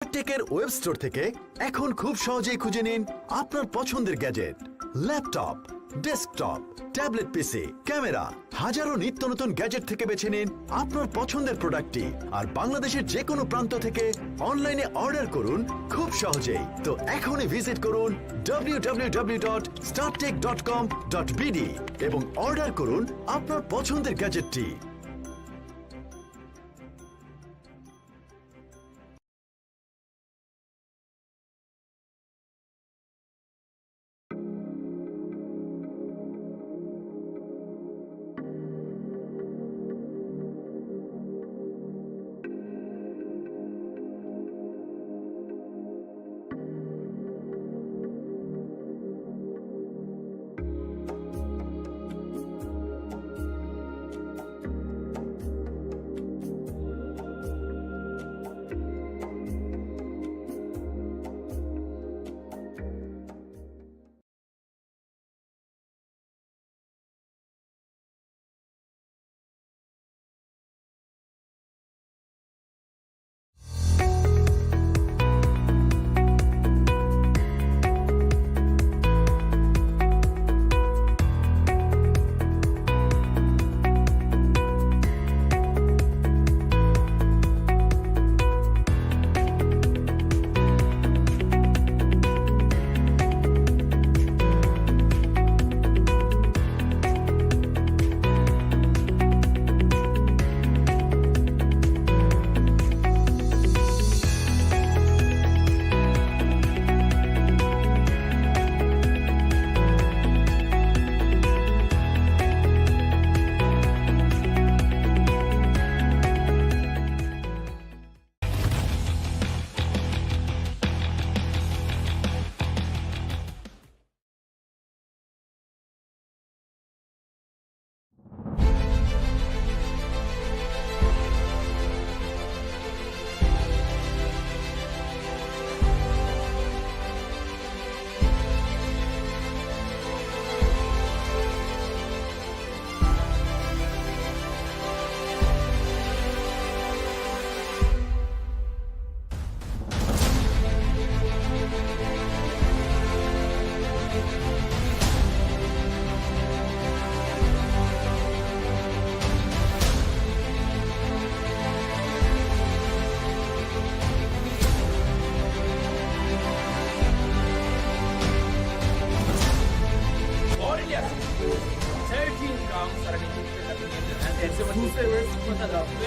স্টারটেকের web store থেকে এখন খুব সহজেই খুঁজে নিন আপনার পছন্দের gadget, laptop, desktop, tablet PC, camera, হাজারো নিত্য নতুন গ্যাজেট থেকে বেছে নিন আপনার পছন্দের প্রোডাক্টটি আর বাংলাদেশের যে কোনো প্রান্ত থেকে অনলাইনে অর্ডার করুন খুব সহজেই। তো এখনই ভিজিট করুন www.startech.com.bd এবং অর্ডার করুন আপনার পছন্দের গ্যাজেটটি।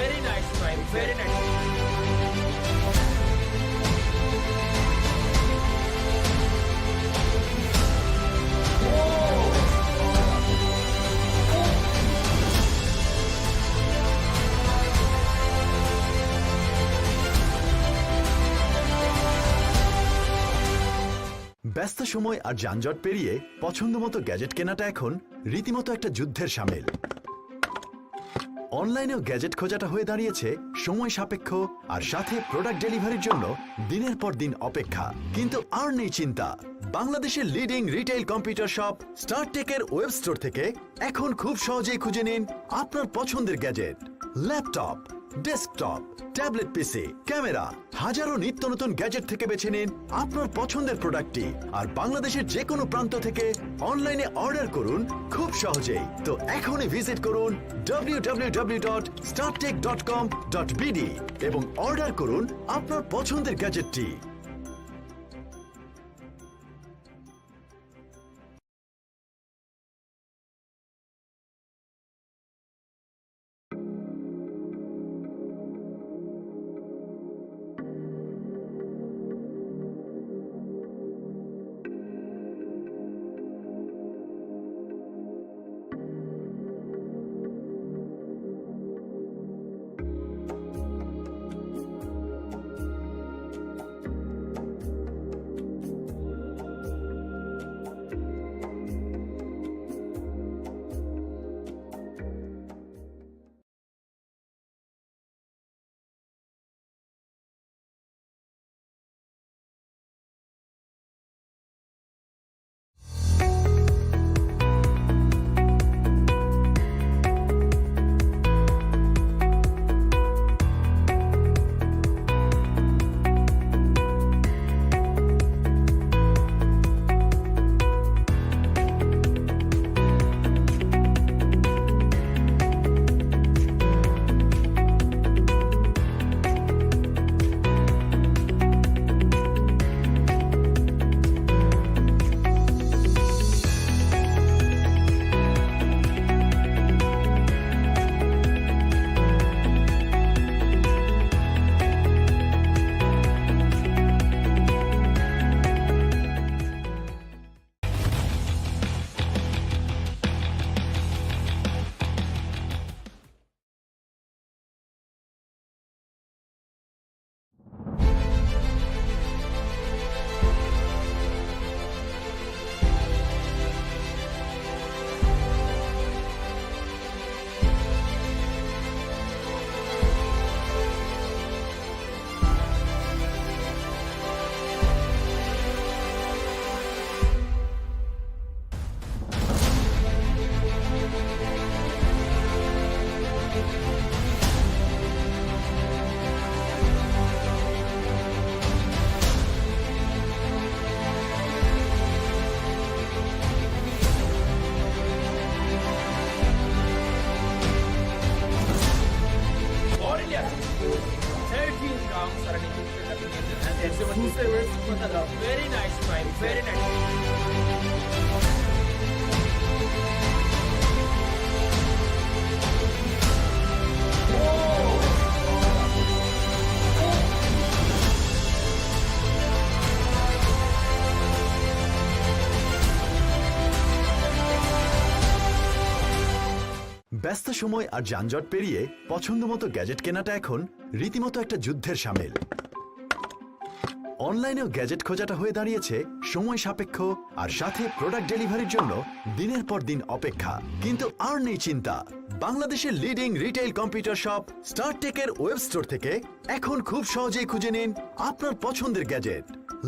Very nice try, very nice. ব্যস্ত সময় আর যানজট পেরিয়ে পছন্দমতো গ্যাজেট কেনাটা এখন রীতিমতো একটা যুদ্ধের সামিল। অনলাইনেও গ্যাজেট খোঁজাটা হয়ে দাঁড়িয়েছে সময় সাপেক্ষ আর সাথে প্রোডাক্ট ডেলিভারির জন্য দিনের পর দিন অপেক্ষা। কিন্তু আর নেই চিন্তা, বাংলাদেশের লিডিং রিটেইল কম্পিউটার শপ স্টারটেকের ওয়েব স্টোর থেকে এখন খুব সহজেই খুঁজে নিন আপনার পছন্দের gadget, laptop, desktop, tablet PC, camera, হাজারো নিত্য নতুন গ্যাজেট থেকে বেছে নিন আপনার পছন্দের প্রোডাক্টটি আর বাংলাদেশের যে কোনো প্রান্ত থেকে অনলাইনে অর্ডার করুন খুব সহজেই। তো এখনই ভিজিট করুন www.startech.com.bd এবং অর্ডার করুন আপনার পছন্দের গ্যাজেটটি। whosoever for the love. Very nice fight. Very nice. ব্যস্ত সময় আর যানজট পেরিয়ে পছন্দমতো গ্যাজেট কেনাটা এখন রীতিমতো একটা যুদ্ধের সামিল। অনলাইনেও গ্যাজেট খোঁজাটা হয়ে দাঁড়িয়েছে সময় সাপেক্ষ আর সাথে প্রোডাক্ট ডেলিভারির জন্য দিনের পর দিন অপেক্ষা। কিন্তু আর নেই চিন্তা, বাংলাদেশের লিডিং রিটেইল কম্পিউটার শপ স্টারটেকের ওয়েব স্টোর থেকে এখন খুব সহজেই খুঁজে নিন আপনার পছন্দের gadget.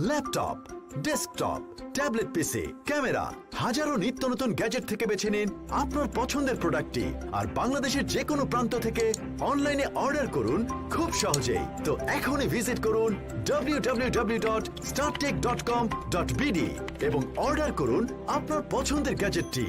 Laptop, desktop, tablet PC, camera, হাজারো নিত্য নতুন গ্যাজেট থেকে বেছে নিন আপনার পছন্দের প্রোডাক্টটি আর বাংলাদেশের যে কোনো প্রান্ত থেকে অনলাইনে অর্ডার করুন খুব সহজেই। তো এখনই ভিজিট করুন www.startech.com.bd এবং অর্ডার করুন আপনার পছন্দের গ্যাজেটটি।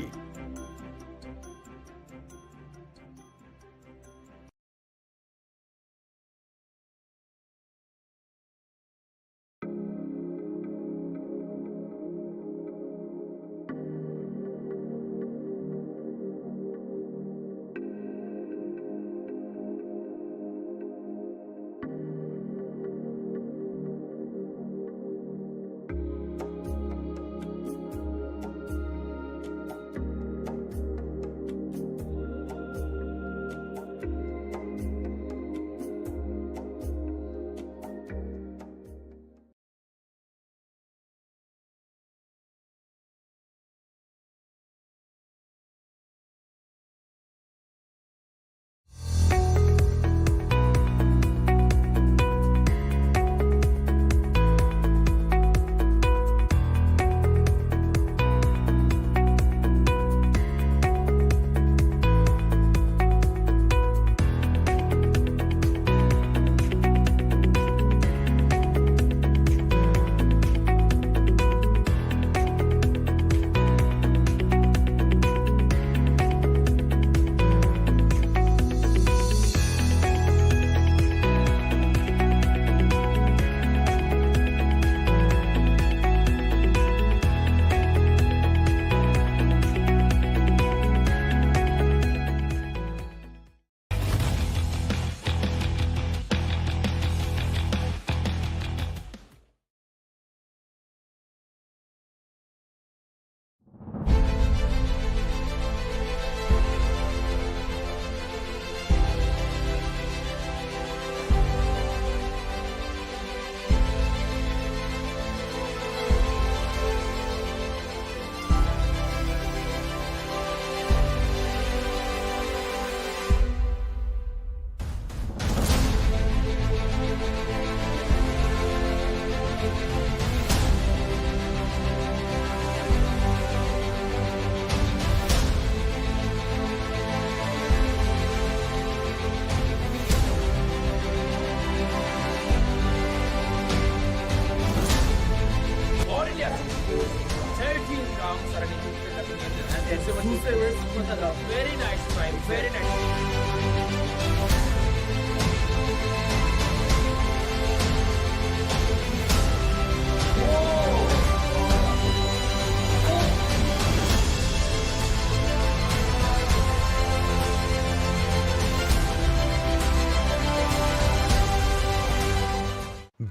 Whosoever for the love. Very nice fight. Very nice.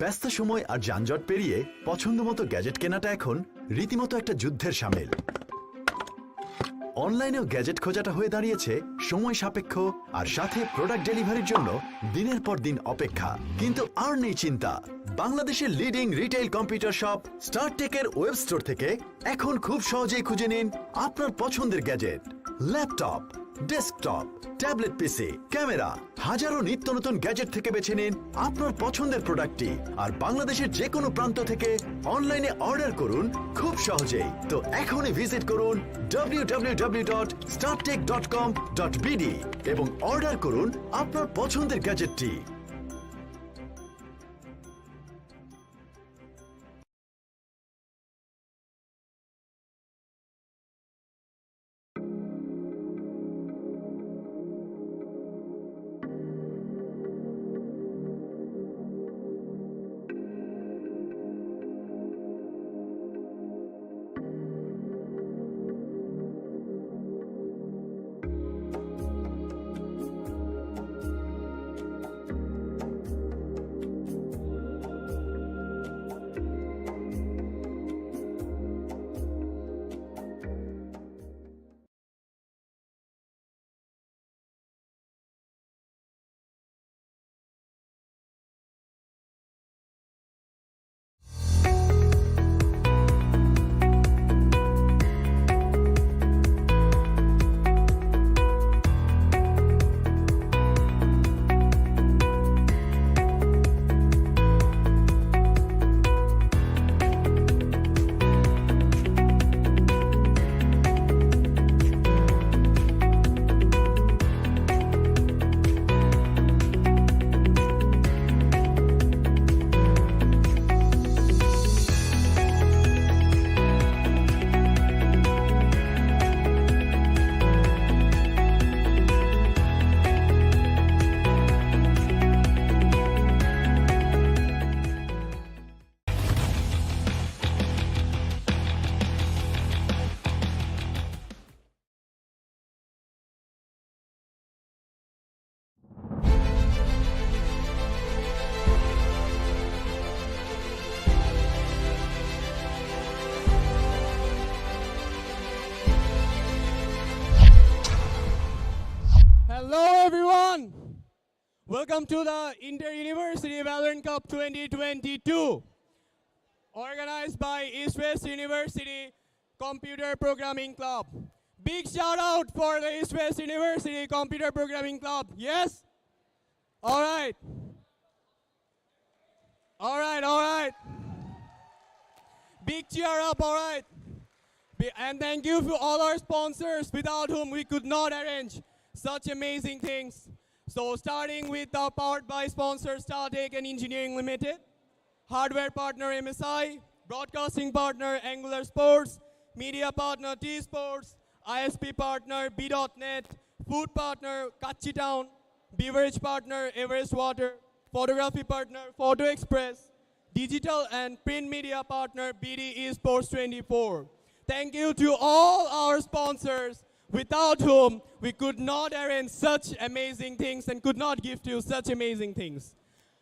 ব্যস্ত সময় আর যানজট পেরিয়ে পছন্দমতো গ্যাজেট কেনাটা এখন রীতিমতো একটা যুদ্ধের সামিল। অনলাইনেও গ্যাজেট খোঁজাটা হয়ে দাঁড়িয়েছে সময় সাপেক্ষ আর সাথে প্রোডাক্ট ডেলিভারির জন্য দিনের পর দিন অপেক্ষা। কিন্তু আর নেই চিন্তা, বাংলাদেশের লিডিং রিটেইল কম্পিউটার শপ স্টারটেকের ওয়েব স্টোর থেকে এখন খুব সহজেই খুঁজে নিন আপনার পছন্দের gadget. Laptop, desktop, tablet PC, camera, হাজারো নিত্য নতুন গ্যাজেট থেকে বেছে নিন আপনার পছন্দের প্রোডাক্টটি আর বাংলাদেশের যে কোনো প্রান্ত থেকে অনলাইনে অর্ডার করুন খুব সহজেই। তো এখনই ভিজিট করুন www.startech.com.bd এবং অর্ডার করুন আপনার পছন্দের গ্যাজেটটি। Welcome to the Inter-University Valorant Cup 2022, organized by East West University Computer Programming Club. Big shout out for the East West University Computer Programming Club. Yes? All right. All right, all right. Big cheer up, all right. And thank you to all our sponsors without whom we could not arrange such amazing things. So starting with the powered by sponsor StarTech and Engineering Limited, hardware partner MSI, broadcasting partner Angular Esports, media partner T Sports, ISP partner B.net, food partner Kachi Town, beverage partner Everest Water, photography partner Photo Express, digital and print media partner BD Esports 24. Thank you to all our sponsors, without whom we could not arrange such amazing things and could not give you such amazing things.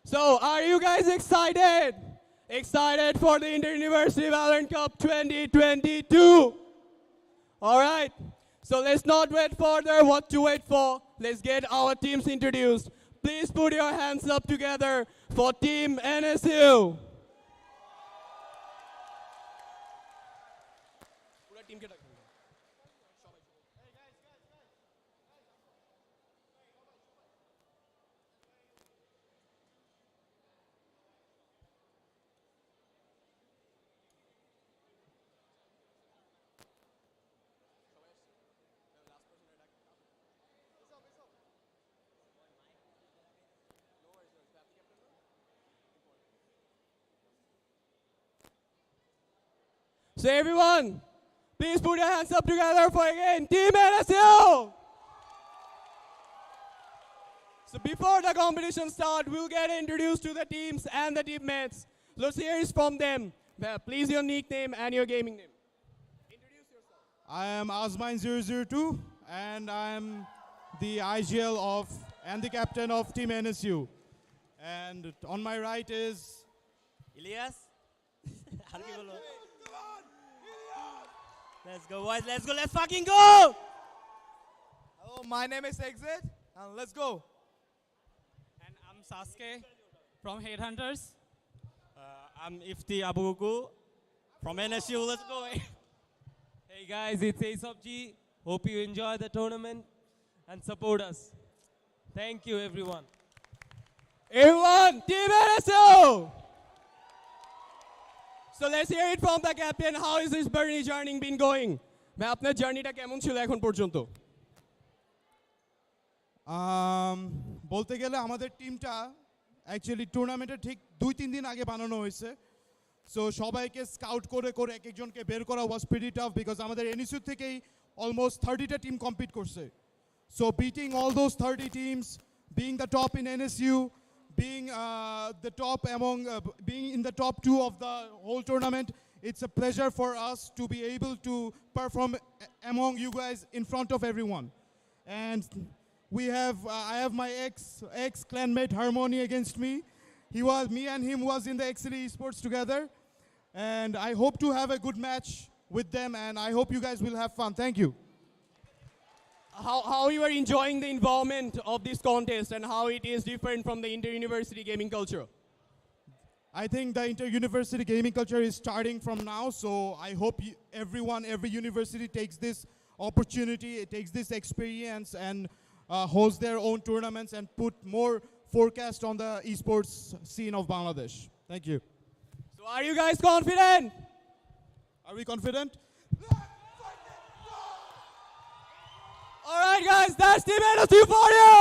So, are you guys excited? Excited for the Inter-University Valorant Cup 2022? All right. So let's not wait further. What to wait for? Let's get our teams introduced. Please put your hands up together for Team NSU. So everyone, please put your hands up together for again Team NSU. So before the competition starts, we'll get introduced to the teams and the teammates. Let's hear it from them. Please your nickname and your gaming name. Introduce yourself. I am Azmine002 and I am the IGL of and the captain of Team NSU. And on my right is Ilyas. Let's go, boys. Let's go. Let's fucking go. Hello, my name is Exit, and let's go. And I'm Sasuke from Headhunters. I'm Ifti Abuku from NSU. Let's go. Hey guys, it's Ace of G. Hope you enjoy the tournament and support us. Thank you, everyone. Everyone, Team NSU. So let's hear it from the captain. How is this Bernie journey been going? ভাই আপনার জার্নিটা কেমন ছিল এখন পর্যন্ত? বলতে গেলে আমাদের টিমটা অ্যাকচুয়ালি টুর্নামেন্টের ঠিক 2-3 দিন আগে বানানো হয়েছে। সো সবাইকে স্কাউট করে করে এক একজনকে বের করা ওয়াজ প্রিটি টাফ বিকজ আমাদের এনএসইউ থেকেই অলমোস্ট 30টা টিম কম্পিট করছে। So beating all those 30 teams, being the top in NSU, being being in the top 2 of the whole tournament, it's a pleasure for us to be able to perform among you guys in front of everyone. And I have my ex clanmate Harmony against me. Me and him was in the Angular Esports together, and I hope to have a good match with them, and I hope you guys will have fun. Thank you. How you are enjoying the involvement of this contest and how it is different from the inter-university gaming culture? I think the inter-university gaming culture is starting from now, so I hope every university takes this opportunity, takes this experience and hosts their own tournaments and put more forecast on the esports scene of Bangladesh. Thank you. So are you guys confident? Are we confident? All right, guys, that's Team NSU for you.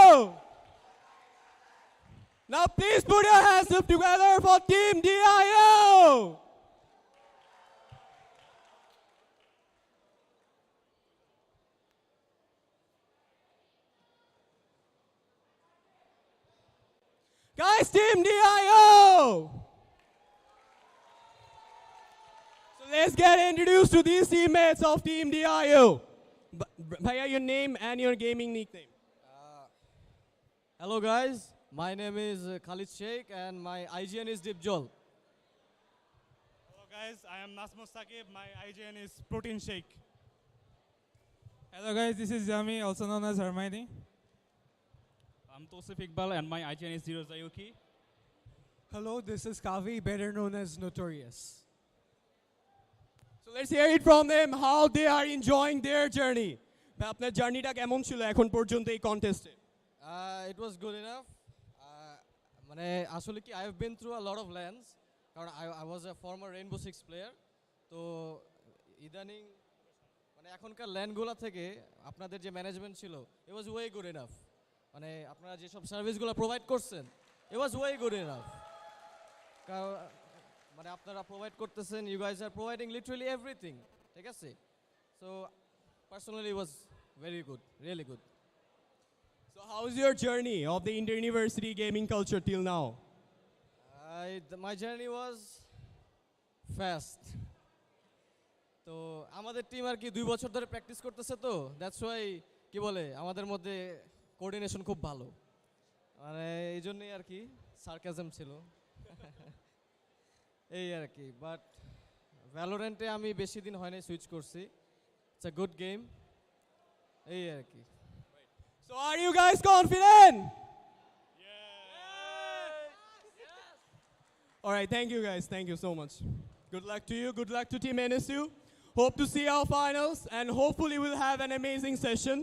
Now, please put your hands up together for Team DIU. Guys, Team DIU. So let's get introduced to these teammates of Team DIU. Bhaiya, your name and your gaming nickname. Hello guys, my name is Khalid Sheikh and my IGN is Dipjol. Hello guys, I am Nasmo Saqib. My IGN is Protein Shake. Hello guys, this is Yami, also known as Hermione. I'm Tosif Iqbal and my IGN is Zero Zayuki. Hello, this is Kavi, better known as Notorious. So let's hear it from them how they are enjoying their journey. ভাই আপনার জার্নিটা কেমন ছিল এখন পর্যন্ত এই কন্টেস্টে? It was good enough. মানে আসলে কি I have been through a lot of lands কারণ I was a former Rainbow Six player. তো ইদানিং মানে এখনকার ল্যান্ডগুলো থেকে আপনাদের যে ম্যানেজমেন্ট ছিল it was way good enough. মানে আপনারা যেসব সার্ভিসগুলো প্রোভাইড করছেন it was way good enough. মানে আপনারা প্রোভাইড করতেছেন you guys are providing literally everything. ঠিক আছে? So personally it was very good, really good. So how's your journey of the inter-university gaming culture till now? My journey was fast. তো আমাদের team আর কি 2 বছর ধরে practice করতেছে তো that's why কি বলে আমাদের মধ্যে কোঅর্ডিনেশন খুব ভালো মানে এই জন্যই আর কি সার্কাজম ছিল এই আর কি বাট ভ্যালোরেন্টে আমি বেশি দিন হয় নাই সুইচ করছি ইটস আ গুড গেম এই আর কি So are you guys confident? All right, thank you guys. Thank you so much. Good luck to you. Good luck to Team NSU. Hope to see our finals and hopefully we'll have an amazing session.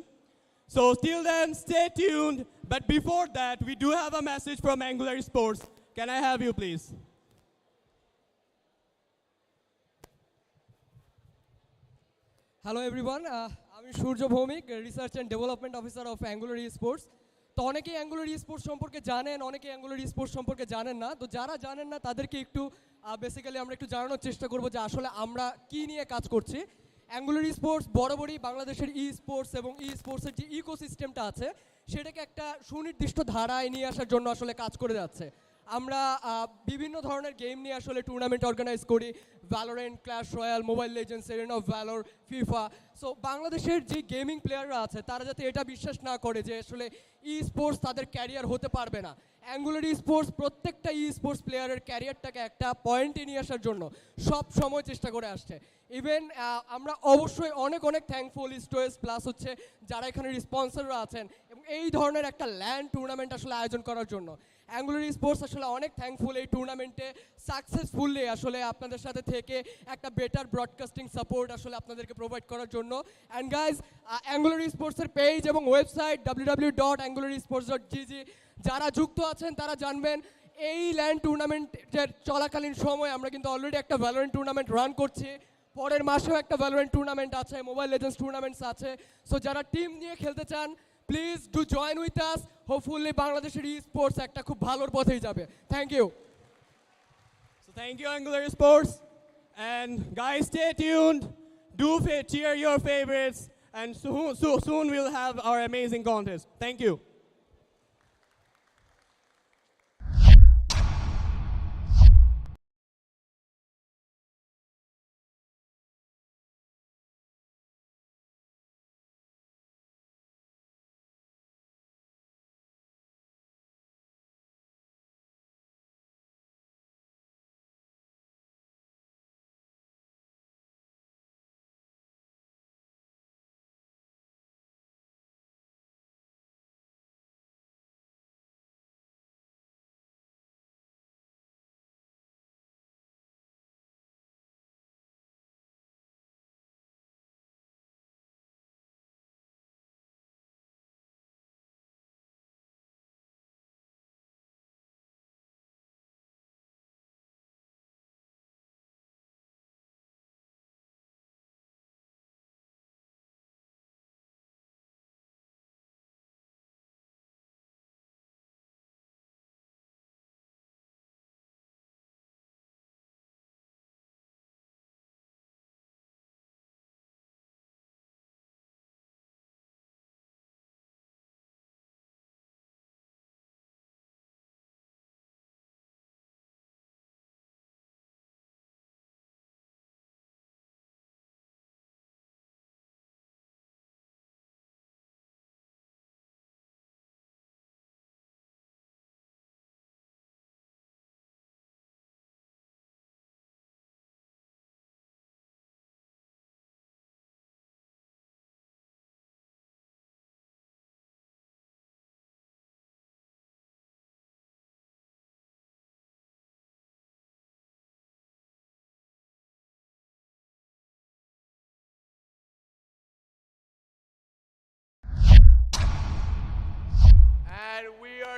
So till then, stay tuned. But before that, we do have a message from Angular Esports. Can I have you, please? Hello everyone আমি Surya Bhowmik research and development officer of angular sports তো অনেকেই angular sports সম্পর্কে জানেন অনেকেই angular sports সম্পর্কে জানেন না তো যারা জানেন না তাদেরকে একটু বেসিক্যালি আমরা একটু জানানোর চেষ্টা করব যে আসলে আমরা কী নিয়ে কাজ করছি অ্যাঙ্গুলার স্পোর্টস বরাবরই বাংলাদেশের স্পোর্টস এবং স্পোর্টসের যে ইকোসিস্টেমটা আছে সেটাকে একটা সুনির্দিষ্ট ধারায় নিয়ে আসার জন্য আসলে কাজ করে যাচ্ছে আমরা বিভিন্ন ধরনের গেম নিয়ে আসলে টুর্নামেন্ট অর্গানাইজ করি Valorant clash royal mobile legends serene of valour FIFA so বাংলাদেশের যে গেমিং প্লেয়াররা আছে তারা যাতে এটা বিশ্বাস না করে যে আসলে স্পোর্টস তাদের ক্যারিয়ার হতে পারবে না অ্যাঙ্গুলার স্পোর্টস প্রত্যেকটা স্পোর্টস প্লেয়ারের ক্যারিয়ারটাকে একটা পয়েন্টে নিয়ে আসার জন্য সব সময় চেষ্টা করে আসছে ইভেন আমরা অবশ্যই অনেক অনেক থ্যাঙ্কফুল স্টোয়েস প্লাস হচ্ছে যারা এখানে স্পন্সররা আছেন এবং এই ধরনের একটা ল্যান্ড টুর্নামেন্ট আসলে আয়োজন করার জন্য অ্যাঙ্গুলার স্পোর্টস আসলে অনেক থ্যাঙ্কফুল এই টুর্নামেন্টে সাকসেসফুলি আসলে আপনাদের সাথে থেকে একটা বেটার ব্রডকাস্টিং সাপোর্ট আসলে আপনাদেরকে প্রোভাইড করার জন্য অ্যান্ড গাইজ অ্যাঙ্গুলার স্পোর্টসের পেজ এবং ওয়েবসাইট www.angularesports.gg যারা যুক্ত আছেন তারা জানবেন এই ল্যান্ড টুর্নামেন্টের চলাকালীন সময় আমরা কিন্তু অলরেডি একটা ভ্যালোরেন্ট টুর্নামেন্ট রান করছি পরের মাসেও একটা ভ্যালোরেন্ট টুর্নামেন্ট আছে মোবাইল লেজেন্ডস টুর্নামেন্টস আছে সো যারা টিম নিয়ে খেলতে চান please do join with us hopefully বাংলাদেশের স্পোর্টস একটা খুব ভালোর পথেই যাবে thank you So thank you, Angular Esports. And guys, stay tuned. Do cheer your favorites. And soon we'll have our amazing contest. Thank you.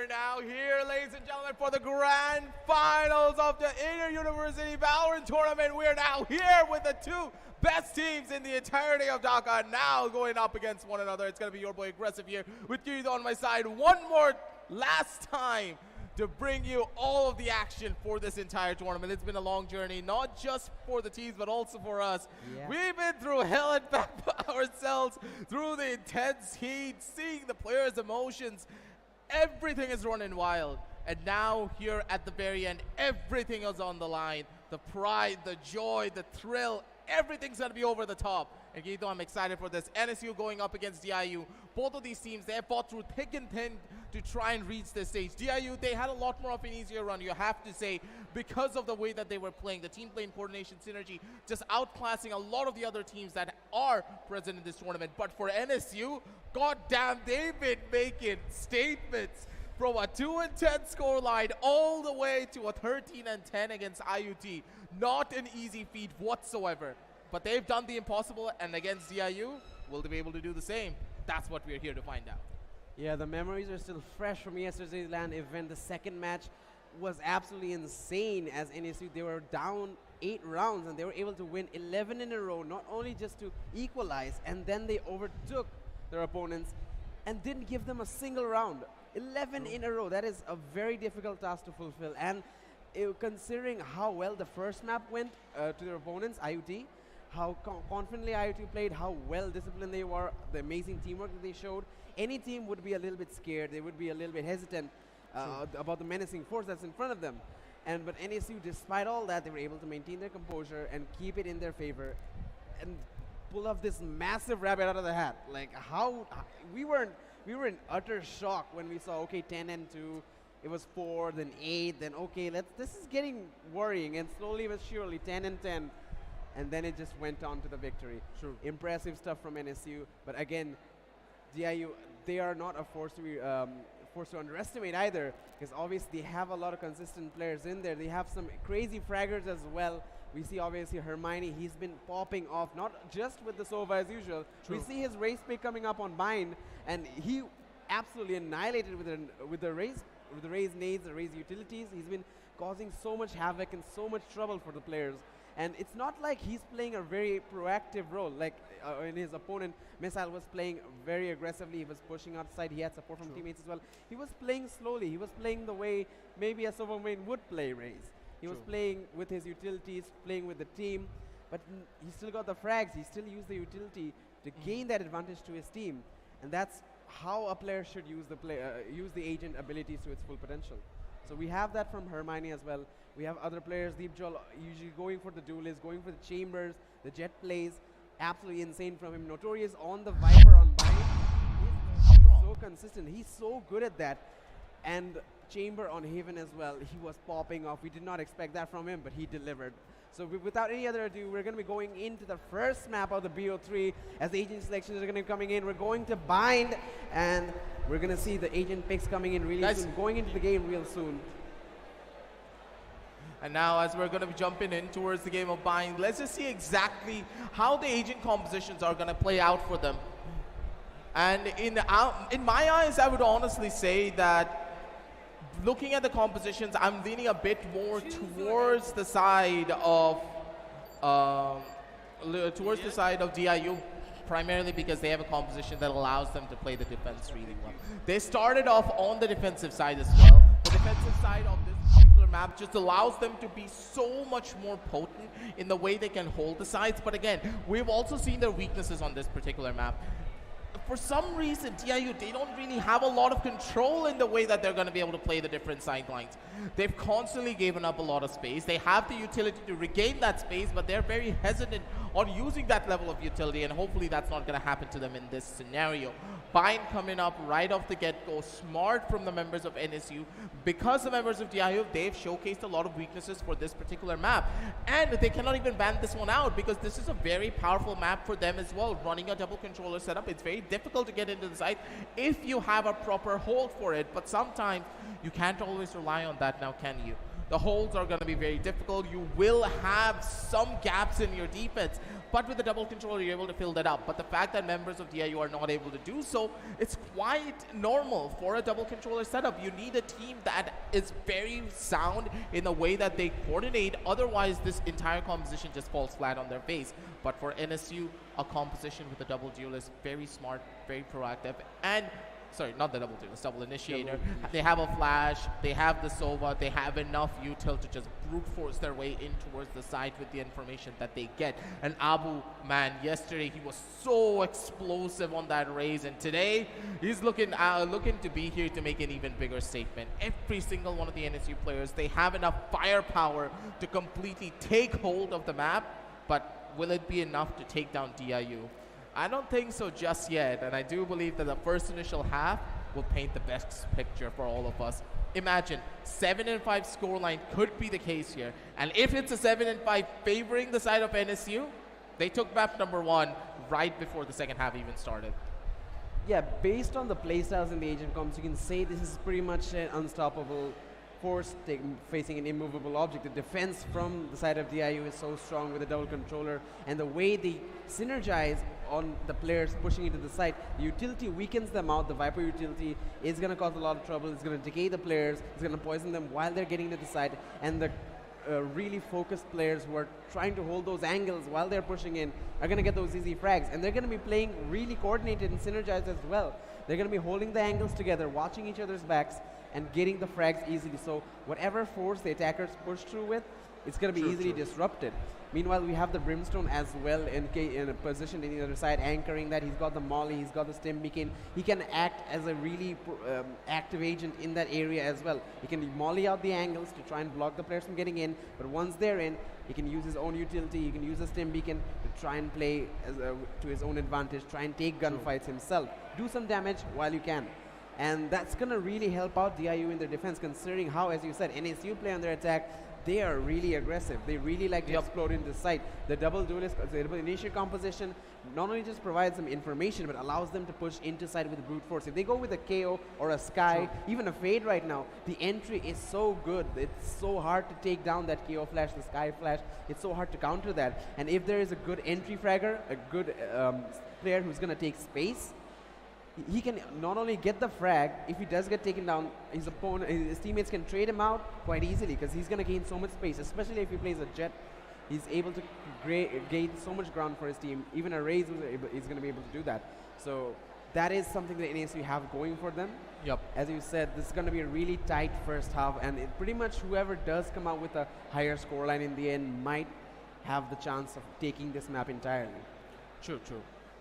are now here, ladies and gentlemen, for the grand finals of the Inter-University Valorant Tournament. We are now here with the two best teams in the entirety of Dhaka, now going up against one another. It's going to be your boy Aggressive here with Keith on my side. One more last time to bring you all of the action for this entire tournament. It's been a long journey, not just for the teams, but also for us. Yeah. We've been through hell and back by ourselves, through the intense heat, seeing the players' emotions. Everything is running wild. And now here at the very end, everything is on the line. The pride, the joy, the thrill, everything's going to be over the top. And Gito, I'm excited for this. NSU going up against DIU. Both of these teams, they have fought through thick and thin to try and reach this stage. DIU, they had a lot more of an easier run, you have to say, because of the way that they were playing. The team playing coordination, synergy, just outclassing a lot of the other teams that are present in this tournament. But for NSU, goddamn, they've been making statements from a 2-10 scoreline all the way to a 13-10 against IUT. Not an easy feat whatsoever. But they've done the impossible, and against DIU, will they be able to do the same? That's what we're here to find out. Yeah, the memories are still fresh from yesterday's LAN event. The second match was absolutely insane as NSU, they were down 8 rounds and they were able to win 11 in a row, not only just to equalize, and then they overtook their opponents and didn't give them a single round. 11 in a row, that is a very difficult task to fulfill. And considering how well the first map went to their opponents, IUT, how confidently IUT played, how well disciplined they were, the amazing teamwork that they showed, any team would be a little bit scared, they would be a little bit hesitant about the menacing force that's in front of them. But NSU, despite all that, they were able to maintain their composure and keep it in their favor and pull off this massive rabbit out of the hat. Like how we were in utter shock when we saw, okay, 10 and 2, it was 4, then 8, then okay, this is getting worrying, and slowly but surely 10 and 10, and then it just went on to the victory. True. Impressive stuff from NSU, but again, DIU, they are not a force to underestimate either, because obviously they have a lot of consistent players in there. They have some crazy fraggers as well. We see obviously Hermione, he's been popping off, not just with the Sova as usual. True. We see his race pick coming up on Bind, and he absolutely annihilated with the raise nades, the raise utilities. He's been causing so much havoc and so much trouble for the players. And it's not like he's playing a very proactive role, like in his opponent, Missile was playing very aggressively, he was pushing outside, he had support from teammates as well. He was playing slowly, he was playing the way maybe a Sova main would play Raze. He was playing with his utilities, playing with the team, but he still got the frags, he still used the utility to gain that advantage to his team. And that's how a player should use the agent abilities to its full potential. So we have that from Hermione as well. We have other players, Deep Joel usually going for the duelists, going for the chambers, the jet plays, absolutely insane from him. Notorious on the Viper on Bind. He's so consistent, he's so good at that. And Chamber on Haven as well, he was popping off. We did not expect that from him, but he delivered. So without any other ado, we're going to be going into the first map of the Bo3 as the agent selections are going to be coming in. We're going to Bind, and we're going to see the agent picks coming in really soon, going into the game real soon. And now as we're going to be jumping in towards the game of Bind, let's just see exactly how the agent compositions are going to play out for them. And in my eyes, I would honestly say that looking at the compositions, I'm leaning a bit more towards the side of DIU, primarily because they have a composition that allows them to play the defense really well. They started off on the defensive side as well. The defensive side of this particular map just allows them to be so much more potent in the way they can hold the sides. But again, we've also seen their weaknesses on this particular map. For some reason, DIU, they don't really have a lot of control in the way that they're going to be able to play the different sidelines. They've constantly given up a lot of space. They have the utility to regain that space, but they're very hesitant on using that level of utility, and hopefully that's not going to happen to them in this scenario. Bind coming up right off the get-go, smart from the members of NSU. Because the members of DIU, they've showcased a lot of weaknesses for this particular map. And they cannot even ban this one out because this is a very powerful map for them as well. Running a double controller setup, it's very difficult to get into the site if you have a proper hold for it. But sometimes you can't always rely on that now, can you? the holds are going to be very difficult. You will have some gaps in your defense, but with the double controller, you're able to fill that up. But the fact that members of DIU are not able to do so, it's quite normal for a double controller setup. You need a team that is very sound in the way that they coordinate. Otherwise, this entire composition just falls flat on their face. But for NSU, a composition with a double duel is very smart, very proactive, and sorry, not the double duel, it's double initiator. They have a flash, they have the Sova, they have enough util to just brute force their way in towards the side with the information that they get. And Abu, man, yesterday he was so explosive on that raise, and today he's looking to be here to make an even bigger statement. Every single one of the NSU players, they have enough firepower to completely take hold of the map, but will it be enough to take down DIU? I don't think so just yet, and I do believe that the first initial half will paint the best picture for all of us. Imagine 7-5 scoreline could be the case here, and if it's a 7-5 favoring the side of NSU, they took map number 1 right before the second half even started. Yeah, based on the playstyles in the Agent Comms, you can say this is pretty much an unstoppable force facing an immovable object. The defense from the side of DIU is so strong with the double controller, and the way they synergize on the players pushing into the side, the utility weakens them out. The Viper utility is going to cause a lot of trouble. It's going to decay the players. It's going to poison them while they're getting to the side. And the really focused players who are trying to hold those angles while they're pushing in are going to get those easy frags. And they're going to be playing really coordinated and synergized as well. They're going to be holding the angles together, watching each other's backs, and getting the frags easily. So whatever force the attackers push through with, it's going to be easily disrupted. Meanwhile, we have the Brimstone as well in a position in the other side, anchoring that. He's got the Molly, he's got the Stim Beacon. He can act as a really active agent in that area as well. He can Molly out the angles to try and block the players from getting in, but once they're in, he can use his own utility, he can use the Stim Beacon to try and play as to his own advantage, try and take gunfights himself. Do some damage while you can. And that's going to really help out DIU in their defense, considering how, as you said, NSU play on their attack. They are really aggressive. They really like to explode into the site. The double duelist, the double initiate composition not only just provides them information, but allows them to push into site with brute force. If they go with a KO or a Sky, even a Fade right now, the entry is so good. It's so hard to take down that KO flash, the Sky flash. It's so hard to counter that. And if there is a good entry fragger, a good player who's going to take space, he can not only get the frag, if he does get taken down, his opponent, his teammates can trade him out quite easily because he's going to gain so much space, especially if he plays a Jet. He's able to gain so much ground for his team. Even a Raze is going to be able to do that. So that is something that NSU have going for them. As you said, this is going to be a really tight first half, and pretty much whoever does come out with a higher scoreline in the end might have the chance of taking this map entirely. True.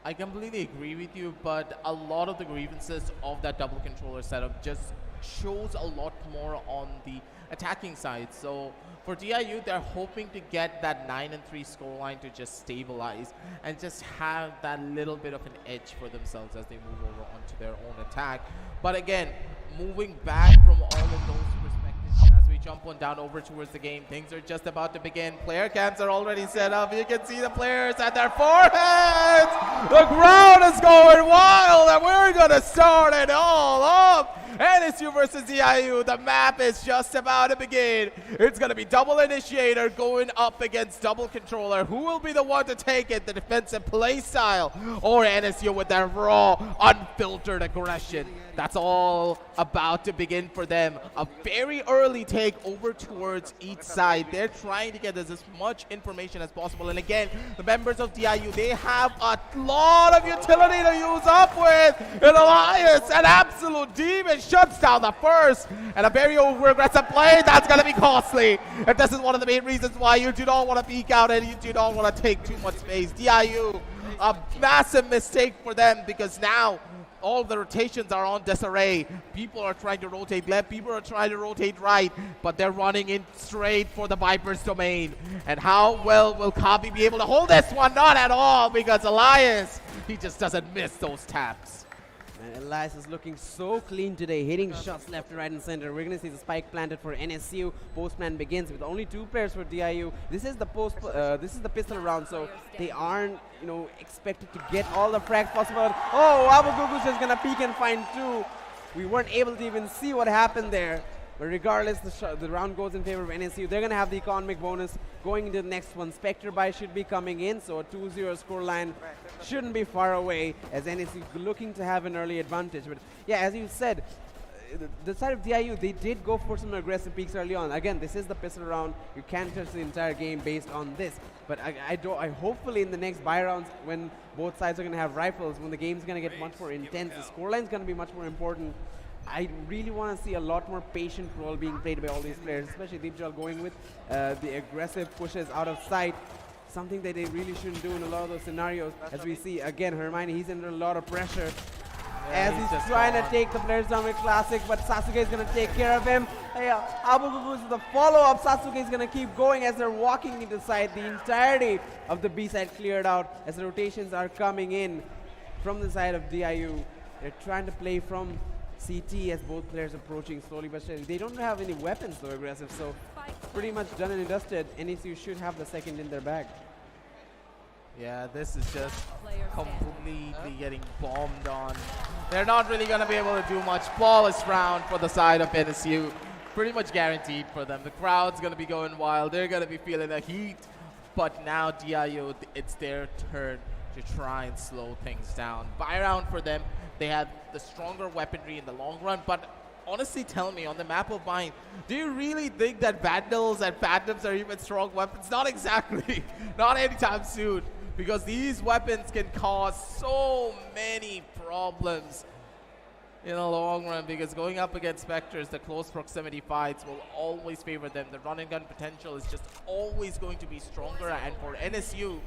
I completely agree with you, but a lot of the grievances of that double controller setup just shows a lot more on the attacking side. So for DIU, they're hoping to get that 9-3 scoreline to just stabilize and just have that little bit of an edge for themselves as they move over onto their own attack. But again, moving back from all of those perspectives, as we jump on down over towards the game, things are just about to begin. Player cams are already set up. You can see the players at their foreheads. The crowd is going wild, and we're going to start it all up. NSU versus DIU. The map is just about to begin. It's going to be double initiator going up against double controller. Who will be the one to take it? The defensive play style or NSU with their raw, unfiltered aggression? That's all about to begin for them. A very early take over towards each side. They're trying to get as much information as possible. And again, the members of DIU, they have a lot of utility to use up with. An Alliance, an absolute demon, shuts down the first. And a very over-aggressive play, that's going to be costly. And this is one of the main reasons why you do not want to peek out and you do not want to take too much space. DIU, a massive mistake for them, because now all the rotations are on disarray. People are trying to rotate left, people are trying to rotate right, but they're running in straight for the Viper's domain. And how well will Kabi be able to hold this one? Not at all, because Elias, he just doesn't miss those taps. And Elias is looking so clean today, hitting shots left, right, and center. We're going to see the spike planted for NSU. Post plan begins with only 2 players for DIU. This is the pistol round, so they aren't, expected to get all the frags possible. Oh, Abu Gugu's just going to peek and find 2. We weren't able to even see what happened there. But regardless, the round goes in favor of NSU. They're going to have the economic bonus going into the next one. Spectre buy should be coming in, so a 2-0 scoreline shouldn't be far away as NSU looking to have an early advantage. But yeah, as you said, the side of DIU, they did go for some aggressive peaks early on. Again, this is the pistol round. You can't touch the entire game based on this. But I hopefully in the next buy rounds, when both sides are going to have rifles, when the game's going to get much more intense, the scoreline's going to be much more important. I really want to see a lot more patient role being played by all these players, especially Deepjal going with the aggressive pushes out of sight, something that they really shouldn't do in a lot of those scenarios. As we see, again, Hermione, he's under a lot of pressure. As he's trying to take the players down with Classic, but Sasuke is going to take care of him. Abugugu is the follow-up. Sasuke is going to keep going as they're walking into side. The entirety of the B side cleared out as the rotations are coming in from the side of DIU. They're trying to play from CT as both players approaching slowly but surely. They don't have any weapons though aggressive, so pretty much done and dusted. NSU should have the second in their bag. Yeah, this is just completely getting bombed on. They're not really going to be able to do much. Flawless round for the side of NSU. Pretty much guaranteed for them. The crowd's going to be going wild. They're going to be feeling the heat. But now DIU, it's their turn to try and slow things down. Buy round for them. They had the stronger weaponry in the long run. But honestly, tell me, on the map of mine, do you really think that Vandals and Phantoms are even strong weapons? Not exactly. Not anytime soon. Because these weapons can cause so many problems in the long run, because going up against Spectres, the close proximity fights will always favor them. The run and gun potential is just always going to be stronger, and for NSU,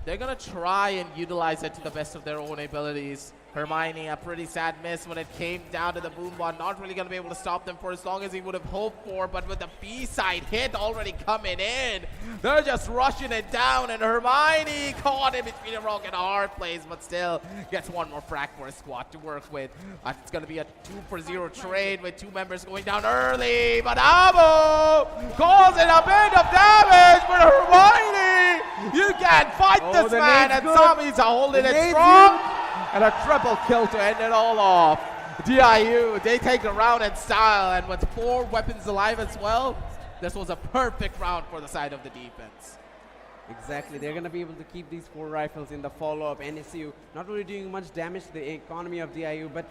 they're going to try and utilize it to the best of their own abilities. Hermione, a pretty sad miss when it came down to the boom bot. Not really going to be able to stop them for as long as he would have hoped for, but with the B-side hit already coming in, they're just rushing it down, and Hermione caught in between a rock and a hard place, but still gets one more frag for his squad to work with. It's going to be a 2-for-0 trade with two members going down early, but Abu causing a bit of damage, but Hermione, you can't fight this man, and Sami's holding it strong. And a triple kill to end it all off. DIU, they take the round in style, and with 4 weapons alive as well, this was a perfect round for the side of the defense. Exactly, they're going to be able to keep these 4 rifles in the follow-up. NSU not really doing much damage to the economy of DIU, but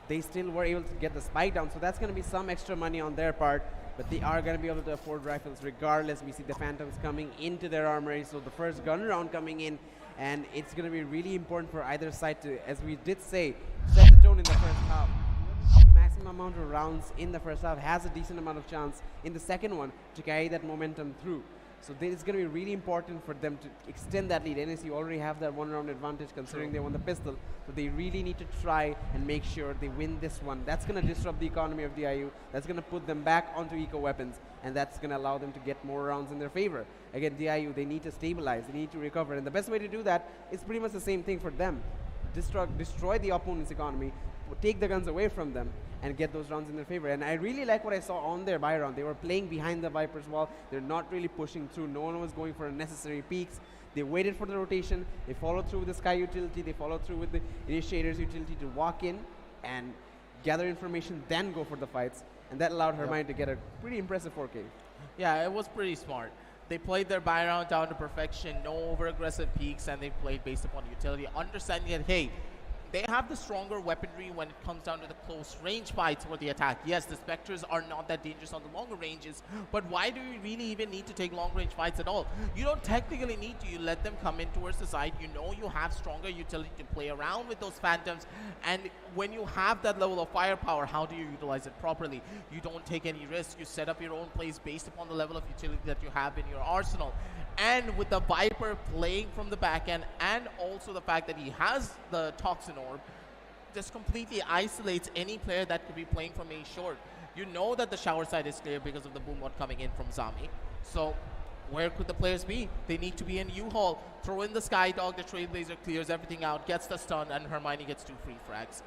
they still were able to get the spike down, so that's going to be some extra money on their part. But they are going to be able to afford rifles regardless. We see the Phantoms coming into their armory, so the first gun round coming in, and it's going to be really important for either side to, as we did say, set the tone in the first half. The maximum amount of rounds in the first half has a decent amount of chance in the second one to carry that momentum through. So it's going to be really important for them to extend that lead. NSU already have that 1-round advantage considering they won the pistol. So they really need to try and make sure they win this one. That's going to disrupt the economy of DIU. That's going to put them back onto eco weapons. And that's going to allow them to get more rounds in their favor. Again, DIU, they need to stabilize. They need to recover. And the best way to do that is pretty much the same thing for them. Destroy the opponent's economy, take the guns away from them, and get those rounds in their favor. And I really like what I saw on their buy round. They were playing behind the Viper's wall. They're not really pushing through. No one was going for unnecessary peaks. They waited for the rotation. They followed through with the Sky utility. They followed through with the Initiator's utility to walk in and gather information, then go for the fights. And that allowed Hermione to get a pretty impressive 4K. Yeah, it was pretty smart. They played their buy round down to perfection, no over-aggressive peaks, and they played based upon utility, understanding that, hey, they have the stronger weaponry when it comes down to the close range fights for the attack. Yes, the Spectres are not that dangerous on the longer ranges, but why do you really even need to take long range fights at all? You don't technically need to. You let them come in towards the side. You know you have stronger utility to play around with those Phantoms, and when you have that level of firepower, how do you utilize it properly? You don't take any risks. You set up your own plays based upon the level of utility that you have in your arsenal. And with the Viper playing from the back end, and also the fact that he has the Toxin Orb, just completely isolates any player that could be playing from A short. You know that the shower side is clear because of the boom bot coming in from Zami. So where could the players be? They need to be in U-Haul. Throw in the Skydog, the Trailblazer clears everything out, gets the stun, and Hermione gets 2 free frags.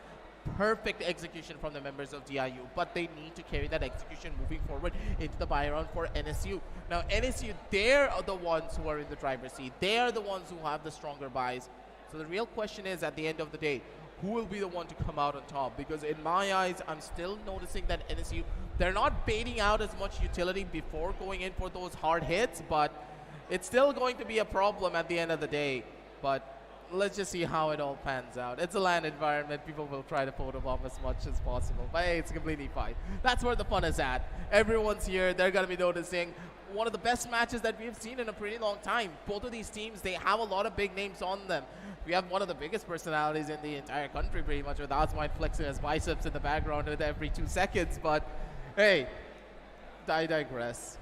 Perfect execution from the members of DIU, but they need to carry that execution moving forward into the buy round for NSU. Now NSU, they're the ones who are in the driver's seat. They're the ones who have the stronger buys. So the real question is, at the end of the day, who will be the one to come out on top. Because in my eyes, I'm still noticing that NSU, they're not baiting out as much utility before going in for those hard hits, but it's still going to be a problem at the end of the day. But let's just see how it all pans out. It's a LAN environment. People will try to photobomb as much as possible. But hey, it's completely fine. That's where the fun is at. Everyone's here. They're going to be noticing one of the best matches that we've seen in a pretty long time. Both of these teams, they have a lot of big names on them. We have one of the biggest personalities in the entire country pretty much, with Osmine flexing his biceps in the background with every 2 seconds. But hey, I digress.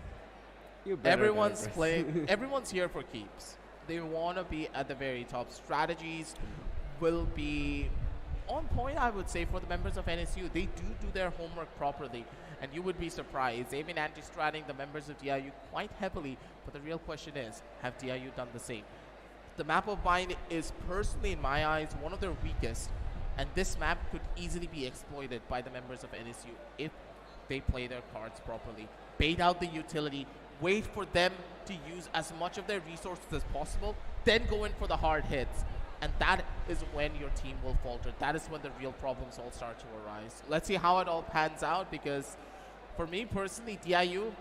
Everyone's playing. Everyone's here for keeps. They want to be at the very top. Strategies will be on point, I would say, for the members of NSU. They do their homework properly, and you would be surprised. They've been anti-stratting the members of DIU quite heavily, but the real question is, have DIU done the same? The map of Bind is personally, in my eyes, one of their weakest, and this map could easily be exploited by the members of NSU if they play their cards properly. Bait out the utility, wait for them to use as much of their resources as possible, then go in for the hard hits. And that is when your team will falter. That is when the real problems all start to arise. Let's see how it all pans out, because for me personally, DIU,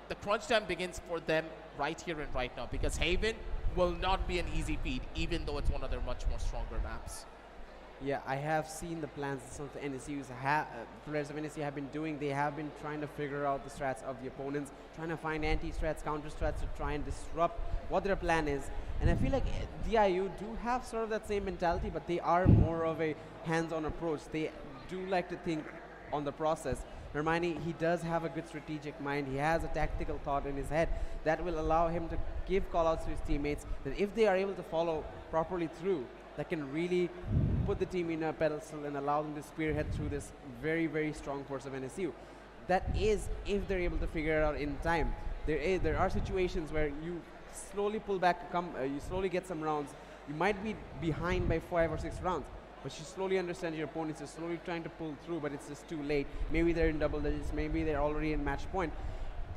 the crunch time begins for them right here and right now, because Haven will not be an easy feat, even though it's one of their much more stronger maps. Yeah, I have seen the plans that some of the NSU's players of NSU have been doing. They have been trying to figure out the strats of the opponents, trying to find anti-strats, counter-strats to try and disrupt what their plan is. And I feel like DIU do have sort of that same mentality, but they are more of a hands-on approach. They do like to think on the process. Hermione, he does have a good strategic mind. He has a tactical thought in his head that will allow him to give call-outs to his teammates, that if they are able to follow properly through, that can really put the team in a pedestal and allow them to spearhead through this very, very strong force of NSU. That is if they're able to figure it out in time. There are situations where you slowly pull back, you slowly get some rounds. You might be behind by 5 or 6 rounds, but you slowly understand your opponents are slowly trying to pull through, but it's just too late. Maybe they're in double digits, maybe they're already in match point.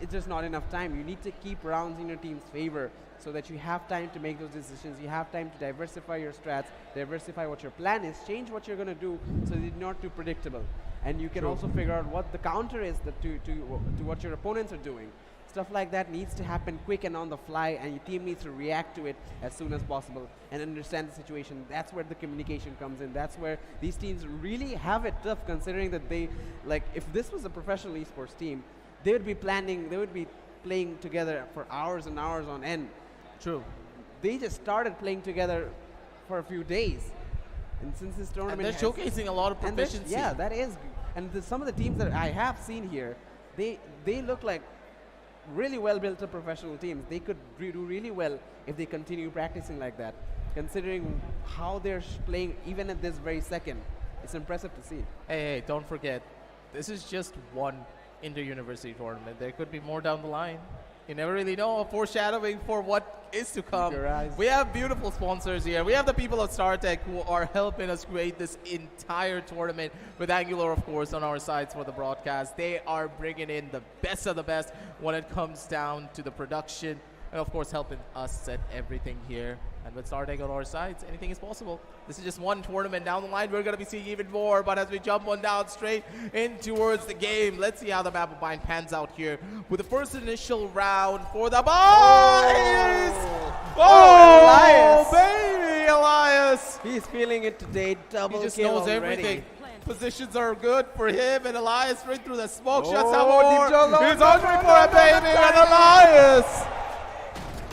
It's just not enough time. You need to keep rounds in your team's favor so that you have time to make those decisions. You have time to diversify your strats, diversify what your plan is, change what you're going to do so that it's not too predictable. And you can also figure out what the counter is to what your opponents are doing. Stuff like that needs to happen quick and on the fly, and your team needs to react to it as soon as possible and understand the situation. That's where the communication comes in. That's where these teams really have it tough, considering that they, like, if this was a professional esports team, they would be playing together for hours and hours on end. True. They just started playing together for a few days. And since this tournament and they're showcasing a lot of proficiency. Yeah, that is. And some of the teams that I have seen here, they look like really well-built professional teams. They could do really well if they continue practicing like that, considering how they're playing even at this very second. It's impressive to see. Hey, don't forget, this is just one inter-university tournament. There could be more down the line. You never really know. Foreshadowing for what is to come. We have beautiful sponsors here. We have the people of StarTech who are helping us create this entire tournament, with Angular, of course, on our sides for the broadcast. They are bringing in the best of the best when it comes down to the production, and of course helping us set everything here. And with StarTech on our sides, anything is possible. This is just one tournament. Down the line, we're going to be seeing even more. But as we jump on down straight in towards the game, let's see how the map of Bind pans out here with the first initial round for the boys. Oh, Elias. baby, Elias. He's feeling it today. Double He just kill knows already. everything. Positions are good for him, and Elias straight through the smoke shots. Oh, He's hungry for a baby, and Elias.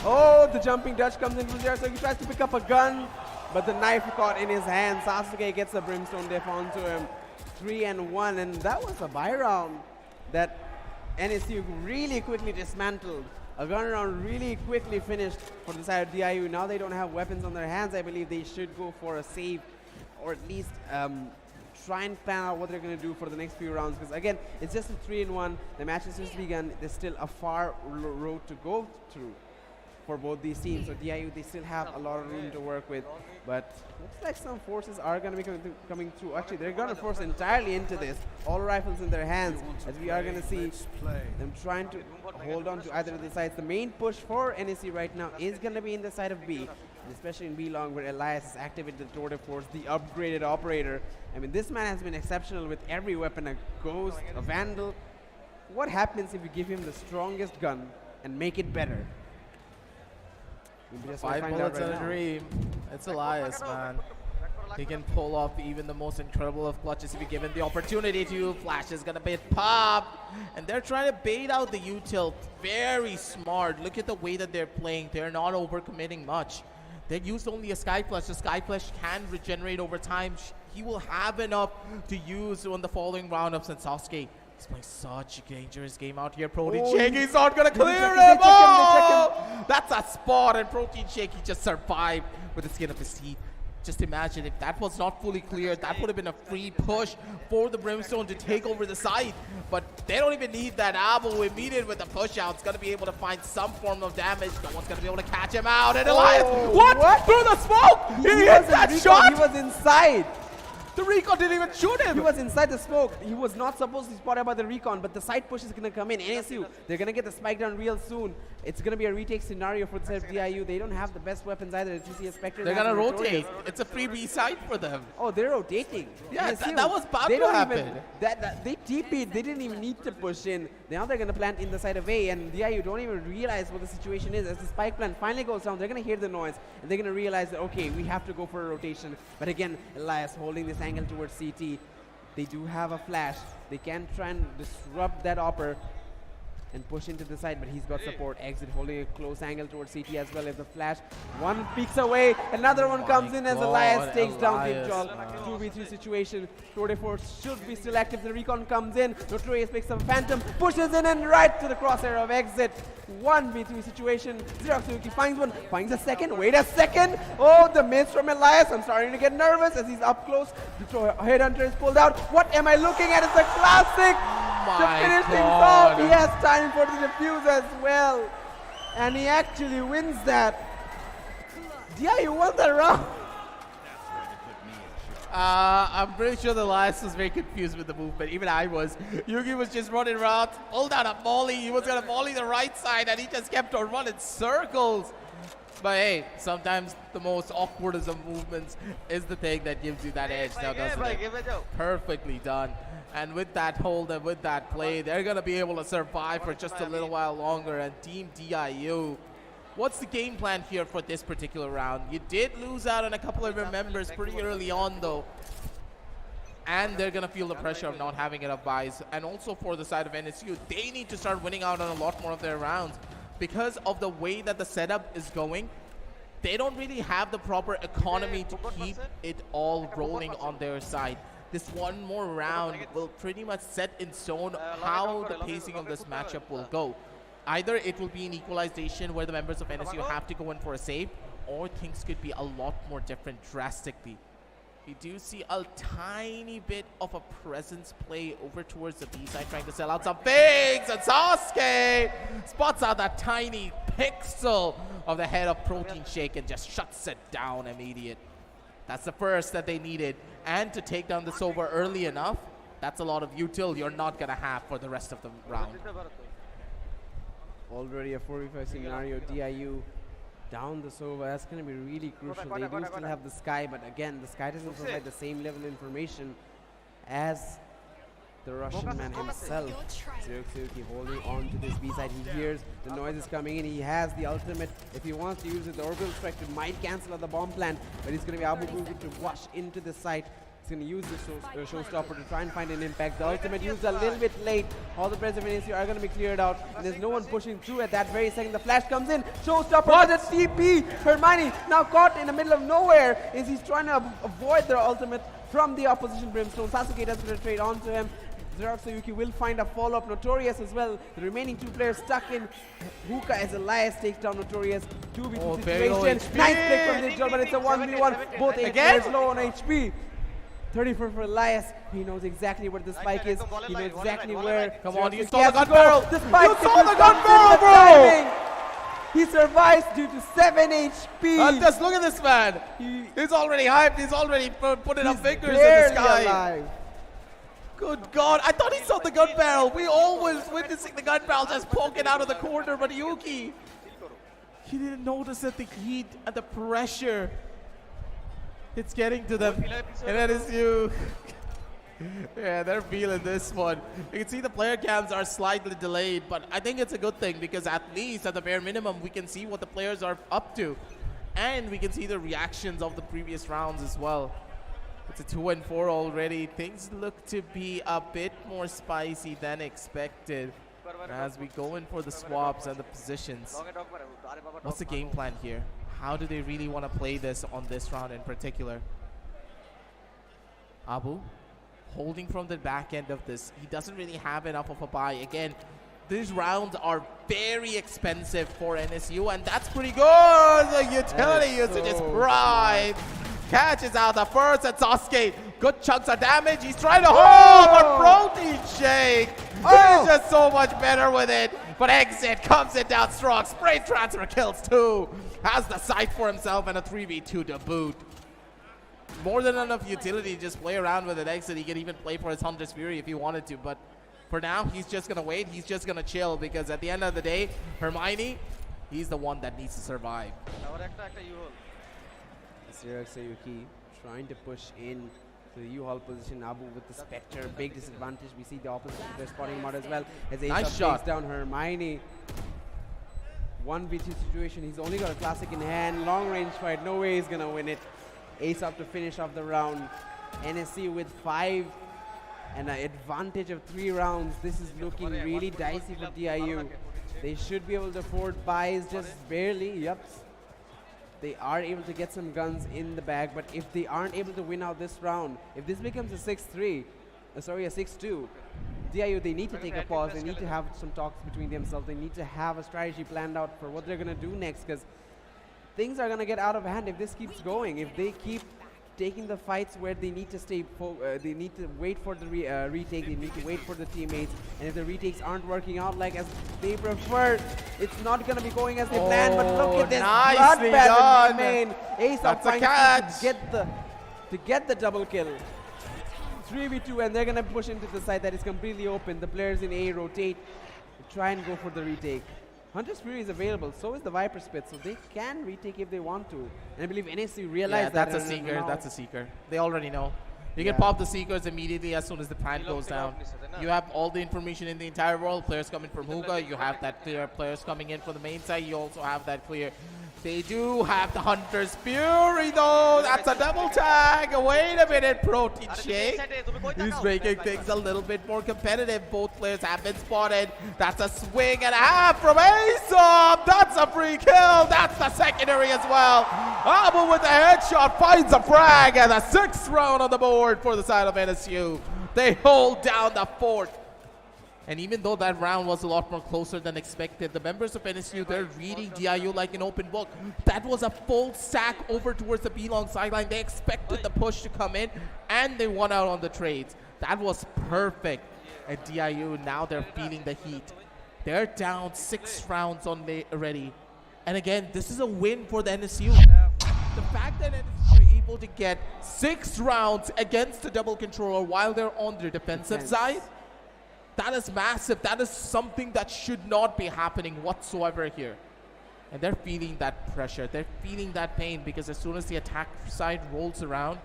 Oh, the jumping Dutch comes in from there, so he tries to pick up a gun, but the knife caught in his hand. Sasuke gets the brimstone diff onto him. 3-1, and that was a buy round that NSU really quickly dismantled. A gun round really quickly finished for the side of DIU. Now they don't have weapons on their hands. I believe they should go for a save, or at least try and plan out what they're going to do for the next few rounds. Because again, it's just a 3-1. The match has just begun. There's still a far road to go through. for both these teams. So DIU, they still have a lot of room to work with, but looks like some forces are going to be coming through. Actually, they're going to force entirely into this. All rifles in their hands, as we are going to see them trying to hold on to either of the sides. The main push for NSU right now is going to be in the side of B, and especially in B long, where Elias has activated the Tour de Force, the upgraded operator. I mean, this man has been exceptional with every weapon, a Ghost, a Vandal. What happens if you give him the strongest gun and make it better? We'll just 5 find out bullets right and a now. dream. It's Elias, man. He can pull off even the most incredible of clutches if he given the opportunity to. Flash is gonna bait pop, and they're trying to bait out the U-tilt. Very smart. Look at the way that they're playing. They're not overcommitting much. They used only a Sky Flash. The Sky Flash can regenerate over time. He will have enough to use on the following round of Sasuke. He's playing such a dangerous game out here. Protein Shake, he's not gonna clear him. Oh! That's a spot, and Protein Shake, he just survived with the skin of his teeth. Just imagine if that was not fully cleared, that would have been a free push for the Brimstone to take over the side. But they don't even need that. Abu immediate with the push out. It's going to be able to find some form of damage. No one's going to be able to catch him out. And Elias, what? Through the smoke! He hit that shot! He was inside. The recon didn't even shoot him. He was inside the smoke. He was not supposed to be spotted by the recon, but the side push is going to come in. NSU, they're going to get the spike down real soon. It's going to be a retake scenario for the DIU. They don't have the best weapons either. If you see a Spectre, they're going to rotate. It's a free B side for them. Oh, they're rotating. Yeah, NSU, that was about they to don't happen. Even, they TP'd. They didn't even need to push in. Now they're going to plant in the side of A, and DIU don't even realize what the situation is. As the spike plant finally goes down, they're going to hear the noise, and they're going to realize that, okay, we have to go for a rotation. But again, Elias holding this angle towards CT. They do have a flash. They can try and disrupt that opper and push into the side, but he's got support. Exit holding a close angle towards CT as well as the flash. One peeks away, another one comes in as Elias takes down Big Jol. 2v3 situation. Tour de Force should be still active. The recon comes in. Notorious picks up a Phantom, pushes in and right to the crosshair of Exit. 1v3 situation. Xerox finds one, finds a second. Wait a second. Oh, the miss from Elias. I'm starting to get nervous as he's up close. The headhunter is pulled out. What am I looking at? It's a classic. To finish things off, he has time for the defuse as well. And he actually wins that. DIU won the round. I'm pretty sure the Elias was very confused with the movement. Even I was. Yugi was just running around, pulled out a molly. He was going to molly the right side, and he just kept on running circles. But hey, sometimes the most awkwardest of movements is the thing that gives you that edge. Now, doesn't it? Perfectly done. And with that hold and with that play, they're going to be able to survive for just a little while longer. And Team DIU, what's the game plan here for this particular round? You did lose out on a couple of your members pretty early on, though. And they're going to feel the pressure of not having enough buys. And also for the side of NSU, they need to start winning out on a lot more of their rounds. Because of the way that the setup is going, they don't really have the proper economy to keep it all rolling on their side. This one more round will pretty much set in stone how the pacing of this matchup will go. Either it will be an equalization where the members of NSU have to go in for a save, or things could be a lot more different drastically. We do see a tiny bit of a presence play over towards the B side, trying to sell out some things, and Sasuke spots out that tiny pixel of the head of Protein Shake and just shuts it down immediate. That's the first that they needed. And to take down the Sova early enough, that's a lot of util you're not going to have for the rest of the round. Already a 4v5 scenario. DIU down the Sova. That's going to be really crucial. They do still have the Sky, but again, the Sky doesn't provide the same level of information as the Russian man himself. Xerox holding on to this B side. He hears the noises coming in. He has the ultimate. If he wants to use it, the orbital strike might cancel out the bomb plant, but he's going to be able to rush into the site. He's going to use the showstopper to try and find an impact. The ultimate used a little bit late. All the players of NSU are going to be cleared out, and there's no one pushing through at that very second. The flash comes in. Showstopper with a TP. Hermione now caught in the middle of nowhere as he's trying to avoid the ultimate from the opposition Brimstone. Sasuke does trade onto him. Xerox will find a follow-up. Notorious as well. The remaining two players stuck in. Hookah as Elias takes down Notorious. 2v2 situation. Nice pick from Ninja, but it's a 1v1. Both 8 players low on HP. 34 for Elias. He knows exactly where the spike is. He knows exactly where. Come on, you saw the gun barrel. The spike. You saw the gun barrel, bro. He survives due to 7 HP. Just look at this man. He's already hyped. He's already putting up fingers in the Barely sky. alive. Good God. I thought he saw the gun barrel. We always witnessing the gun barrel just poking out of the corner, but Yuki, he didn't notice that the heat and the pressure, it's getting to them. And that is you. Yeah, they're feeling this one. You can see the player cams are slightly delayed, but I think it's a good thing because at least at the bare minimum, we can see what the players are up to. And we can see the reactions of the previous rounds as well. It's a 2-4 already. Things look to be a bit more spicy than expected as we go in for the swaps and the positions. What's the game plan here? How do they really want to play this on this round in particular? Abu holding from the back end of this. He doesn't really have enough of a buy. Again, these rounds are very expensive for NSU, and that's pretty good. The utility usage is right. Catches out the first and Sasuke. Good chunks of damage. He's trying to hold, but Protein Shake. He's just so much better with it. But Exit comes in down strong. Spray transfer kills two. Has the sight for himself and a 3v2 to boot. More than enough utility to just play around with an Exit. He can even play for his Hunter's Fury if he wanted to. But for now, he's just going to wait. He's just going to chill because at the end of the day, Hermione, he's the one that needs to survive. Yuki trying to push in to the U-Haul position. Abu with the Spectre, big disadvantage. We see the opposition, they're spotting him out as well. As Nice shot. takes down Hermione. 1v2 situation. He's only got a classic in hand. Long range fight. No way he's gonna win it. Ace up to finish off the round. NSC with 5 and an advantage of 3 rounds. This is looking really dicey for DIU. They should be able to afford buys just barely. Yep. They are able to get some guns in the bag, but if they aren't able to win out this round, if this becomes a 6-3, sorry, a 6-2, DIU, they need to take a pause. They need to have some talks between themselves. They need to have a strategy planned out for what they're going to do next, because things are going to get out of hand if this keeps going. If they keep taking the fights where they need to stay, they need to wait for the retake, they need to wait for the teammates, and if the retakes aren't working out like as they prefer, it's not going to be going as they planned. But look at this bloodbath in the main. Ace up trying to get the double kill. 3v2, and they're going to push into the side that is completely open. The players in A rotate, try and go for the retake. Hunter's Fury is available, so is the Viper Spit, so they can retake if they want to. And I believe NSC realized that. That's a Seeker, that's a Seeker. They already know. You can pop the Seekers immediately as soon as the plant goes down. You have all the information in the entire world. Players coming from Hookah, you have that clear. Players coming in from the main side, you also have that clear. They do have the Hunter's Fury though. That's a double tag. Wait a minute, Protein Shake. He's making things a little bit more competitive. Both players have been spotted. That's a swing and a half from Aesop. That's a free kill. That's the secondary as well. Abu with the headshot finds a frag and a 6th round on the board for the side of NSU. They hold down the 4th. And even though that round was a lot more closer than expected, the members of NSU, they're reading DIU like an open book. That was a full sack over towards the B-long sideline. They expected the push to come in, and they won out on the trades. That was perfect. And DIU, now they're feeling the heat. They're down 6 rounds already. And again, this is a win for the NSU. The fact that NSU are able to get 6 rounds against the double controller while they're on their defensive side, that is massive. That is something that should not be happening whatsoever here. And they're feeling that pressure. They're feeling that pain because as soon as the attack side rolls around,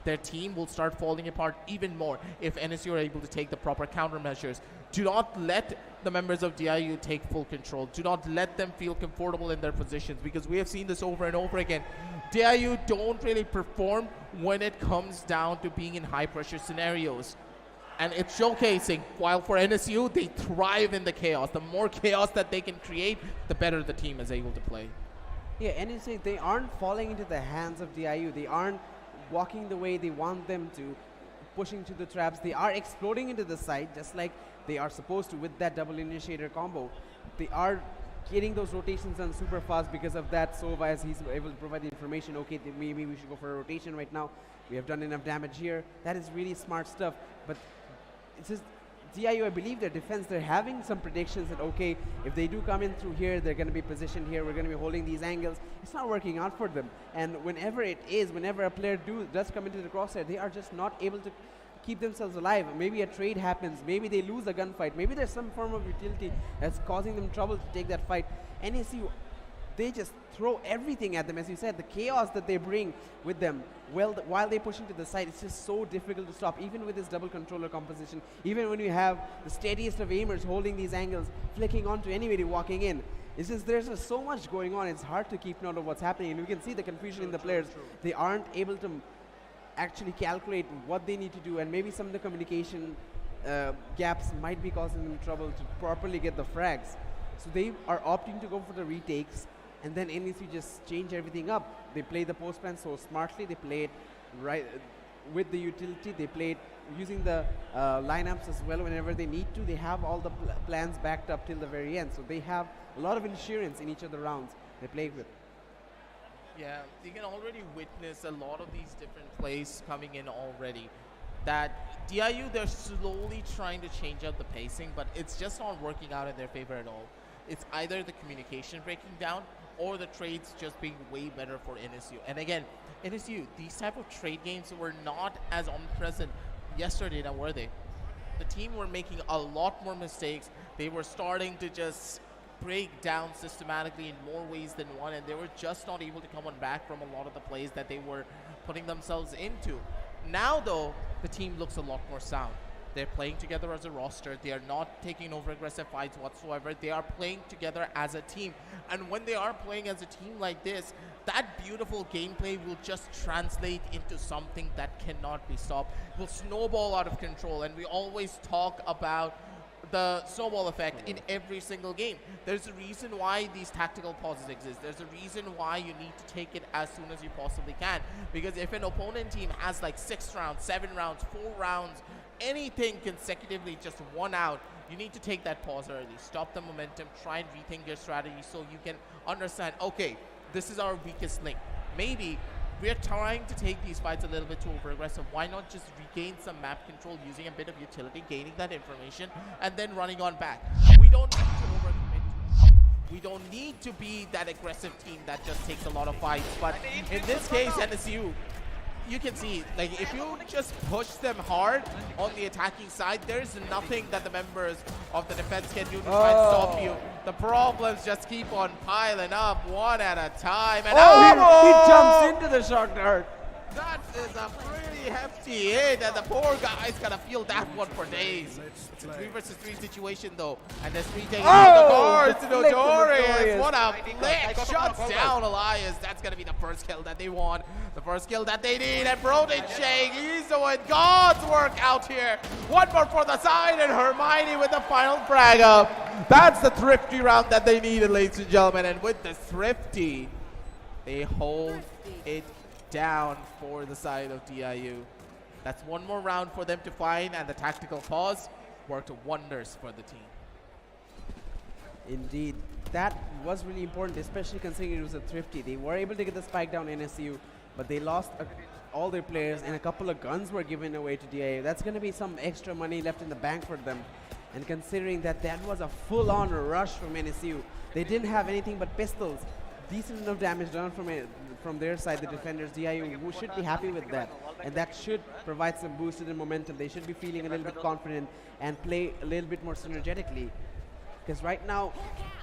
their team will start falling apart even more if NSU are able to take the proper countermeasures. Do not let the members of DIU take full control. Do not let them feel comfortable in their positions because we have seen this over and over again. DIU don't really perform when it comes down to being in high pressure scenarios. And it's showcasing, while for NSU, they thrive in the chaos. The more chaos that they can create, the better the team is able to play. Yeah, NSU, they aren't falling into the hands of DIU. They aren't walking the way they want them to, pushing to the traps. They are exploding into the side, just like they are supposed to with that double initiator combo. They are getting those rotations done super fast because of that. Sova, as he's able to provide the information, okay, maybe we should go for a rotation right now. We have done enough damage here. That is really smart stuff. But it's just DIU, I believe their defense, they're having some predictions that, okay, if they do come in through here, they're going to be positioned here, we're going to be holding these angles. It's not working out for them. And whenever a player does come into the crosshair, they are just not able to keep themselves alive. Maybe a trade happens, maybe they lose a gunfight, maybe there's some form of utility that's causing them trouble to take that fight. NSU, they just throw everything at them. As you said, the chaos that they bring with them while they push into the side, it's just so difficult to stop, even with this double controller composition, even when you have the steadiest of aimers holding these angles, flicking onto anybody walking in. It's just there's just so much going on, it's hard to keep note of what's happening, and we can see the confusion in the players. They aren't able to actually calculate what they need to do, and maybe some of the communication gaps might be causing them trouble to properly get the frags. So they are opting to go for the retakes, and then NSU just change everything up. They play the post plan so smartly, they play it right with the utility, they play it using the lineups as well whenever they need to. They have all the plans backed up till the very end, so they have a lot of insurance in each of the rounds they play with. Yeah, you can already witness a lot of these different plays coming in already. That DIU, they're slowly trying to change up the pacing, but it's just not working out in their favor at all. It's either the communication breaking down or the trades just being way better for NSU. And again, NSU, these type of trade games were not as omnipresent yesterday, now were they? The team were making a lot more mistakes. They were starting to just break down systematically in more ways than one, and they were just not able to come on back from a lot of the plays that they were putting themselves into. Now though, the team looks a lot more sound. They're playing together as a roster. They are not taking over aggressive fights whatsoever. They are playing together as a team. And when they are playing as a team like this, that beautiful gameplay will just translate into something that cannot be stopped. It will snowball out of control. And we always talk about the snowball effect in every single game. There's a reason why these tactical pauses exist. There's a reason why you need to take it as soon as you possibly can. Because if an opponent team has like 6 rounds, 7 rounds, 4 rounds, anything consecutively, just 1 out, you need to take that pause early. Stop the momentum, try and rethink your strategy so you can understand, okay, this is our weakest link. Maybe we're trying to take these fights a little bit too over-aggressive. Why not just regain some map control using a bit of utility, gaining that information, and then running on back? We don't need to overcommit. We don't need to be that aggressive team that just takes a lot of fights. But in this case, NSU, you can see, like, if you just push them hard on the attacking side, there's nothing that the members of the defense can do to try and stop you. The problems just keep on piling up one at a time. And he jumps into the shock dart. That is a pretty hefty hit, and the poor guy's gonna feel that one for days. It's a 3 versus 3 situation though, and there's 3 taking the cards to Notorious. What a flick! Shuts down Elias. That's gonna be the first kill that they want, the first kill that they need. And Protege, he's doing God's work out here. One more for the side, and Hermione with the final frag up. That's the thrifty round that they needed, ladies and gentlemen. And with the thrifty, they hold it down for the side of DIU. That's one more round for them to find, and the tactical pause worked wonders for the team. Indeed, that was really important, especially considering it was a thrifty. They were able to get the spike down NSU, but they lost all their players, and a couple of guns were given away to DIU. That's going to be some extra money left in the bank for them. And considering that that was a full-on rush from NSU, they didn't have anything but pistols. Decent enough damage done from their side, the defenders. DIU should be happy with that, and that should provide some boosted in momentum. They should be feeling a little bit confident and play a little bit more synergetically, because right now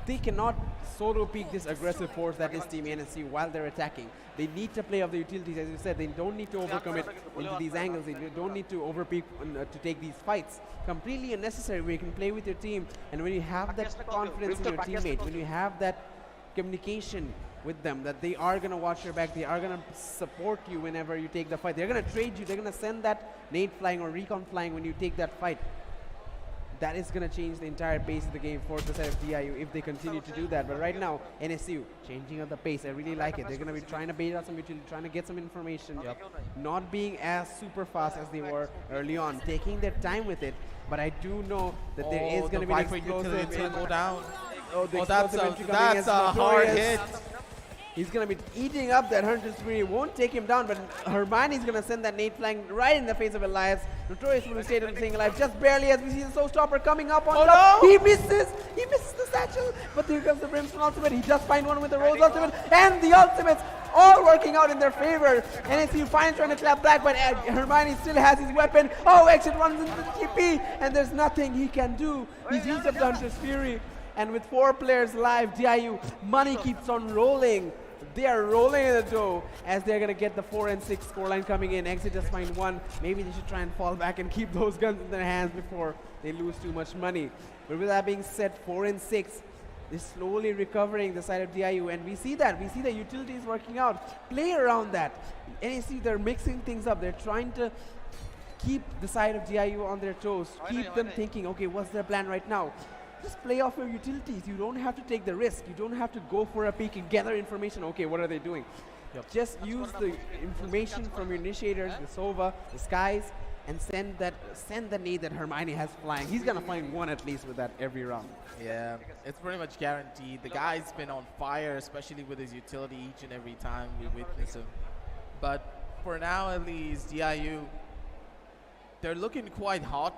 they cannot solo peak this aggressive force that is Team NSU while they're attacking. They need to play off the utilities, as you said. They don't need to overcommit into these angles. They don't need to overpeak to take these fights. Completely unnecessary, where you can play with your team, and when you have that confidence in your teammate, when you have that communication with them, that they are going to watch your back, they are going to support you whenever you take the fight, they're going to trade you, they're going to send that nade flying or recon flying when you take that fight. That is going to change the entire pace of the game for the side of DIU if they continue to do that. But right now, NSU changing up the pace. I really like it. They're going to be trying to bait out some utility, trying to get some information, not being as super fast as they were early on, taking their time with it. But I do know that there is going to be an explosive go down. Oh, that's a hard hit. He's going to be eating up that Hunter's Fury. Won't take him down, but Hermione's going to send that nade flank right in the face of Elias. Notorious will stay staying alive just barely as we see the Soul Stopper coming up on top. He misses! He misses the satchel, but here comes the Brimstone ultimate. He does find one with the Rose ultimate, and the ultimates all working out in their favor. NSU finally trying to clap back, but Hermione still has his weapon. Oh, Exit runs into the TP, and there's nothing he can do. He's used up the Hunter's Fury. And with 4 players live, DIU, money keeps on rolling. They are rolling in the dough as they're going to get the 4 and 6 scoreline coming in. Exit just find 1. Maybe they should try and fall back and keep those guns in their hands before they lose too much money. But with that being said, 4 and 6, they're slowly recovering the side of DIU. And we see that. We see the utilities working out. Play around that. NSU, they're mixing things up. They're trying to keep the side of DIU on their toes. Keep them thinking, okay, what's their plan right now? Just play off your utilities. You don't have to take the risk. You don't have to go for a peek and gather information. Okay, what are they doing? Just use the information from your initiators, the Sova, the Skies, and send the nade that Hermione has flying. He's gonna find 1 at least with that every round. Yeah, it's pretty much guaranteed. The guy's been on fire, especially with his utility each and every time we witness him. But for now, at least, DIU, they're looking quite hot,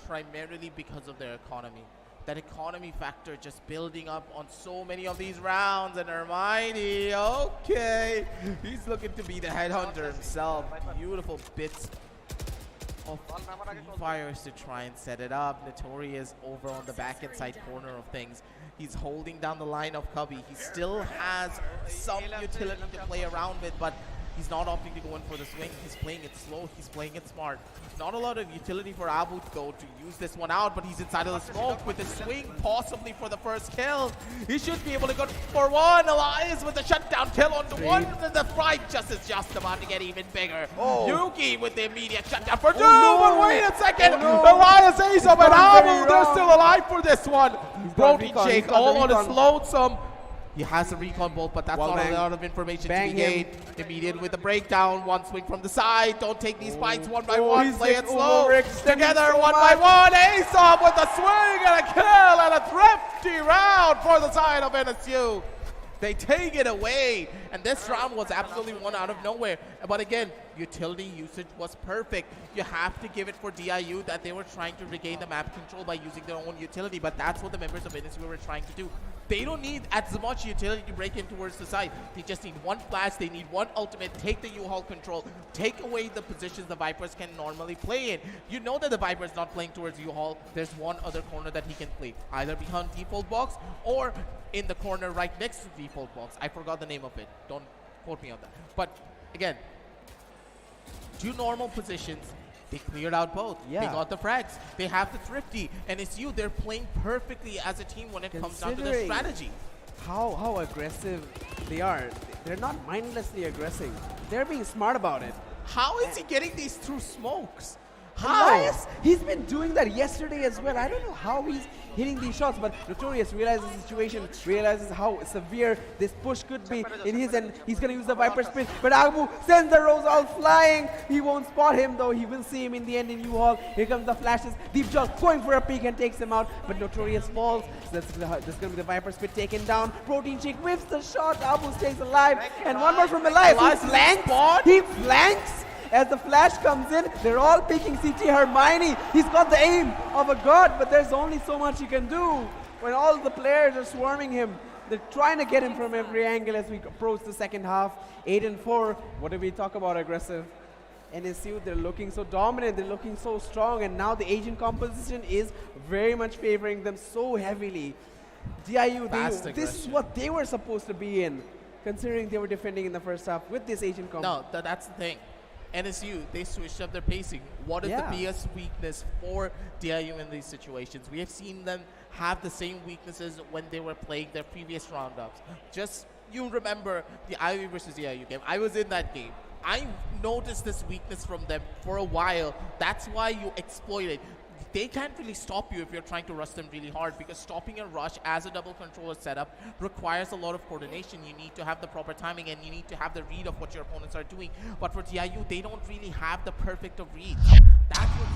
primarily because of their economy. That economy factor just building up on so many of these rounds. And Hermione, okay, he's looking to be the headhunter himself. Beautiful bits of fires to try and set it up. Notorious over on the back and side corner of things. He's holding down the line of Cubby. He still has some utility to play around with, but he's not opting to go in for the swing. He's playing it slow. He's playing it smart. Not a lot of utility for Abu to go to use this one out, but he's inside of the smoke with the swing, possibly for the first kill. He should be able to go for 1. Elias with the shutdown kill onto 1. The fight just is just about to get even bigger. Yuki with the immediate shutdown for 2. But wait a second. Elias ace up and Abu. They're still alive for this one. Bo3 Jake all on his lonesome. He has a recon bolt, but that's not a lot of information to be gained. Immediate with the breakdown, 1 swing from the side. Don't take these fights 1 by 1. Play it slow. Together 1 by 1. Aesop with a swing and a kill and a thrifty round for the side of NSU. They take it away, and this round was absolutely won out of nowhere. But again, utility usage was perfect. You have to give it for DIU that they were trying to regain the map control by using their own utility, but that's what the members of NSU were trying to do. They don't need as much utility to break in towards the side. They just need 1 flash, they need 1 ultimate, take the U-Haul control, take away the positions the Vipers can normally play in. You know that the Viper's not playing towards U-Haul. There's 1 other corner that he can play, either behind default box or in the corner right next to default box. I forgot the name of it. Don't quote me on that. But again, 2 normal positions. They cleared out both. Yeah. They got the frags. They have the thrifty. And it's you. They're playing perfectly as a team when it comes down to their strategy. How aggressive they are. They're not mindlessly aggressive. They're being smart about it. How is he getting these through smokes? How? Elias, he's been doing that yesterday as well. I don't know how he's hitting these shots, but Notorious realizes the situation, realizes how severe this push could be in his end. He's going to use the Viper Spin, but Abu sends the Rose all flying. He won't spot him, though. He will see him in the end in U-Haul. Here comes the flashes. Deep Jaw going for a peek and takes him out, but Notorious falls. So that's going to be the Viper Spin taken down. Protein Cheek whips the shot. Abu stays alive. And one more from Elias. He flanks. As the flash comes in, they're all picking CT Hermione. He's got the aim of a god, but there's only so much he can do when all the players are swarming him. They're trying to get him from every angle as we approach the second half. 8 and 4. What do we talk about aggressive? NSU, they're looking so dominant, they're looking so strong, and now the agent composition is very much favoring them so heavily. DIU, this is what they were supposed to be in, considering they were defending in the first half with this agent comp. No, that's the thing. NSU, they switched up their pacing. What is the biggest weakness for DIU in these situations? We have seen them have the same weaknesses when they were playing their previous roundups. Just, you remember the IU versus DIU game. I was in that game. I noticed this weakness from them for a while. That's why you exploit it. They can't really stop you if you're trying to rush them really hard, because stopping a rush as a double controller setup requires a lot of coordination. You need to have the proper timing, and you need to have the read of what your opponents are doing. But for DIU, they don't really have the perfect of reads. That's what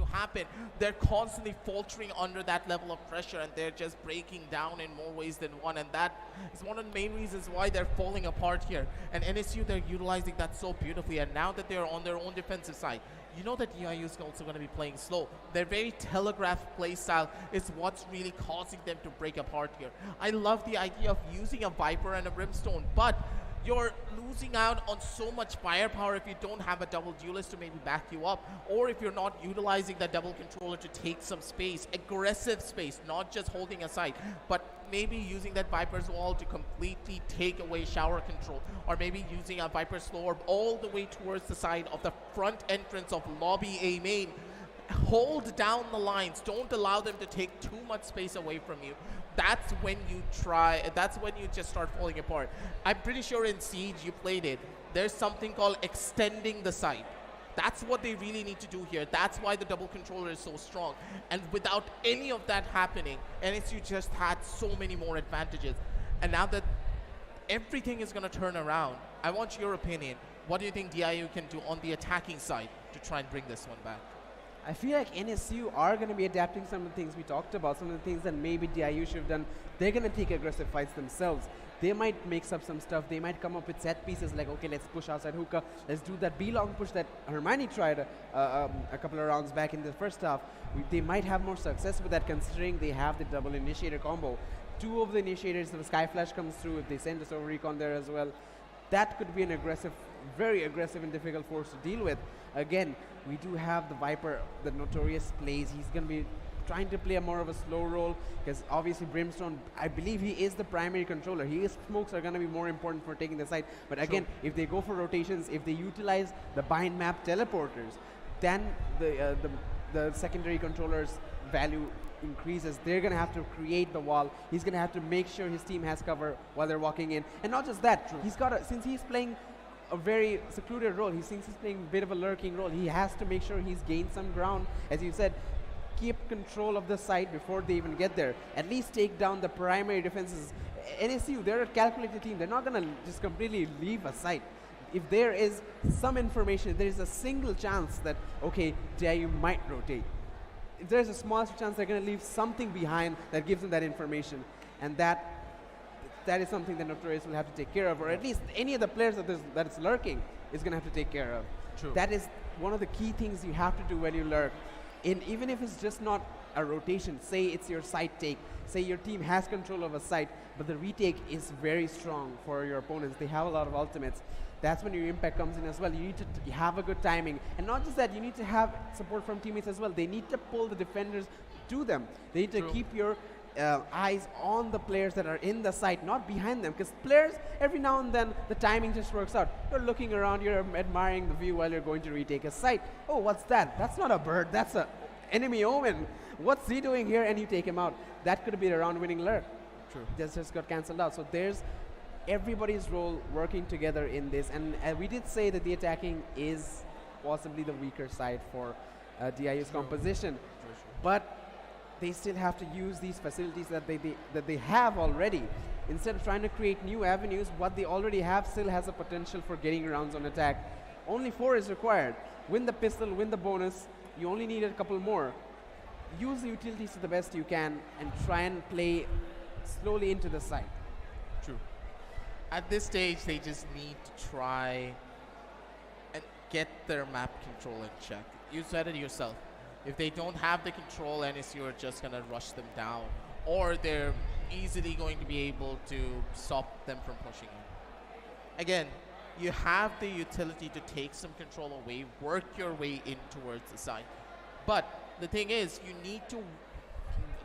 to happen. They're constantly faltering under that level of pressure, and they're just breaking down in more ways than one, and that is one of the main reasons why they're falling apart here. And NSU, they're utilizing that so beautifully, and now that they're on their own defensive side, you know that DIU is also going to be playing slow. Their very telegraphed play style is what's really causing them to break apart here. I love the idea of using a Viper and a Brimstone, but you're losing out on so much firepower if you don't have a double duelist to maybe back you up, or if you're not utilizing that double controller to take some space, aggressive space, not just holding aside, but maybe using that Viper's wall to completely take away shower control, or maybe using a Viper's slow orb all the way towards the side of the front entrance of lobby A main. Hold down the lines, don't allow them to take too much space away from you. That's when you just start falling apart. I'm pretty sure in Siege you played it. There's something called extending the site. That's what they really need to do here. That's why the double controller is so strong. And without any of that happening, NSU just had so many more advantages. And now that everything is going to turn around, I want your opinion. What do you think DIU can do on the attacking side to try and bring this one back? I feel like NSU are going to be adapting some of the things we talked about, some of the things that maybe DIU should have done. They're going to take aggressive fights themselves. They might mix up some stuff. They might come up with set pieces like, okay, let's push outside hookah. Let's do that B-long push that Hermione tried a couple of rounds back in the first half. They might have more success with that considering they have the double initiator combo. Two of the initiators, if the Sky Flash comes through, if they send us over recon there as well, that could be an aggressive, very aggressive and difficult force to deal with. Again, we do have the Viper, the notorious plays. He's going to be trying to play a more of a slow role because obviously Brimstone, I believe he is the primary controller. His smokes are going to be more important for taking the side. But again, if they go for rotations, if they utilize the bind map teleporters, then the secondary controller's value increases. They're going to have to create the wall. He's going to have to make sure his team has cover while they're walking in. And not just that, he's got since he's playing a very secluded role, he thinks he's playing a bit of a lurking role. He has to make sure he's gained some ground. As you said, keep control of the site before they even get there. At least take down the primary defenses. NSU, they're a calculated team. They're not going to just completely leave a site. If there is some information, there is a single chance that, okay, DIU might rotate. If there's a small chance they're going to leave something behind that gives them that information. And that is something that Notorious will have to take care of, or at least any of the players that is lurking is going to have to take care of. True. That is one of the key things you have to do when you lurk. Even if it's just not a rotation, say it's your site take, say your team has control of a site, but the retake is very strong for your opponents. They have a lot of ultimates. That's when your impact comes in as well. You need to have a good timing. And not just that, you need to have support from teammates as well. They need to pull the defenders to them. They need to keep your eyes on the players that are in the site, not behind them. Because players, every now and then, the timing just works out. You're looking around, you're admiring the view while you're going to retake a site. Oh, what's that? That's not a bird, that's an enemy omen. What's he doing here? And you take him out. That could be a round-winning lurk. True. Just got cancelled out. So there's everybody's role working together in this. And we did say that the attacking is possibly the weaker side for DIU's composition. But they still have to use these facilities that they have already. Instead of trying to create new avenues, what they already have still has a potential for getting rounds on attack. Only 4 is required. Win the pistol, win the bonus. You only need a couple more. Use the utilities to the best you can and try and play slowly into the site. True. At this stage, they just need to try and get their map control in check. You said it yourself. If they don't have the control, NSU are just going to rush them down, or they're easily going to be able to stop them from pushing in. Again, you have the utility to take some control away, work your way in towards the side. But the thing is, you need to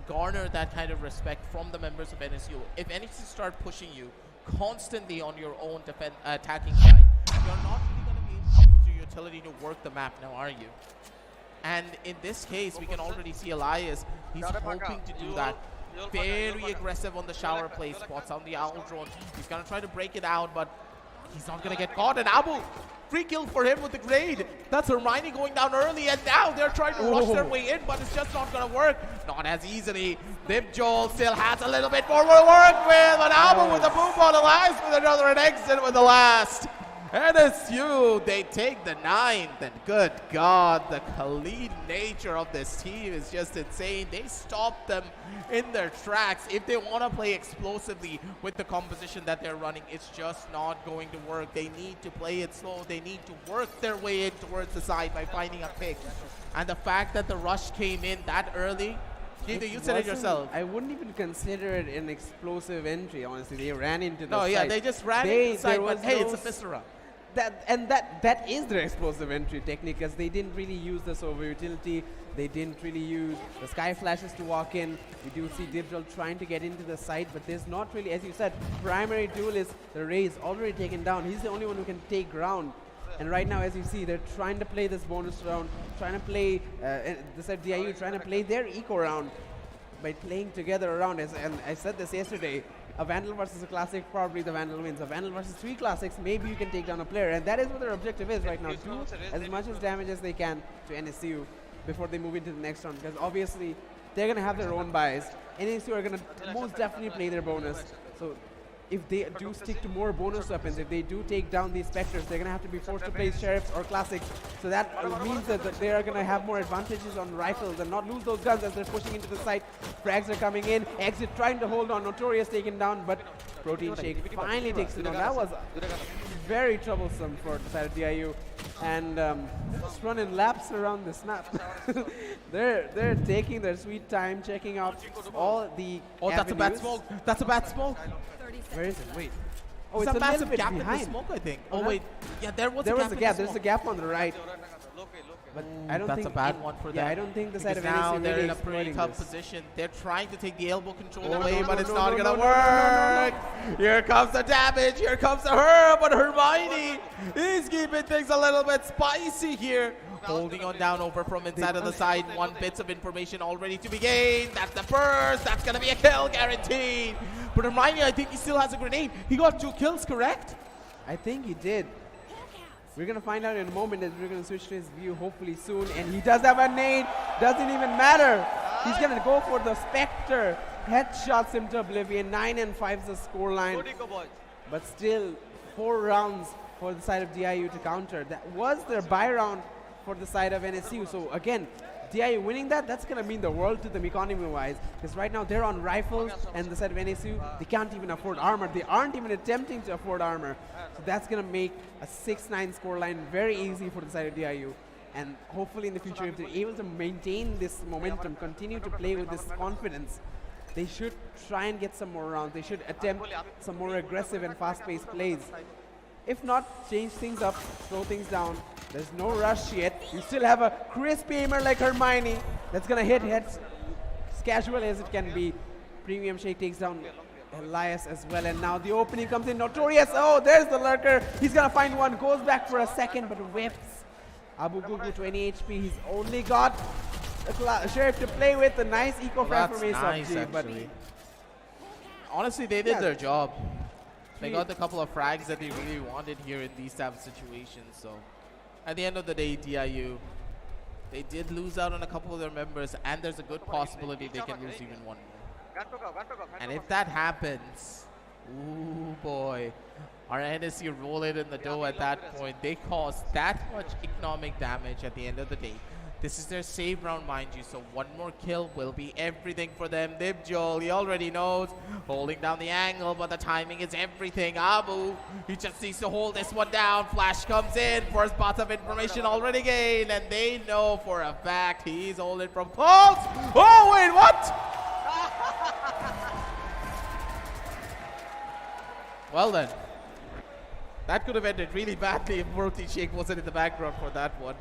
garner that kind of respect from the members of NSU. If NSU start pushing you constantly on your own attacking side, you're not really going to be able to use your utility to work the map now, are you? And in this case, we can already see Elias. He's hoping to do that. Very aggressive on the shower play spots on the owl drone. He's going to try to break it out, but he's not going to get caught. And Abu, free kill for him with the grade. That's Hermione going down early, and now they're trying to rush their way in, but it's just not going to work. Not as easily. Bib Joel still has a little bit more to work with, but Abu with the boom on Elias with another exit with the last. NSU, they take the 9th, and good God, the clean nature of this team is just insane. They stop them in their tracks. If they want to play explosively with the composition that they're running, it's just not going to work. They need to play it slow. They need to work their way in towards the side by finding a pick. And the fact that the rush came in that early, Gita, you said it yourself. I wouldn't even consider it an explosive entry, honestly. They ran into the No, yeah, side. they just ran into the side, but hey, no it's a viscera. That is their explosive entry technique, because they didn't really use the Sova utility. They didn't really use the sky flashes to walk in. We do see Daffodil trying to get into the side, but there's not really, as you said, primary duelist, the Ray is already taken down. He's the only one who can take ground. And right now, as you see, they're trying to play this bonus round, trying to play, this at DIU, trying to play their eco round by playing together around. And I said this yesterday, a Vandal versus a Classic, probably the Vandal wins. A Vandal versus 3 Classics, maybe you can take down a player. And that is what their objective is right now. Do as much as damage as they can to NSU before they move into the next round. Because obviously, they're going to have their own bias. NSU are going to most definitely play their bonus. So if they do stick to more bonus weapons, if they do take down these Spectres, they're going to have to be forced to play Sheriffs or Classics. So that means that they are going to have more advantages on rifles and not lose those guns as they're pushing into the site. Frags are coming in. Exit trying to hold on. Notorious taken down, but Protein Shake finally takes it on. That was very troublesome for the side of DIU. And just running laps around this map. they're taking their sweet time, checking out all the that's a bad smoke. That's a bad smoke. Where is it? Wait. Oh, It's it's a a massive little bit gap in behind. the smoke, I think. Oh, Oh, no. wait. Yeah, there was There a was gap a in gap. the There's a smoke. gap on the right. But I don't That's think a bad one for them. Yeah, I don't think the side Because of now NSU they're really in a pretty exploiting tough this. position. They're trying to take the elbow control Oh, away, no, but no, it's no, not no, gonna no, no, no, work. Here comes the damage. Here comes the Herb, but Hermione is keeping things a little bit spicy here. Holding on down over from inside of the side. 1 bits of information already to be gained. That's the burst. That's gonna be a kill guaranteed. But Hermione, I think he still has a grenade. He got 2 kills, correct? I think he did. We're going to find out in a moment as we're going to switch to his view hopefully soon. And he does have a nade. Doesn't even matter. He's going to go for the Spectre. Headshots him to oblivion. 9 and 5 is the scoreline. But still, 4 rounds for the side of DIU to counter. That was their buy round for the side of NSU. So again, DIU winning that, that's going to mean the world to them economy-wise. Because right now they're on rifles, and the side of NSU, they can't even afford armor. They aren't even attempting to afford armor. So that's going to make a 6-9 scoreline very easy for the side of DIU. And hopefully in the future, if they're able to maintain this momentum, continue to play with this confidence, they should try and get some more rounds. They should attempt some more aggressive and fast-paced plays. If not, change things up, slow things down. There's no rush yet. You still have a crisp aimer like Hermione that's going to hit heads as casual as it can be. Premium Shake takes down Elias as well. And now the opening comes in. Notorious. Oh, there's the lurker. He's going to find one. Goes back for a second, but whips. Abu Gugu, 20 HP. He's only got a Sheriff to play with. A nice eco-frag from Ace nice, G, but actually. Honestly, they did their job. They got the couple of frags that they really wanted here in these type of situations. So at the end of the day, DIU, they did lose out on a couple of their members, and there's a good possibility they can lose even one more. And if that happens, ooh boy, our NSU roll it in the dough at that point. They cause that much economic damage at the end of the day. This is their save round, mind you, so one more kill will be everything for them. Dibjol, he already knows, holding down the angle, but the timing is everything. Abu, he just needs to hold this one down. Flash comes in, first bots of information already gained, and they know for a fact he's holding from close. Oh, wait, what? Well then, that could have ended really badly if Bo3 Shake wasn't in the background for that one.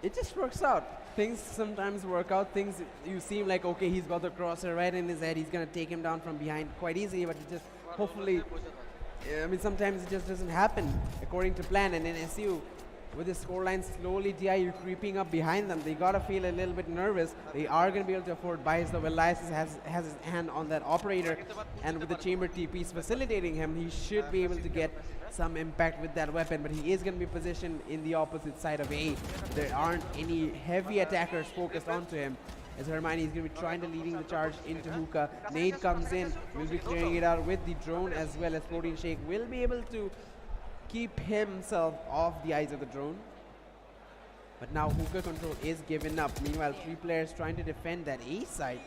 it just works out. Things sometimes work out. Things you seem like, okay, he's got the crosser right in his head. He's going to take him down from behind quite easily, but it just hopefully, I mean, sometimes it just doesn't happen according to plan. And in NSU, with the scoreline slowly DIU creeping up behind them, they got to feel a little bit nervous. They are going to be able to afford buys, though. Elias has his hand on that operator, and with the chamber TPs facilitating him, he should be able to get some impact with that weapon, but he is going to be positioned in the opposite side of A. There aren't any heavy attackers focused onto him, as Hermione is going to be trying to leading the charge into Hookah. Nade comes in, will be clearing it out with the drone, as well as Protein Shake will be able to keep himself off the eyes of the drone. But now hookah control is given up. Meanwhile, 3 players trying to defend that A side.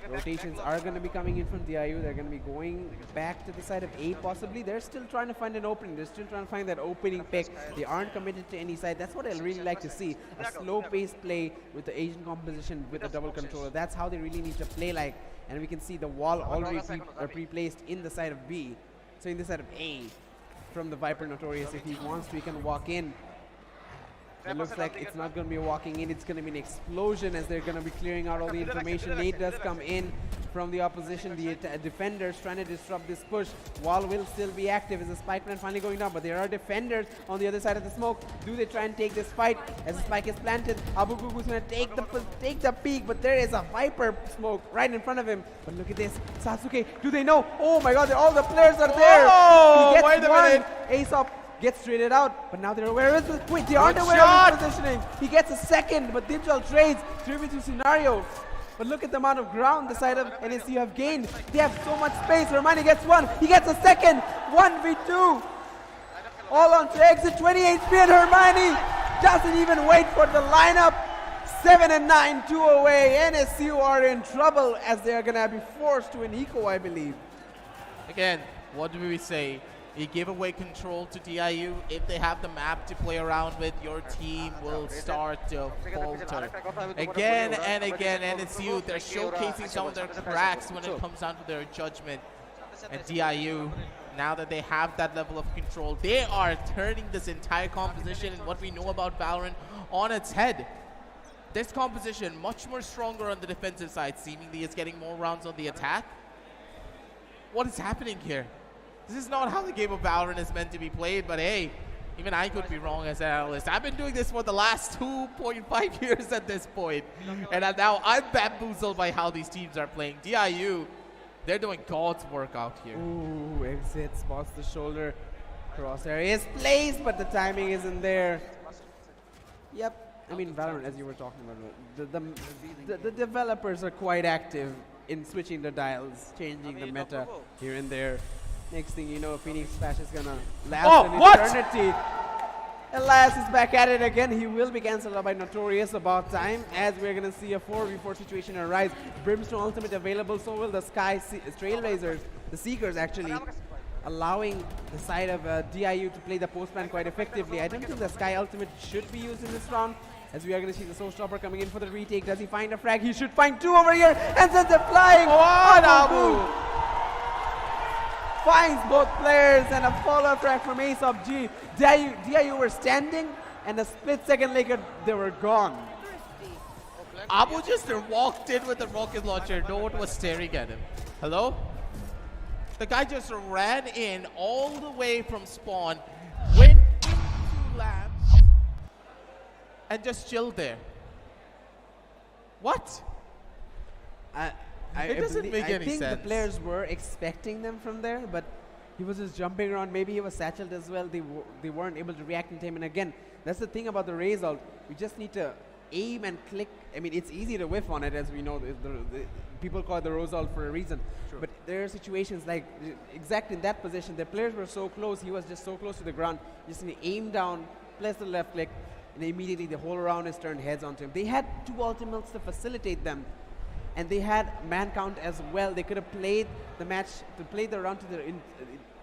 Rotations are going to be coming in from DIU. They're going to be going back to the side of A possibly. They're still trying to find an opening. They're still trying to find that opening pick. They aren't committed to any side. That's what I really like to see. A slow-paced play with the Asian composition with the double controller. That's how they really need to play like. And we can see the wall already pre-placed in the side of B. So in the side of A from the Viper Notorious. If he wants to, he can walk in. It looks like it's not going to be walking in, it's going to be an explosion as they're going to be clearing out all the information. Nate does come in from the opposition, the defenders trying to disrupt this push. Wall will still be active as the spike plan finally going down, but there are defenders on the other side of the smoke. Do they try and take this fight as the spike is planted? Abugugu's going to take the peak, but there is a Viper smoke right in front of him. But look at this, Sasuke, do they know? Oh my god, all the players are there! Oh, he wait gets a one. minute! Aesop gets traded out, but now they're aware of it. Wait, they aren't aware of his positioning. He gets a second, but Dibjal trades 3v2 scenario. But look at the amount of ground the side of NSU have gained. They have so much space. Hermione gets one. He gets a second. 1v2. All on to exit 28 HP, and Hermione doesn't even wait for the lineup. 7 and 9, 2 away. NSU are in trouble as they are going to be forced to an eco, I believe. Again, what do we say? You give away control to DIU. If they have the map to play around with, your team will start to falter. Again and again, NSU, they're showcasing some of their cracks when it comes down to their judgment. And DIU, now that they have that level of control, they are turning this entire composition and what we know about Valorant on its head. This composition, much more stronger on the defensive side, seemingly is getting more rounds on the attack. What is happening here? This is not how the game of Valorant is meant to be played, but hey, even I could be wrong as an analyst. I've been doing this for the last 2.5 years at this point, and now I'm bamboozled by how these teams are playing. DIU, they're doing God's work out here. Ooh, exit, spots the shoulder. Crosshair is placed, but the timing isn't there. Yep, I mean Valorant, as you were talking about, the developers are quite active in switching the dials, changing the meta here and there. Next thing you know, Phoenix Splash is gonna last an eternity. Elias is back at it again. He will be cancelled out by Notorious about time, as we're gonna see a 4v4 situation arise. Brimstone ultimate available, so will the Sky Trailblazers, the Seekers actually, allowing the side of DIU to play the post plan quite effectively. I don't think the Sky ultimate should be used in this round, as we are going to see the Soul Stopper coming in for the retake. Does he find a frag? He should find 2 over here, and sends it flying. Abu finds both players, and a follow frag from Ace of G. DIU were standing, and a split second later, they were gone. Abu just walked in with a rocket launcher. No one was staring at him. Hello? The guy just ran in all the way from spawn, went into labs, and just chilled there. What? It doesn't make any sense. I think the players were expecting them from there, but he was just jumping around. Maybe he was satcheled as well. They weren't able to react in time. And again, that's the thing about the Raze ult. We just need to aim and click. I mean, it's easy to whiff on it, as we know. The people call it the Rose ult for a reason. Sure. But there are situations like exactly in that position. The players were so close. He was just so close to the ground. Just need to aim down, press the left click, and immediately the whole round is turned heads onto him. They had 2 ultimates to facilitate them. And they had man count as well. They could have played the match, to play the round to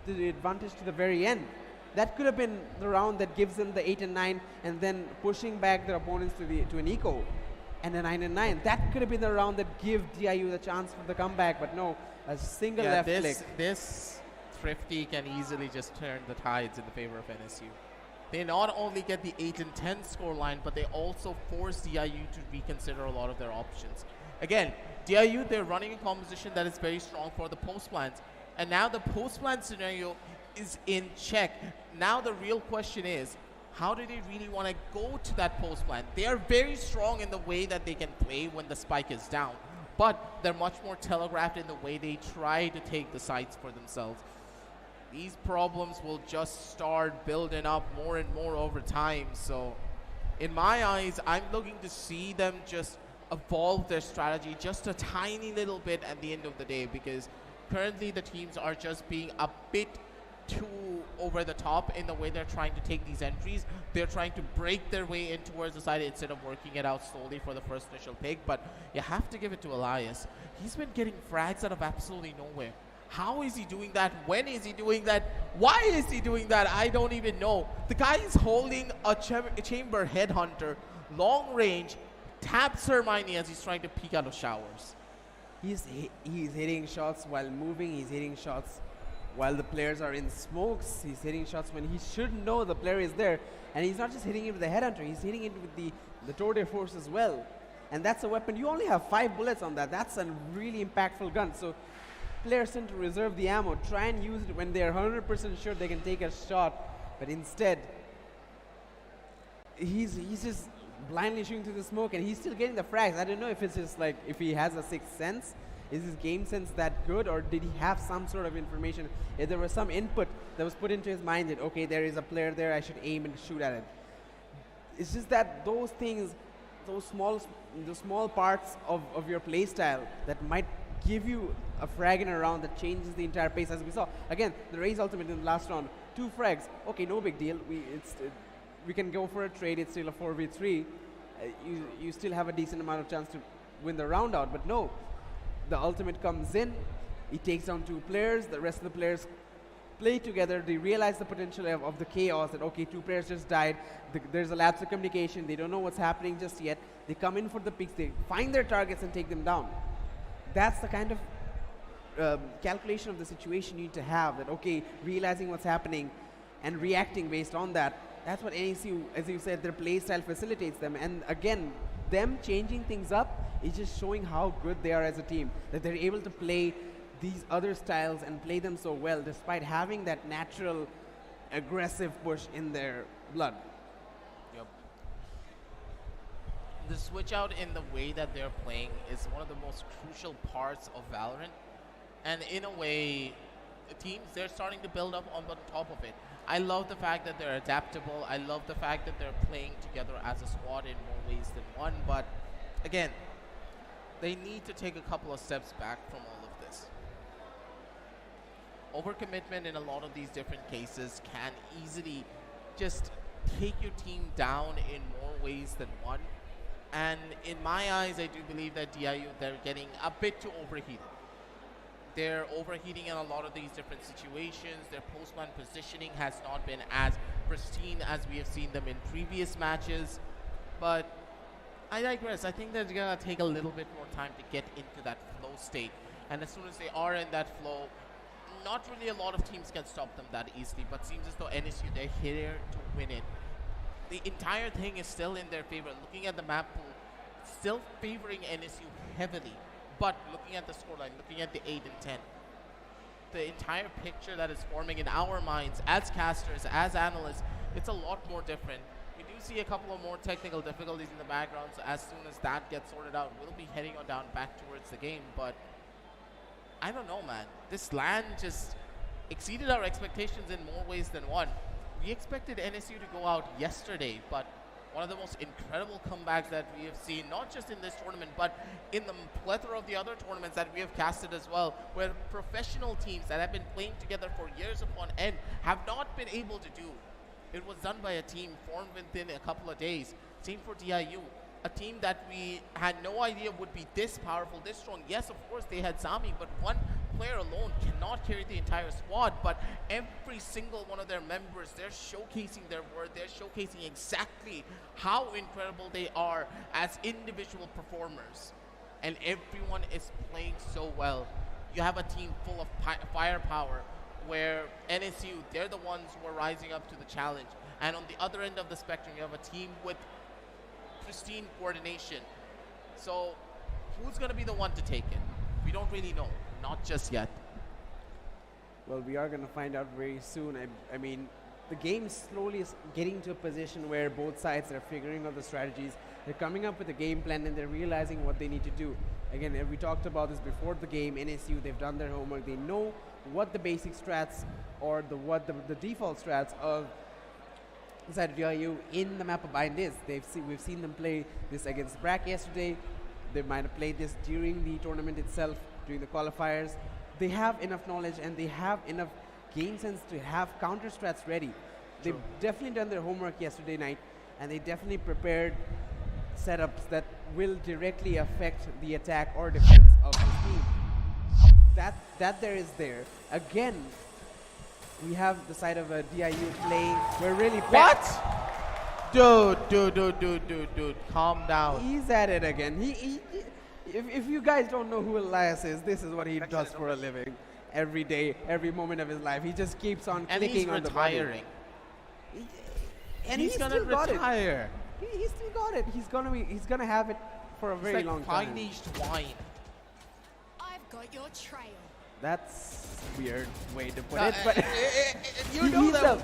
the advantage to the very end. That could have been the round that gives them the 8 and 9, and then pushing back their opponents to an eco, and a 9 and 9. That could have been the round that give DIU the chance for the comeback, but no, a single left click. This Thrifty can easily just turn the tides in the favor of NSU. They not only get the 8 and 10 scoreline, but they also force DIU to reconsider a lot of their options. Again, DIU, they're running a composition that is very strong for the post plans. And now the post plan scenario is in check. Now the real question is, how do they really want to go to that post plan? They are very strong in the way that they can play when the spike is down. But they're much more telegraphed in the way they try to take the sites for themselves. These problems will just start building up more and more over time. So in my eyes, I'm looking to see them just evolve their strategy just a tiny little bit at the end of the day, because currently the teams are just being a bit too over the top in the way they're trying to take these entries. They're trying to break their way in towards the side instead of working it out slowly for the first initial pick. But you have to give it to Elias. He's been getting frags out of absolutely nowhere. How is he doing that? When is he doing that? Why is he doing that? I don't even know. The guy is holding a chamber headhunter, long range, taps Hermione as he's trying to peek out of showers. He's hitting shots while moving. He's hitting shots while the players are in smokes. He's hitting shots when he should know the player is there. And he's not just hitting it with the headhunter. He's hitting it with the Tour de Force as well. And that's a weapon. You only have 5 bullets on that. That's a really impactful gun. So players tend to reserve the ammo, try and use it when they're 100% sure they can take a shot, but instead he's just blindly shooting through the smoke, and he's still getting the frags. I don't know if it's just like if he has a sixth sense. Is his game sense that good, or did he have some sort of information? If there was some input that was put into his mind that, okay, there is a player there, I should aim and shoot at it. It's just that those things, those small parts of your play style that might give you a frag in a round that changes the entire pace, as we saw. Again, the Raze ultimate in the last round, 2 frags. Okay, no big deal. We can go for a trade. It's still a 4v3. You still have a decent amount of chance to win the round out. But no, the ultimate comes in. He takes down 2 players. The rest of the players play together. They realize the potential of the chaos that, okay, 2 players just died. There's a lapse of communication. They don't know what's happening just yet. They come in for the picks. They find their targets and take them down. That's the kind of calculation of the situation you need to have, that, okay, realizing what's happening and reacting based on that. That's what NSU, as you said, their play style facilitates them. And again, them changing things up is just showing how good they are as a team, that they're able to play these other styles and play them so well despite having that natural aggressive push in their blood. Yep. The switch out in the way that they're playing is one of the most crucial parts of Valorant. And in a way, the teams, they're starting to build up on the top of it. I love the fact that they're adaptable. I love the fact that they're playing together as a squad in more ways than one. But again, they need to take a couple of steps back from all of this. Overcommitment in a lot of these different cases can easily just take your team down in more ways than one. And in my eyes, I do believe that DIU, they're getting a bit too overheated. They're overheating in a lot of these different situations. Their post-man positioning has not been as pristine as we have seen them in previous matches. But I digress. I think they're going to take a little bit more time to get into that flow state. And as soon as they are in that flow, not really a lot of teams can stop them that easily. But seems as though NSU, they're here to win it. The entire thing is still in their favor. Looking at the map pool, still favoring NSU heavily. But looking at the scoreline, looking at the 8 and 10, the entire picture that is forming in our minds as casters, as analysts, it's a lot more different. We do see a couple of more technical difficulties in the background, so as soon as that gets sorted out, we'll be heading on down back towards the game. But I don't know, man. This LAN just exceeded our expectations in more ways than one. We expected NSU to go out yesterday, but one of the most incredible comebacks that we have seen, not just in this tournament, but in the plethora of the other tournaments that we have casted as well, where professional teams that have been playing together for years upon end have not been able to do. It was done by a team formed within a couple of days. Same for DIU, a team that we had no idea would be this powerful, this strong. Yes, of course, they had Sami, but one player alone cannot carry the entire squad. But every single one of their members, they're showcasing their worth. They're showcasing exactly how incredible they are as individual performers. And everyone is playing so well. You have a team full of firepower, where NSU, they're the ones who are rising up to the challenge. And on the other end of the spectrum, you have a team with pristine coordination. So who's going to be the one to take it? We don't really know. Not just yet. Well, we are going to find out very soon. I mean, the game slowly is getting to a position where both sides are figuring out the strategies. They're coming up with a game plan and they're realizing what they need to do. Again, we talked about this before the game. NSU, they've done their homework. They know what the basic strats or the default strats of inside of DIU in the map of Bind is. We've seen them play this against Brack yesterday. They might have played this during the tournament itself, during the qualifiers. they have enough knowledge and they have enough game sense to have counter strats ready. They've definitely done their homework yesterday night, and they definitely prepared setups that will directly affect the attack or defense of the team. That there is there. Again, we have the side of a DIU playing. We're really What? Dude, calm down. He's at it again. If you guys don't know who Elias is, this is what he does for a living. Every day, every moment of his life, he just keeps on clicking on the button. Retiring. And He's gonna still got it. retire. He still got it. He's gonna have it for a very It's like long time. fine-aged wine. I've got your trail. That's a weird way to put Uh, it, but you know that.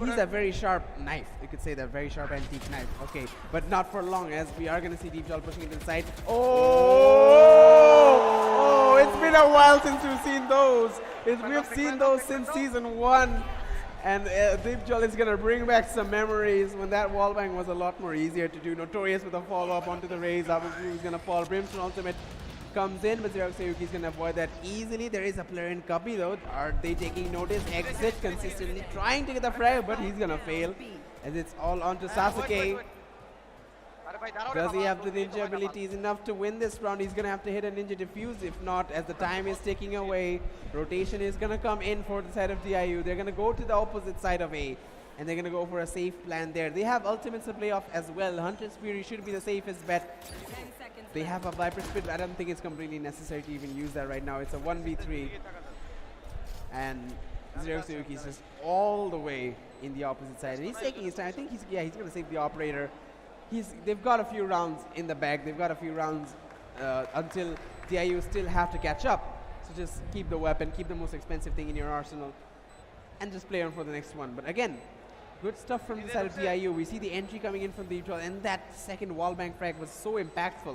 he's a very sharp knife. You could say that very sharp antique knife. Okay, but not for long, as we are gonna see Deep Jol pushing it inside. Oh, it's been a while since we've seen those. We've seen those since season 1. And Deep Jol is going to bring back some memories when that wallbang was a lot more easier to do. Notorious with a follow-up onto the raise. Abuku is going to fall. Brimstone ultimate comes in, but Xerox is going to avoid that easily. There is a player in copy though. Are they taking notice? Exit consistently trying to get the frag, but he's going to fail. As it's all onto Sasuke. Does he have the ninja abilities enough to win this round? He's going to have to hit a ninja diffuse. If not, as the time is ticking away, rotation is going to come in for the side of DIU. They're going to go to the opposite side of A, and they're going to go for a safe plan there. They have ultimates to play off as well. Hunter's Fury should be the safest bet. They have a Viper Spit. I don't think it's completely necessary to even use that right now. It's a 1v3. And Zero Suzuki is just all the way in the opposite side. And he's taking his time. I think he's going to save the operator. They've got a few rounds in the bag. They've got a few rounds until DIU still have to catch up. So just keep the weapon, keep the most expensive thing in your arsenal, and just play on for the next one. But again, good stuff from the side of DIU. We see the entry coming in from the Deep Jol, and that second wallbang frag was so impactful.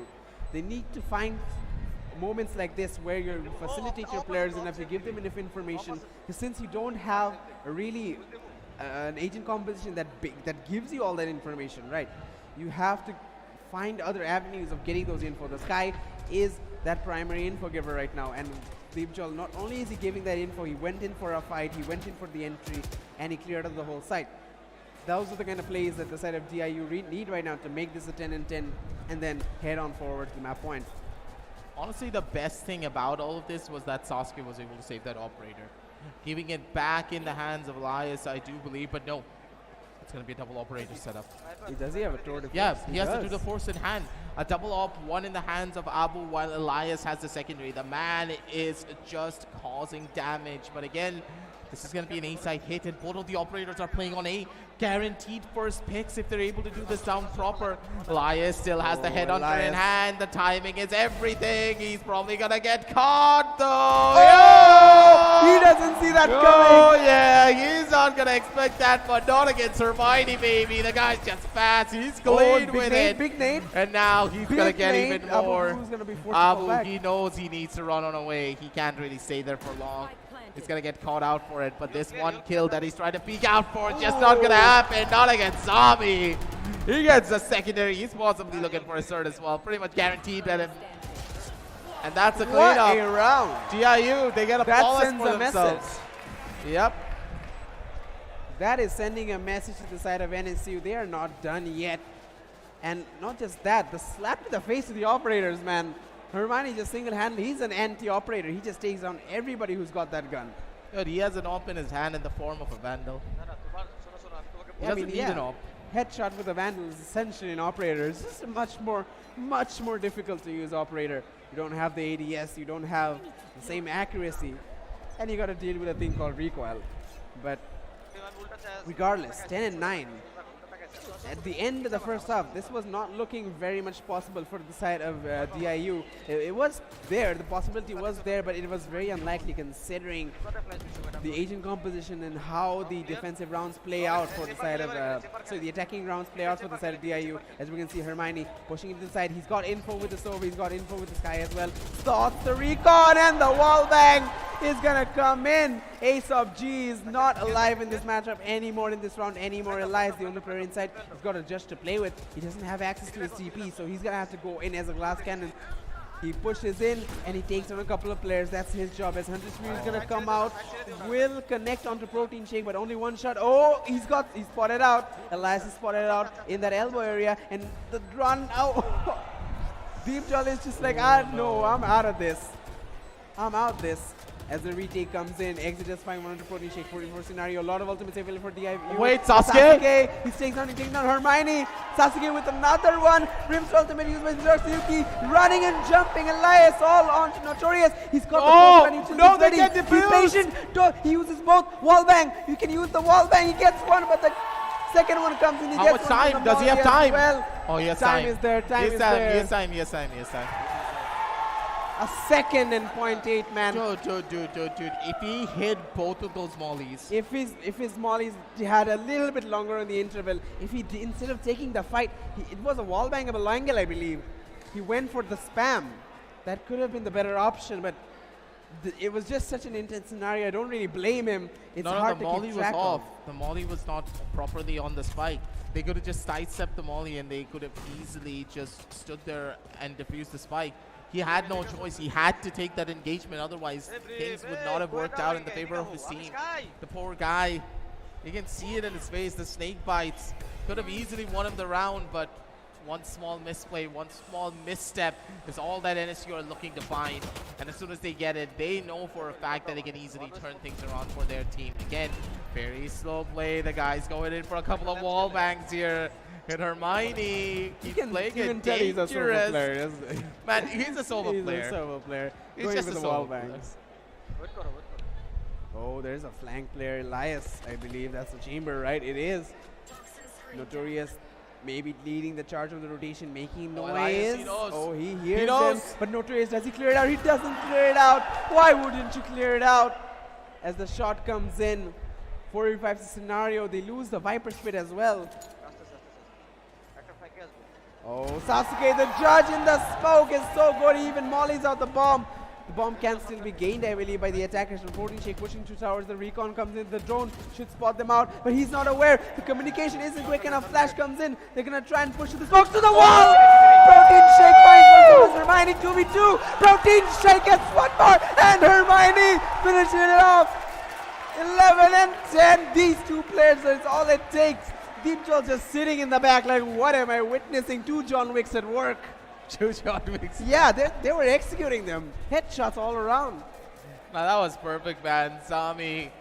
They need to find moments like this where you facilitate your players enough, you give them enough information. Because since you don't have a really an agent composition that big that gives you all that information, right? You have to find other avenues of getting those info. The Sky is that primary info giver right now, and Deep Jol, not only is he giving that info, he went in for a fight, he went in for the entry, and he cleared up the whole site. Those are the kind of plays that the side of DIU need right now to make this a 10 and 10, and then head on forward to the map point. Honestly, the best thing about all of this was that Sasuke was able to save that operator. Giving it back in the hands of Elias, I do believe, but no. It's going to be a double operator setup. Does he have a tour defense? Yeah, he has to do the force in hand. A double op, one in the hands of Abu, while Elias has the secondary. The man is just causing damage. But again, this is going to be an A-side hit, and both of the operators are playing on A. Guaranteed first picks if they're able to do this down proper. Elias still has the headhunter in hand. The timing is everything. He's probably going to get caught, though. Oh! He doesn't see that coming. Oh, yeah. He's not going to expect that, but not against Hermione, baby. The guy's just fast. He's clean with it. Big nade. And now he's going to get even more. Abu, he knows he needs to run on away. He can't really stay there for long. He's going to get caught out for it, but this one kill that he's trying to peek out for, just not going to happen. Not against Zombie. He gets a secondary. He's possibly looking for a third as well. Pretty much guaranteed that him. And that's a cleanup. What a round. DIU, they get a flawless for themselves. Message. Yep. That is sending a message to the side of NSU. They are not done yet. And not just that, the slap to the face of the operators, man. Hermione just single-handedly, he's an anti-operator. He just takes down everybody who's got that gun. Good, he has an op in his hand in the form of a Vandal. He doesn't need an op. Headshot with a Vandal is essentially an operator. It's just a much more difficult to use operator. You don't have the ADS, you don't have the same accuracy, and you got to deal with a thing called recoil. But regardless, 10 and 9. At the end of the first half, this was not looking very much possible for the side of DIU. It was there, the possibility was there, but it was very unlikely considering the agent composition and how the defensive rounds play out for the side of, the attacking rounds play out for the side of DIU. As we can see, Hermione pushing it to the side. He's got info with the Sova, he's got info with the Sky as well. Thoughts the recon, and the wall bang is gonna come in. Ace of G is not alive in this matchup anymore, in this round anymore. Elias, the only player inside, he's got a Judge to play with. He doesn't have access to his TP, so he's gonna have to go in as a glass cannon. He pushes in and he takes on a couple of players. That's his job. As Hunter Spear is gonna come out, will connect onto Protein Shake, but only one shot. Oh, he's spotted out. Elias is spotted out in that elbow area, and the run out. Deep Jolly is just like, no, I'm out of this. I'm out this. As the retake comes in, Exit just find one onto Protein Shake. 44 scenario, a lot of ultimates available for DIU. Wait, Sasuke? He's taking down Hermione. Sasuke with another one. Rim's ultimate used by Suzuki. Running and jumping. Elias all onto Notorious. He's got the post no, they ready. get defused. He's patient. He uses both. Wall bang. You can use the wall bang. He gets one, but the second one comes in. He How gets much one time? Does he have time? Well, Oh, he has time is there. Time is there. He has time. A second and 0.8, man. Dude. If he hit both of those mollies. If his mollies had a little bit longer on the interval, if he instead of taking the fight, it was a wall bangable angle, I believe. He went for the spam. That could have been the better option, but it was just such an intense scenario. I don't really blame him. It's hard the to molly keep was track off. of. The molly was not properly on the spike. They could have just sidestepped the molly and they could have easily just stood there and defused the spike. He had no choice. He had to take that engagement. Otherwise, things would not have worked out in the favor of his team. The poor guy. You can see it in his face. The snake bites. Could have easily won him the round, but one small misplay, one small misstep is all that NSU are looking to find. And as soon as they get it, they know for a fact that they can easily turn things around for their team. Again, very slow play. The guy's going in for a couple of wall bangs here. And Hermione keeps playing it tell he's a solo dangerous. player. Man, he's a solo He's player. a solo player. He's Going just with a the wall solo player. bangs. Oh, there's a flank player, Elias. I believe that's the chamber, right? It is. Notorious maybe leading the charge of the rotation, making noise. Elias, he knows. Oh, he hears knows. them. But Notorious, does he clear it out? He doesn't clear it out. Why wouldn't you clear it out? As the shot comes in, 4v5 scenario, they lose the Viper Spit as well. Oh, Sasuke, the judge in the smoke is so good. He even mollies out the bomb. The bomb can still be gained, I believe, by the attackers. From 14 Shake pushing 2 towers. The recon comes in. The drone should spot them out, but he's not aware. The communication isn't quick enough. Flash comes in. They're going to try and push the smokes to the wall. Protein Shake finds one. Hermione 2v2. Protein Shake gets one more. And Hermione finishes it off. 11 and 10. These two players, that's all it takes. Deep Joel just sitting in the back like, what am I witnessing? 2 John Wicks at work. 2 John Wicks. Yeah, they were executing them. Headshots all around. Now that was perfect, man. Sami,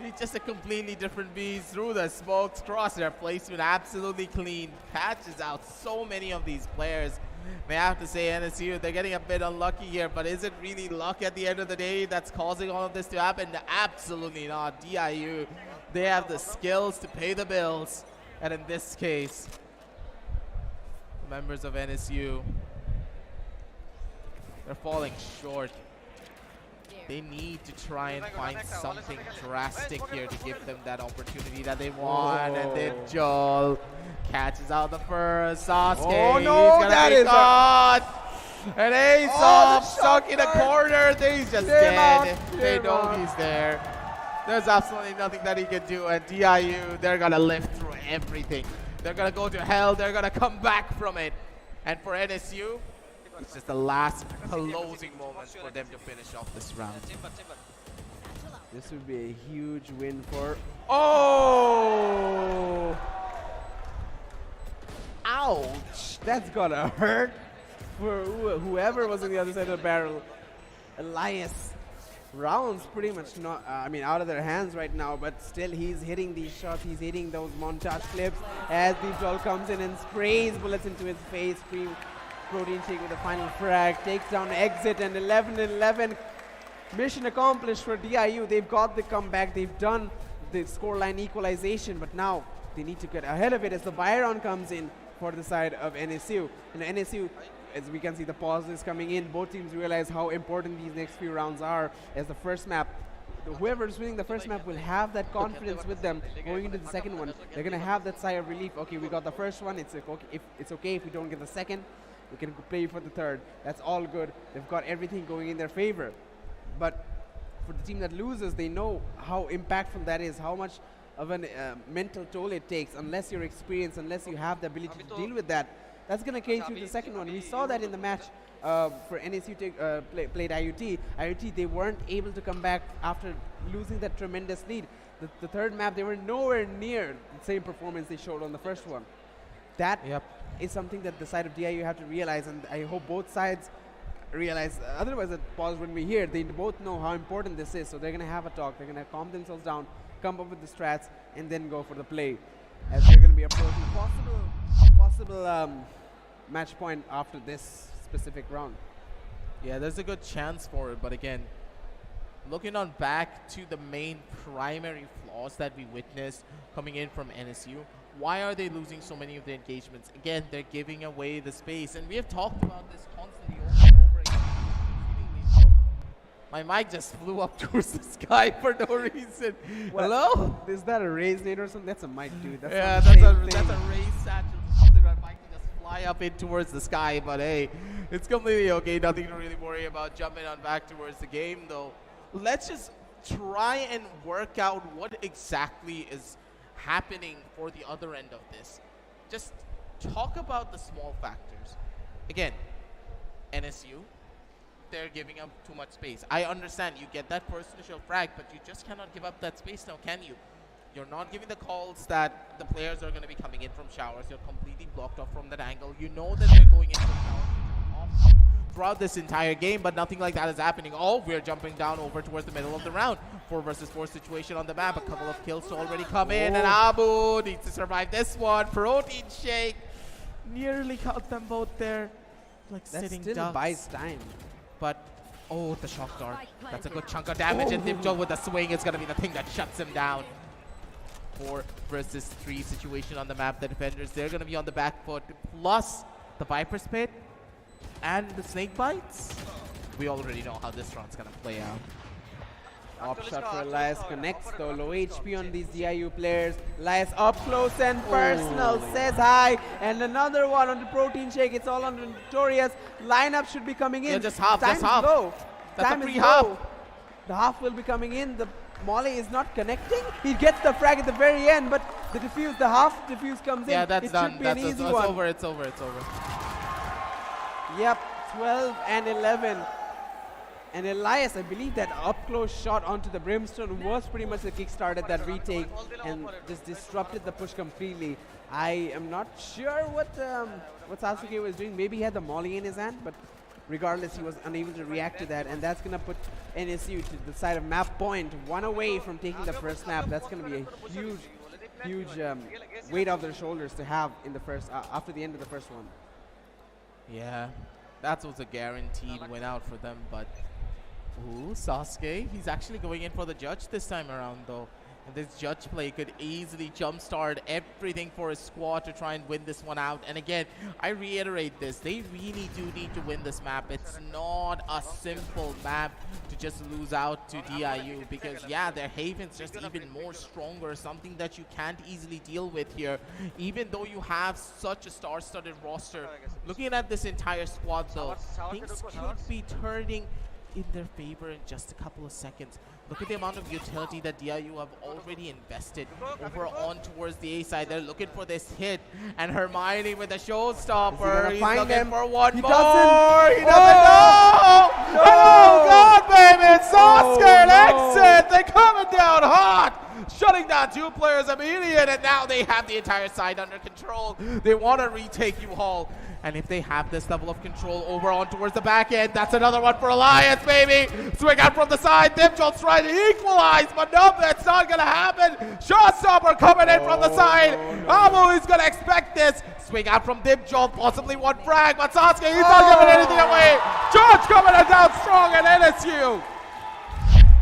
he's just a completely different beast. Through the smokes, crosshair placement, absolutely clean. Patches out so many of these players. May I have to say, NSU, they're getting a bit unlucky here, but is it really luck at the end of the day that's causing all of this to happen? Absolutely not. DIU, they have the skills to pay the bills. And in this case, members of NSU, they're falling short. They need to try and find something drastic here to give them that opportunity that they want. And then Joel catches out the first. Sasuke, Oh no, he's that gonna be is caught. And Ace off, stuck in a corner. He's just dead. They know he's there. There's absolutely nothing that he can do. And DIU, they're gonna live through everything. They're gonna go to hell. They're gonna come back from it. And for NSU, it's just the last closing moments for them to finish off this round. This would be a huge win for... Oh! Ouch! That's gonna hurt for whoever was on the other side of the barrel. Elias. Rounds pretty much not, out of their hands right now, but still he's hitting these shots, he's hitting those montage clips as Deep Joel comes in and sprays bullets into his face. Protein Shake with the final frag, takes down Exit, and 11-11. Mission accomplished for DIU. They've got the comeback, they've done the scoreline equalization, but now they need to get ahead of it as the Byron comes in for the side of NSU. And NSU, as we can see the pauses coming in, both teams realize how important these next few rounds are as the first map. Whoever's winning the first map will have that confidence with them going into the second one. They're going to have that sigh of relief. Okay, we got the first one. It's okay if we don't get the second. We can play for the third. That's all good. They've got everything going in their favor. But for the team that loses, they know how impactful that is, how much of a mental toll it takes. Unless you're experienced, unless you have the ability to deal with that, that's going to carry through the second one. We saw that in the match for NSU played IUT. IUT, they weren't able to come back after losing that tremendous lead. The third map, they were nowhere near the same performance they showed on the first one. That is something that the side of DIU have to realize, and I hope both sides realize. Otherwise, it pause when we hear. They both know how important this is, so they're going to have a talk. They're going to calm themselves down, come up with the strats, and then go for the play, as they're going to be approaching possible match point after this specific round. Yeah, there's a good chance for it, but again, looking on back to the main primary flaws that we witnessed coming in from NSU, why are they losing so many of the engagements? Again, they're giving away the space, and we have talked about this constantly over and over again. So my mic just flew up towards the sky for no reason. Hello? Is that a raised nade or something? That's a mic, dude. That's Yeah, not that's the a same thing. raised satchel. Something that mic can just fly up in towards the sky, but hey, it's completely okay. Nothing to really worry about. Jumping on back towards the game, though. Let's just try and work out what exactly is happening for the other end of this. Just talk about the small factors. Again, NSU, they're giving up too much space. I understand you get that first initial frag, but you just cannot give up that space now, can you? You're not giving the calls that the players are going to be coming in from showers. You're completely blocked off from that angle. You know that they're going in from showers throughout this entire game, but nothing like that is happening. Oh, we're jumping down over towards the middle of the round. 4 versus 4 situation on the map. A couple of kills to already come in, and Abu needs to survive this one. Protein shake nearly caught them both there. Like That sitting still ducks. buys time. But, oh, the shock dart. That's a good chunk of damage, and Dimjo with the swing is going to be the thing that shuts him down. 4 versus 3 situation on the map. The defenders, they're going to be on the back foot. Plus the Viper's Pit and the Snake Bites. We already know how this round's going to play out. Op shot for Elias connects though. Low HP on these DIU players. Elias up close and personal says hi. And another one on the protein shake. It's all on the Notorious. Lineup should be coming in. Yeah, just half, Time just is half. low. That's Time a is pre-half. low. The half will be coming in. The Molly is not connecting. He gets the frag at the very end, but the defuse, the half defuse comes in. Yeah, that's it done. should be That's an easy it's one. over. It's over. It's over. Yep, 12 and 11. And Elias, I believe that up-close shot onto the Brimstone was pretty much the kickstart at that retake and just disrupted the push completely. I am not sure what Sasuke was doing. Maybe he had the molly in his hand, but regardless, he was unable to react to that. And that's going to put NSU to the side of map point, 1 away from taking the first map. That's going to be a huge weight off their shoulders to have in the first after the end of the first one. Yeah, that was a guaranteed win out for them, but ooh, Sasuke, he's actually going in for the judge this time around though. And this judge play could easily jumpstart everything for his squad to try and win this one out. And again, I reiterate this, they really do need to win this map. It's not a simple map to just lose out to DIU because yeah, their Haven's just even more stronger, something that you can't easily deal with here. Even though you have such a star-studded roster, looking at this entire squad though, things could be turning in their favor in just a couple of seconds. Look at the amount of utility that DIU have already invested over on towards the A side. They're looking for this hit, and Hermione with a showstopper. He's looking for one more. He doesn't know. Oh God, baby! It's Sasuke exit. They're coming down hot, shutting down 2 players immediate, and now they have the entire side under control. They want to retake U-Haul. And if they have this level of control over on towards the back end, that's another one for Alliance, baby. Swing out from the side. Dimjol's trying to equalize, but nope, that's not going to happen. Showstopper coming in from the side. Amu is going to expect this. Swing out from Dimjol, possibly one frag, but Sasuke, he's not giving anything away. Judge coming down strong at NSU.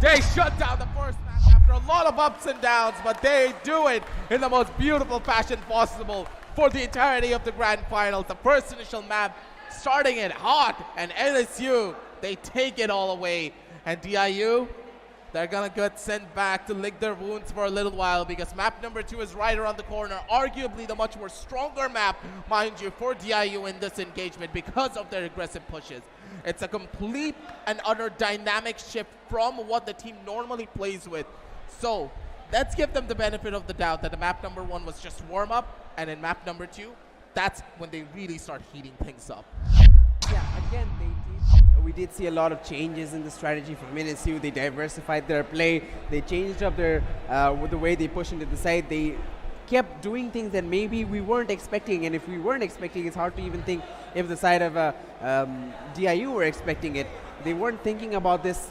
They shut down the first match after a lot of ups and downs, but they do it in the most beautiful fashion possible. For the entirety of the grand finals, the first initial map starting it hot, and NSU, they take it all away. And DIU, they're gonna get sent back to lick their wounds for a little while because map number 2 is right around the corner. Arguably the much more stronger map, mind you, for DIU in this engagement because of their aggressive pushes. It's a complete and utter dynamic shift from what the team normally plays with. So let's give them the benefit of the doubt that the map number 1 was just warm up, and in map number 2, that's when they really start heating things up. Yeah, again, they we did see a lot of changes in the strategy from NSU. They diversified their play. They changed up their with the way they push into the side. They kept doing things that maybe we weren't expecting, and if we weren't expecting, it's hard to even think if the side of DIU were expecting it. They weren't thinking about this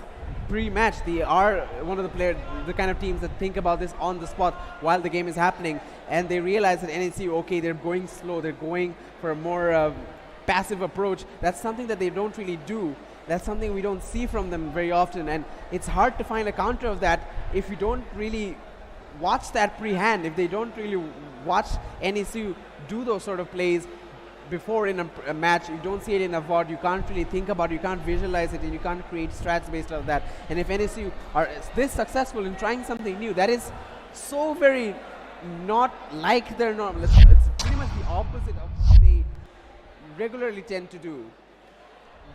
pre-match. They are one of the kind of teams that think about this on the spot while the game is happening, and they realize that NSU, okay, they're going slow, they're going for a more passive approach. That's something that they don't really do. That's something we don't see from them very often, and it's hard to find a counter of that if you don't really watch that pre-hand, if they don't really watch NSU do those sort of plays before in a match. You don't see it in a VOD, you can't really think about it, you can't visualize it, and you can't create strats based on that. And if NSU are this successful in trying something new, that is so very not like their normal. It's pretty much the opposite of what they regularly tend to do.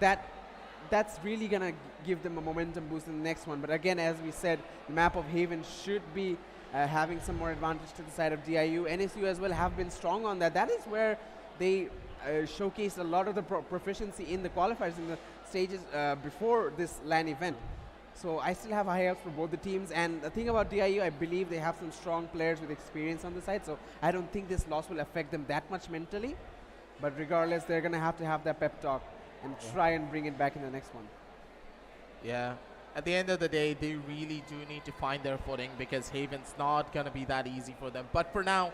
That's really gonna give them a momentum boost in the next one. But again, as we said, the map of Haven should be having some more advantage to the side of DIU. NSU as well have been strong on that. That is where they showcased a lot of the proficiency in the qualifiers, in the stages before this LAN event. So I still have high hopes for both the teams. And the thing about DIU, I believe they have some strong players with experience on the side. So I don't think this loss will affect them that much mentally. But regardless, they're going to have that pep talk and try and bring it back in the next one. Yeah. At the end of the day, they really do need to find their footing because Haven's not going to be that easy for them. But for now,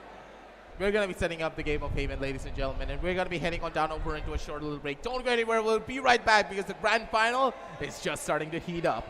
we're going to be setting up the game of Haven, ladies and gentlemen, and we're going to be heading on down over into a short little break. Don't go anywhere. We'll be right back because the grand final is just starting to heat up.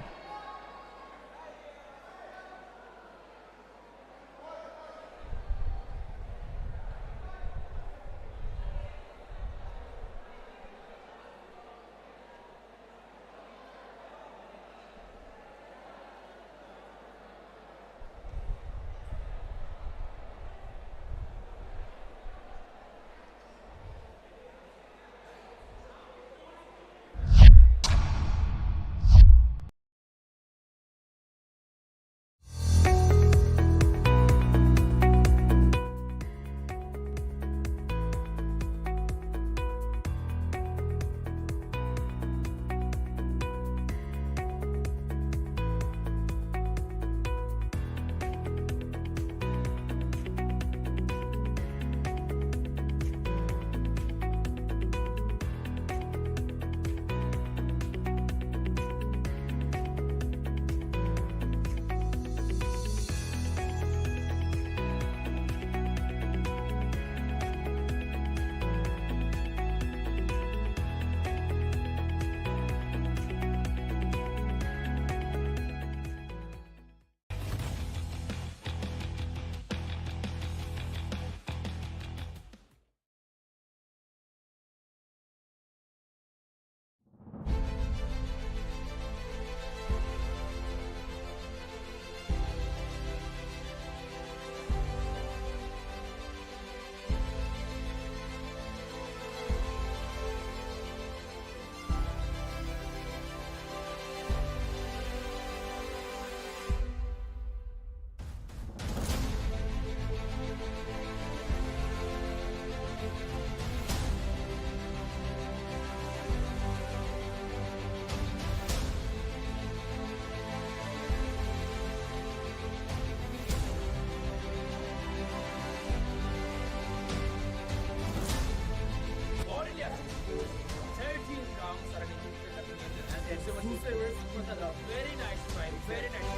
Very nice fight, very nice.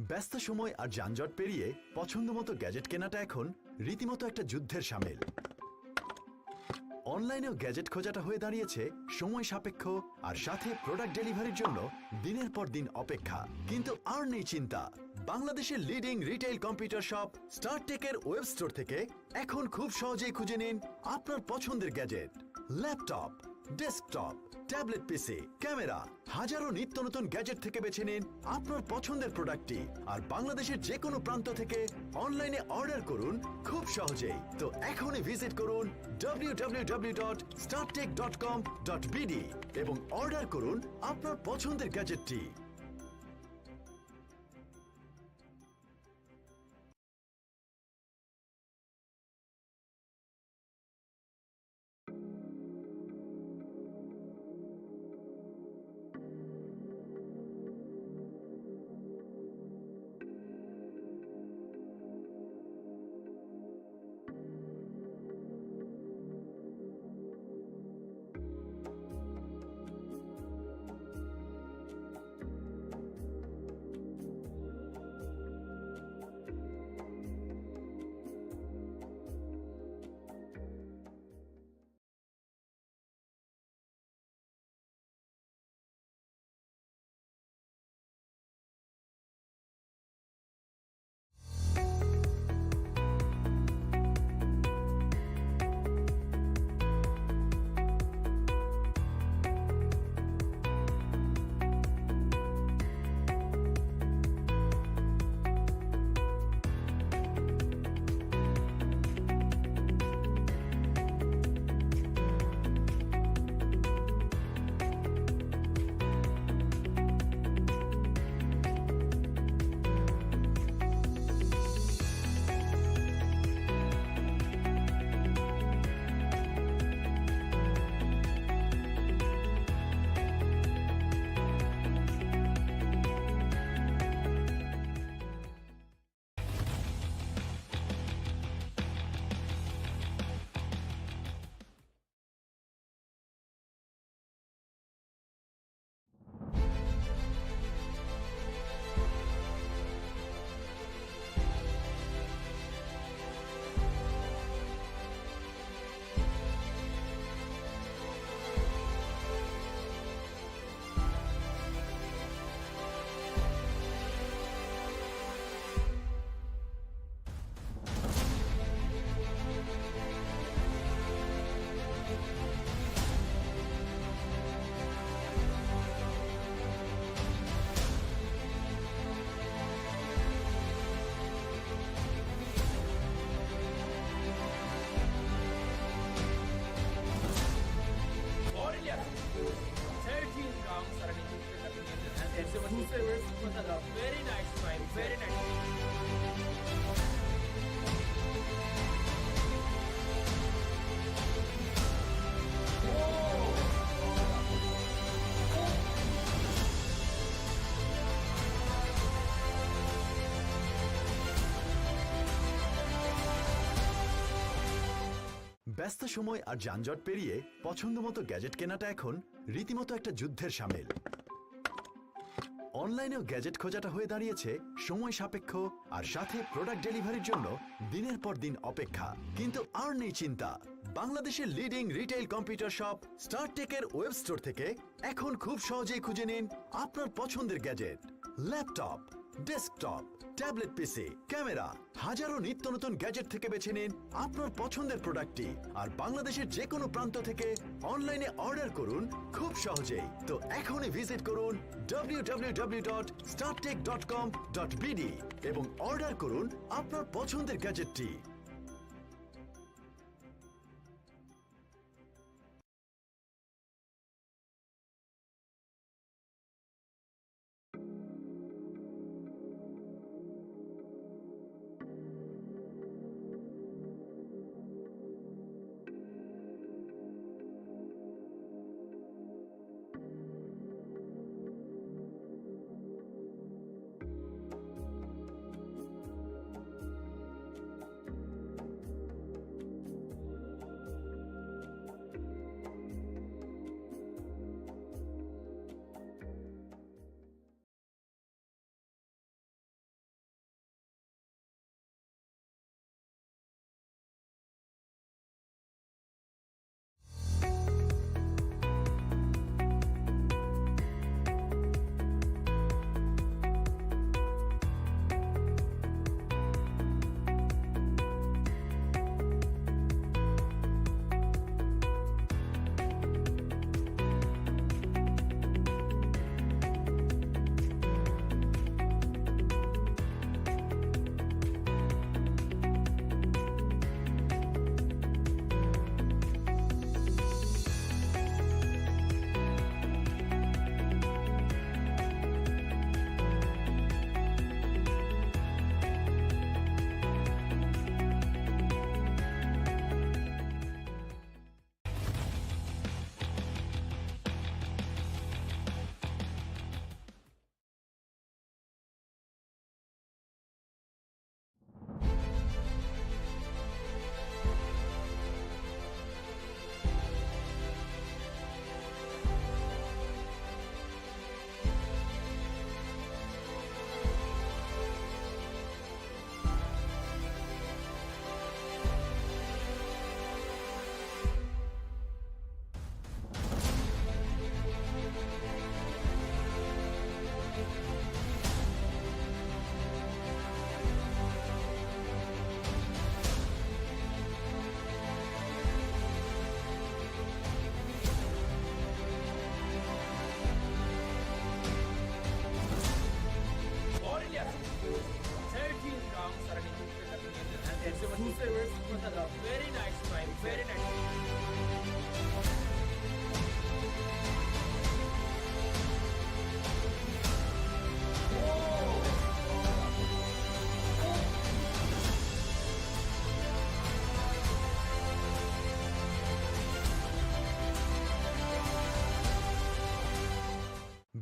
ব্যস্ত সময় আর যানজট পেরিয়ে পছন্দমতো gadget কেনাটা এখন রীতিমতো একটা যুদ্ধের শামিল। অনলাইনেও গ্যাজেট খোঁজাটা হয়ে দাঁড়িয়েছে সময় সাপেক্ষ আর সাথে প্রোডাক্ট ডেলিভারির জন্য দিনের পর দিন অপেক্ষা। কিন্তু আর নেই চিন্তা, বাংলাদেশের লিডিং রিটেইল কম্পিউটার শপ স্টারটেকের ওয়েব স্টোর থেকে এখন খুব সহজেই খুঁজে নিন আপনার পছন্দের gadget, laptop, desktop, tablet PC, camera, হাজারো নিত্য নতুন গ্যাজেট থেকে বেছে নিন আপনার পছন্দের প্রোডাক্টটি আর বাংলাদেশের যে কোনো প্রান্ত থেকে অনলাইনে অর্ডার করুন খুব সহজেই। তো এখনই ভিজিট করুন www.starttech.com.bd এবং অর্ডার করুন আপনার পছন্দের গ্যাজেটটি। Very nice fight, very nice. ব্যস্ত সময় আর যানজট পেরিয়ে পছন্দমতো গ্যাজেট কেনাটা এখন রীতিমতো একটা যুদ্ধের সামিল। অনলাইনেও গ্যাজেট খোঁজাটা হয়ে দাঁড়িয়েছে সময় সাপেক্ষ আর সাথে প্রোডাক্ট ডেলিভারির জন্য দিনের পর দিন অপেক্ষা। কিন্তু আর নেই চিন্তা, বাংলাদেশের লিডিং রিটেইল কম্পিউটার শপ স্টারটেকের ওয়েব স্টোর থেকে এখন খুব সহজেই খুঁজে নিন আপনার পছন্দের gadget. Laptop, desktop, tablet PC, camera, হাজারো নিত্য নতুন গ্যাজেট থেকে বেছে নিন আপনার পছন্দের প্রোডাক্টটি আর বাংলাদেশের যে কোনো প্রান্ত থেকে অনলাইনে অর্ডার করুন খুব সহজেই। তো এখনই ভিজিট করুন www.starttech.com.bd এবং অর্ডার করুন আপনার পছন্দের গ্যাজেটটি।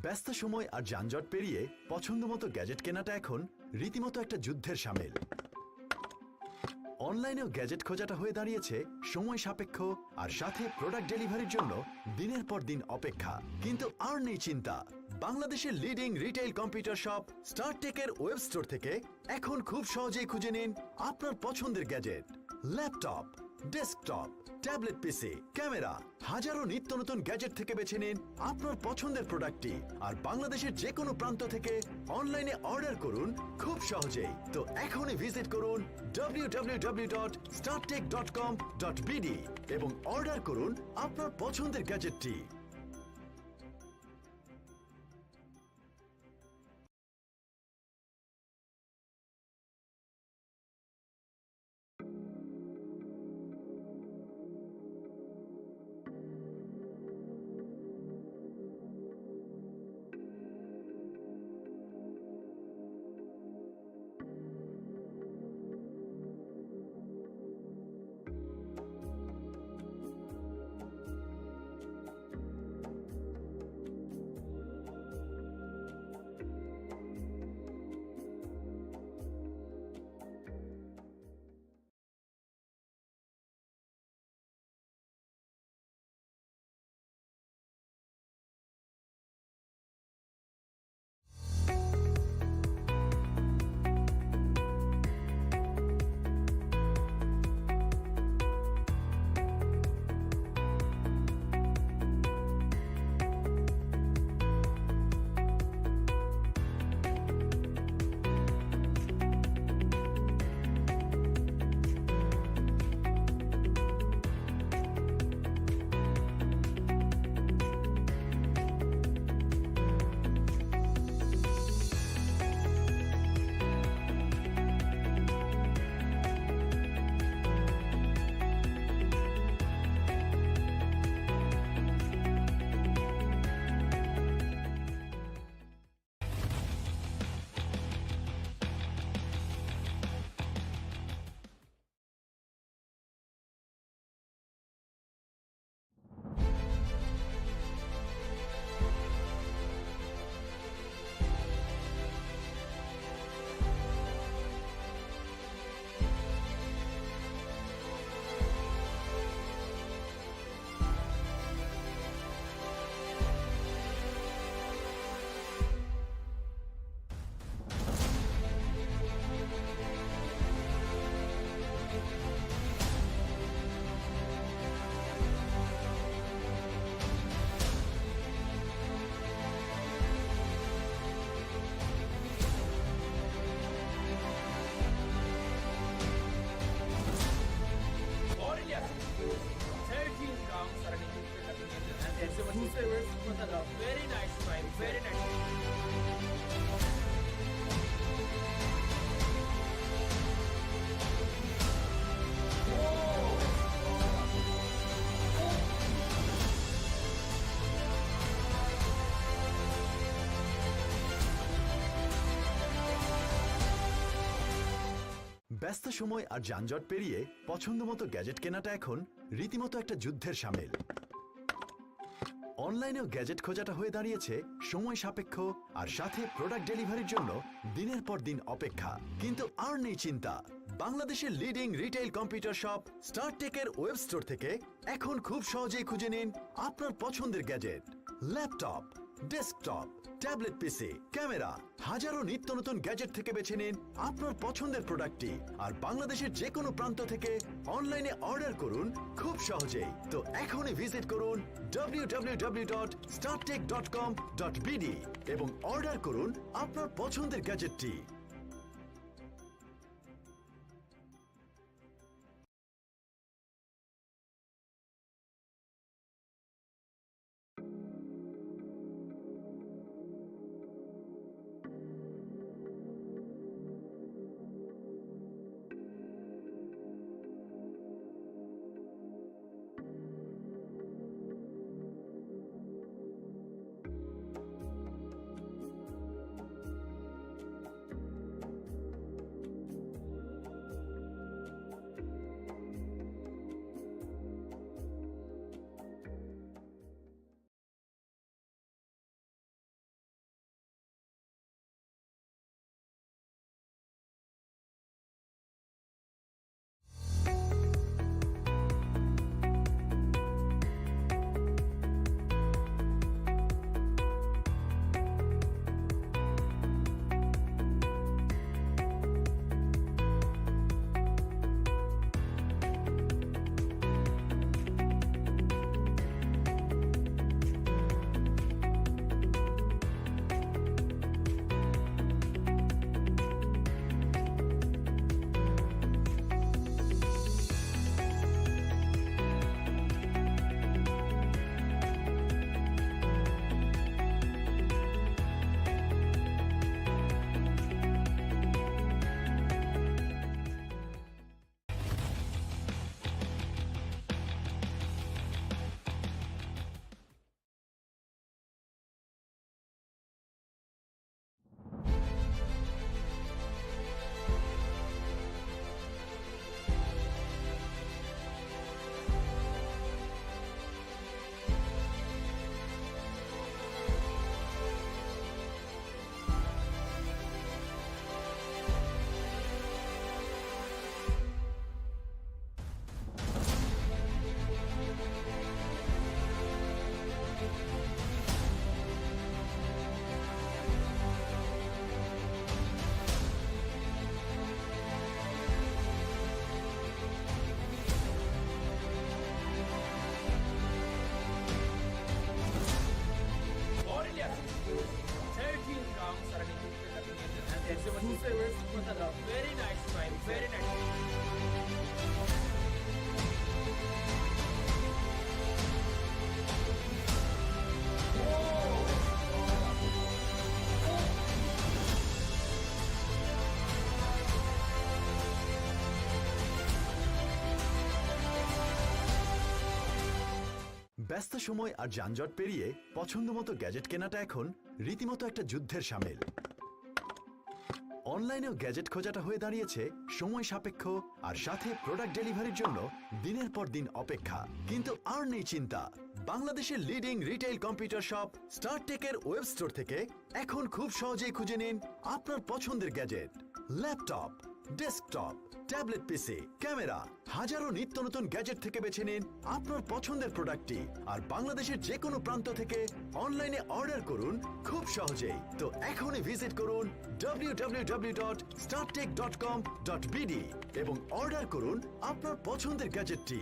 ব্যস্ত সময় আর যানজট পেরিয়ে পছন্দমতো গ্যাজেট কেনাটা এখন রীতিমতো একটা যুদ্ধের সামিল। অনলাইনেও গ্যাজেট খোঁজাটা হয়ে দাঁড়িয়েছে সময় সাপেক্ষ আর সাথে প্রোডাক্ট ডেলিভারির জন্য দিনের পর দিন অপেক্ষা। কিন্তু আর নেই চিন্তা, বাংলাদেশের লিডিং রিটেইল কম্পিউটার শপ স্টারটেকের ওয়েব স্টোর থেকে এখন খুব সহজেই খুঁজে নিন আপনার পছন্দের gadget. Laptop, desktop, tablet PC, camera, হাজারো নিত্য নতুন গ্যাজেট থেকে বেছে নিন আপনার পছন্দের প্রোডাক্টটি আর বাংলাদেশের যে কোনো প্রান্ত থেকে অনলাইনে অর্ডার করুন খুব সহজেই। তো এখনই ভিজিট করুন www.startech.com.bd এবং অর্ডার করুন আপনার পছন্দের গ্যাজেটটি। Very nice try, very nice. ব্যস্ত সময় আর যানজট পেরিয়ে পছন্দমতো গ্যাজেট কেনাটা এখন রীতিমতো একটা যুদ্ধের সামিল। অনলাইনেও গ্যাজেট খোঁজাটা হয়ে দাঁড়িয়েছে সময় সাপেক্ষ আর সাথে প্রোডাক্ট ডেলিভারির জন্য দিনের পর দিন অপেক্ষা। কিন্তু আর নেই চিন্তা, বাংলাদেশের লিডিং রিটেইল কম্পিউটার শপ স্টারটেকের ওয়েব স্টোর থেকে এখন খুব সহজেই খুঁজে নিন আপনার পছন্দের gadget. Laptop, desktop, tablet PC, camera, হাজারো নিত্য নতুন গ্যাজেট থেকে বেছে নিন আপনার পছন্দের প্রোডাক্টটি আর বাংলাদেশের যে কোনো প্রান্ত থেকে অনলাইনে অর্ডার করুন খুব সহজেই। তো এখনই ভিজিট করুন www.startech.com.bd এবং অর্ডার করুন আপনার পছন্দের গ্যাজেটটি। servers for the love. Very nice try. Very nice. ব্যস্ত সময় আর যানজট পেরিয়ে পছন্দমতো গ্যাজেট কেনাটা এখন রীতিমতো একটা যুদ্ধের সামিল। অনলাইনেও গ্যাজেট খোঁজাটা হয়ে দাঁড়িয়েছে সময় সাপেক্ষ আর সাথে প্রোডাক্ট ডেলিভারির জন্য দিনের পর দিন অপেক্ষা। কিন্তু আর নেই চিন্তা, বাংলাদেশের লিডিং রিটেইল কম্পিউটার শপ স্টারটেকের ওয়েব স্টোর থেকে এখন খুব সহজেই খুঁজে নিন আপনার পছন্দের gadget. Laptop, desktop, tablet PC, camera, হাজারো নিত্য নতুন গ্যাজেট থেকে বেছে নিন আপনার পছন্দের প্রোডাক্টটি আর বাংলাদেশের যে কোনো প্রান্ত থেকে অনলাইনে অর্ডার করুন খুব সহজেই। তো এখনই ভিজিট করুন www.startech.com.bd এবং অর্ডার করুন আপনার পছন্দের গ্যাজেটটি।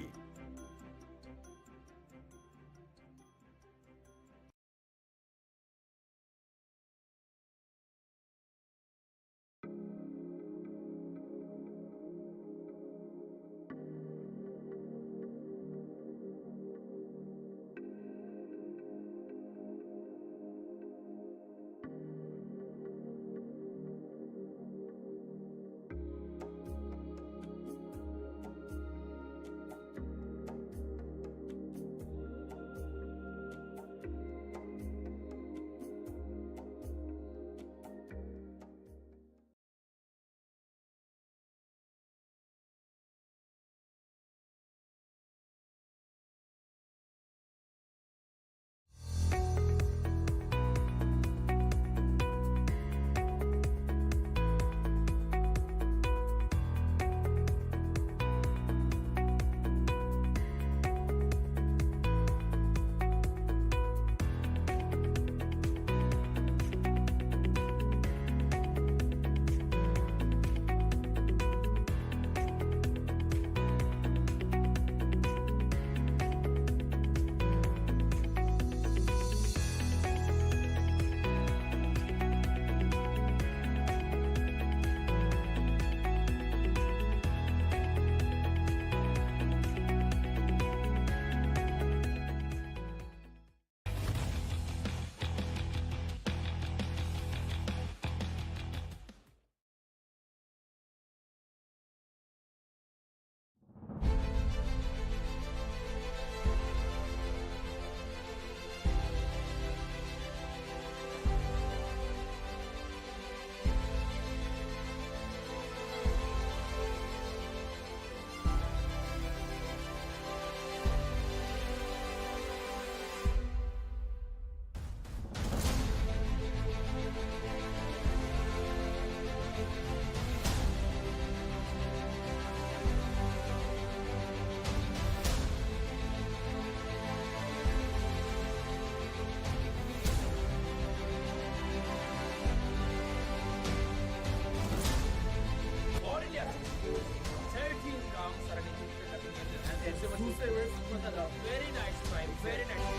servers for the love. Very nice try. Very nice.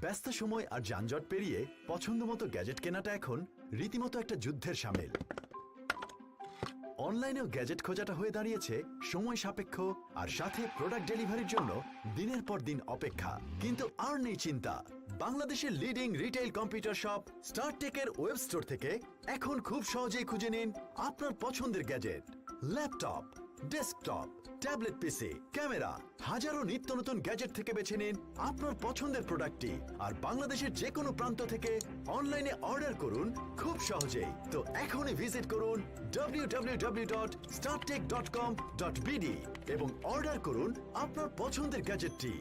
ব্যস্ত সময় আর যানজট পেরিয়ে পছন্দমতো গ্যাজেট কেনাটা এখন রীতিমতো একটা যুদ্ধের সামিল। অনলাইনেও গ্যাজেট খোঁজাটা হয়ে দাঁড়িয়েছে সময় সাপেক্ষ আর সাথে প্রোডাক্ট ডেলিভারির জন্য দিনের পর দিন অপেক্ষা। কিন্তু আর নেই চিন্তা, বাংলাদেশের লিডিং রিটেইল কম্পিউটার শপ স্টারটেকের ওয়েব স্টোর থেকে এখন খুব সহজেই খুঁজে নিন আপনার পছন্দের gadget. Laptop, desktop, tablet PC, camera, হাজারো নিত্য নতুন গ্যাজেট থেকে বেছে নিন আপনার পছন্দের প্রোডাক্টটি আর বাংলাদেশের যে কোনো প্রান্ত থেকে অনলাইনে অর্ডার করুন খুব সহজেই। তো এখনই ভিজিট করুন www.startech.com.bd এবং অর্ডার করুন আপনার পছন্দের গ্যাজেটটি।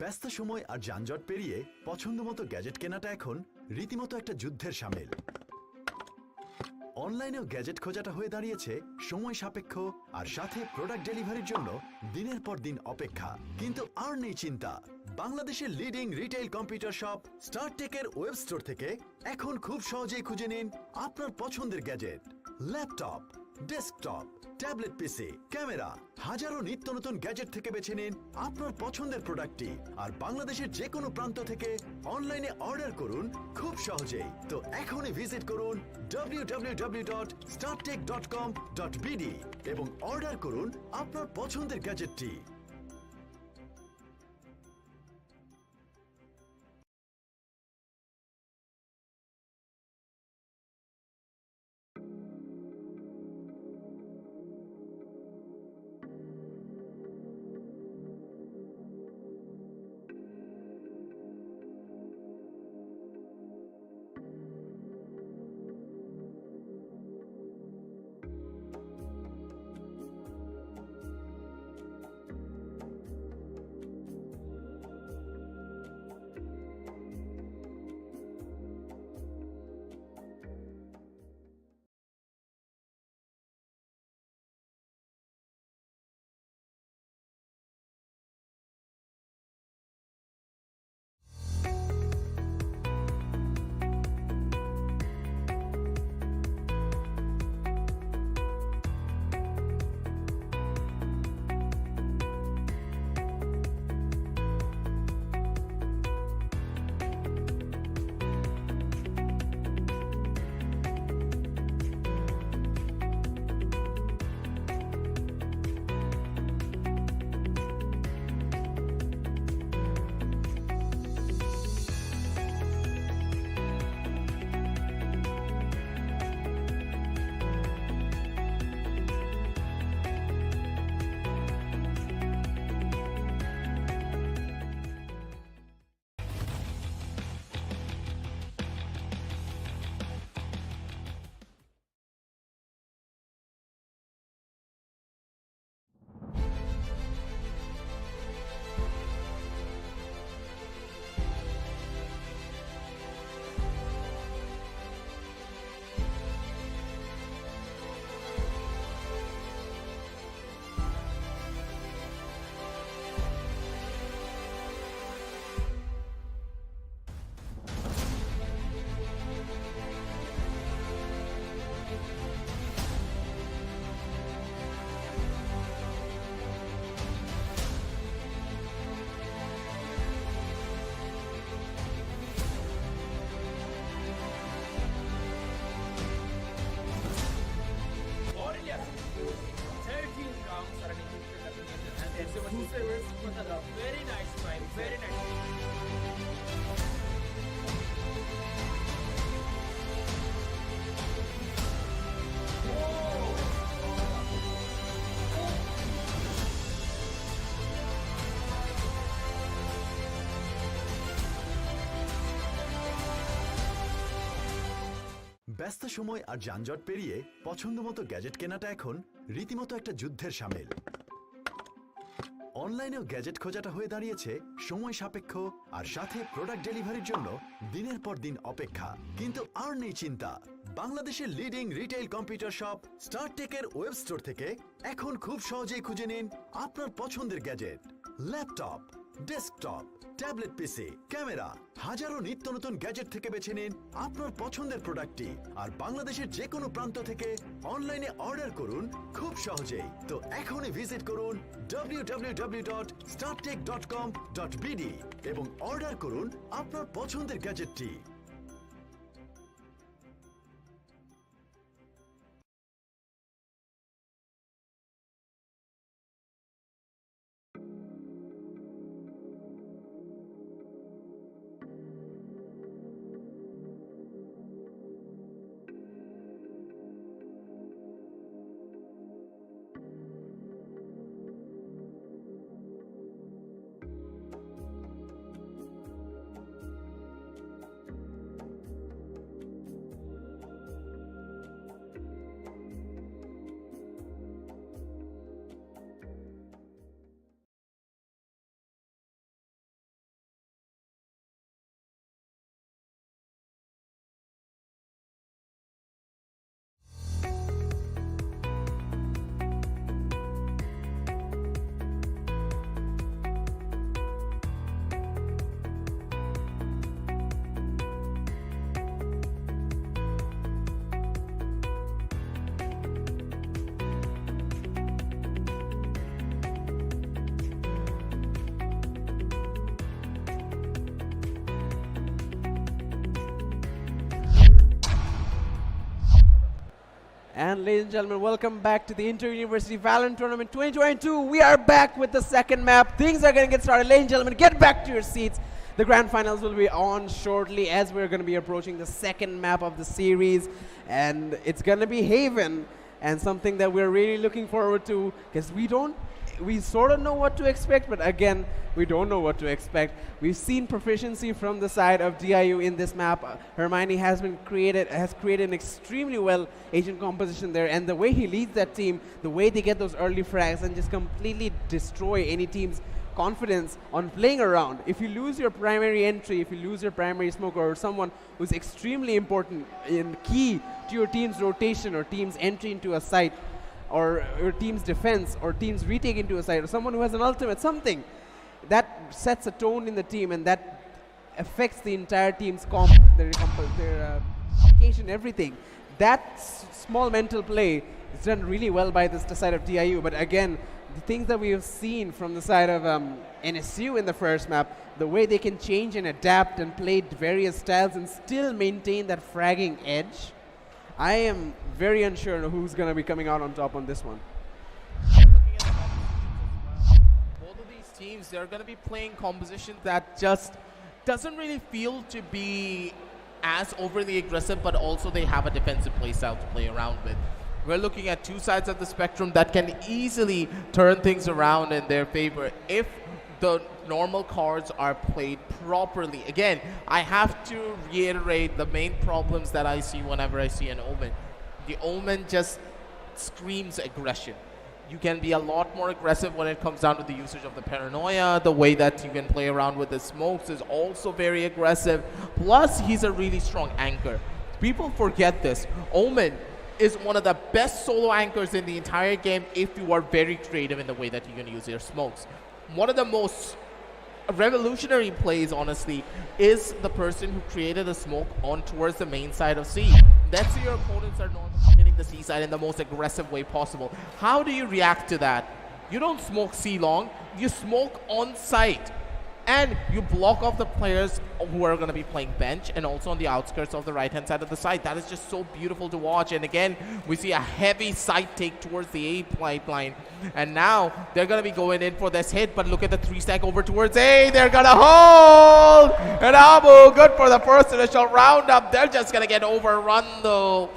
ব্যস্ত সময় আর যানজট পেরিয়ে পছন্দমতো গ্যাজেট কেনাটা এখন রীতিমতো একটা যুদ্ধের সামিল। অনলাইনেও গ্যাজেট খোঁজাটা হয়ে দাঁড়িয়েছে সময় সাপেক্ষ আর সাথে প্রোডাক্ট ডেলিভারির জন্য দিনের পর দিন অপেক্ষা। কিন্তু আর নেই চিন্তা, বাংলাদেশের লিডিং রিটেইল কম্পিউটার শপ স্টারটেকের ওয়েব স্টোর থেকে এখন খুব সহজেই খুঁজে নিন আপনার পছন্দের gadget. Laptop, desktop, tablet PC, camera, হাজারো নিত্য নতুন গ্যাজেট থেকে বেছে নিন আপনার পছন্দের প্রোডাক্টটি আর বাংলাদেশের যে কোনো প্রান্ত থেকে অনলাইনে অর্ডার করুন খুব সহজেই। তো এখনই ভিজিট করুন www.startech.com.bd এবং অর্ডার করুন আপনার পছন্দের গ্যাজেটটি। Very nice fight, very nice. ব্যস্ত সময় আর যানজট পেরিয়ে পছন্দমতো গ্যাজেট কেনাটা এখন রীতিমতো একটা যুদ্ধের সামিল। অনলাইনেও গ্যাজেট খোঁজাটা হয়ে দাঁড়িয়েছে সময় সাপেক্ষ আর সাথে প্রোডাক্ট ডেলিভারির জন্য দিনের পর দিন অপেক্ষা। কিন্তু আর নেই চিন্তা, বাংলাদেশের লিডিং রিটেইল কম্পিউটার শপ স্টারটেকের ওয়েব স্টোর থেকে এখন খুব সহজেই খুঁজে নিন আপনার পছন্দের gadget. Laptop, desktop, tablet PC, camera, হাজারো নিত্য নতুন গ্যাজেট থেকে বেছে নিন আপনার পছন্দের প্রোডাক্টটি আর বাংলাদেশের যে কোনো প্রান্ত থেকে অনলাইনে অর্ডার করুন খুব সহজেই। তো এখনই ভিজিট করুন www.startech.com.bd এবং অর্ডার করুন আপনার পছন্দের গ্যাজেটটি। And ladies and gentlemen, welcome back to the Inter-University Valorant Tournament 2022. We are back with the second map. Things are going to get started. Ladies and gentlemen, get back to your seats. The grand finals will be on shortly as we're going to be approaching the second map of the series. And it's going to be Haven, and something that we're really looking forward to, because we sort of know what to expect, but again, we don't know what to expect. We've seen proficiency from the side of DIU in this map. Hermione has created an extremely well agent composition there, and the way he leads that team, the way they get those early frags and just completely destroy any team's confidence on playing around. If you lose your primary entry, if you lose your primary smoker, or someone who's extremely important in key to your team's rotation or team's entry into a site, or your team's defense, or team's retake into a site, or someone who has an ultimate, something that sets a tone in the team, and that affects the entire team's their communication, everything. That small mental play is done really well by the side of DIU, but again, the things that we have seen from the side of NSU in the first map, the way they can change and adapt and play various styles and still maintain that fragging edge, I am very unsure of who's going to be coming out on top on this one. Looking at the compositions as well, both of these teams, they're going to be playing compositions that just doesn't really feel to be as overly aggressive, but also they have a defensive playstyle to play around with. We're looking at two sides of the spectrum that can easily turn things around in their favor if the normal cards are played properly. Again, I have to reiterate the main problems that I see whenever I see an Omen. The Omen just screams aggression. You can be a lot more aggressive when it comes down to the usage of the paranoia. The way that you can play around with the smokes is also very aggressive. Plus, he's a really strong anchor. People forget this. Omen is one of the best solo anchors in the entire game if you are very creative in the way that you can use your smokes. One of the most revolutionary plays, honestly, is the person who created a smoke on towards the main side of C. That's your opponents are normally hitting the C side in the most aggressive way possible. How do you react to that? You don't smoke C long, you smoke on site. And you block off the players who are going to be playing bench and also on the outskirts of the right-hand side of the site. That is just so beautiful to watch. And again, we see a heavy site take towards the A pipeline. And now they're going to be going in for this hit. But look at the 3-stack over towards A. They're going to hold! And Abu, good for the first initial roundup. They're just going to get overrun, though.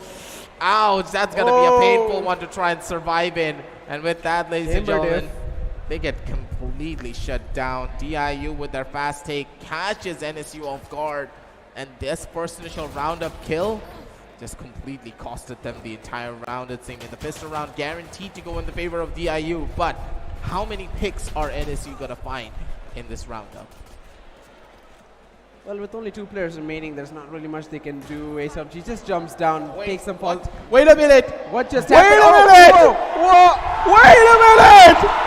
Ouch, that's going to be a painful one to try and survive in. And with that, ladies and gentlemen, they get completely shut down. DIU with their fast take catches NSU off guard. And this first initial roundup kill just completely costed them the entire round, it seemed. In the pistol round, guaranteed to go in the favor of DIU. But how many picks are NSU going to find in this roundup? Well, with only 2 players remaining, there's not really much they can do. ASUBG just jumps down, takes some falls. Wait a minute! What just happened? Wait a minute! Whoa. Wait a minute!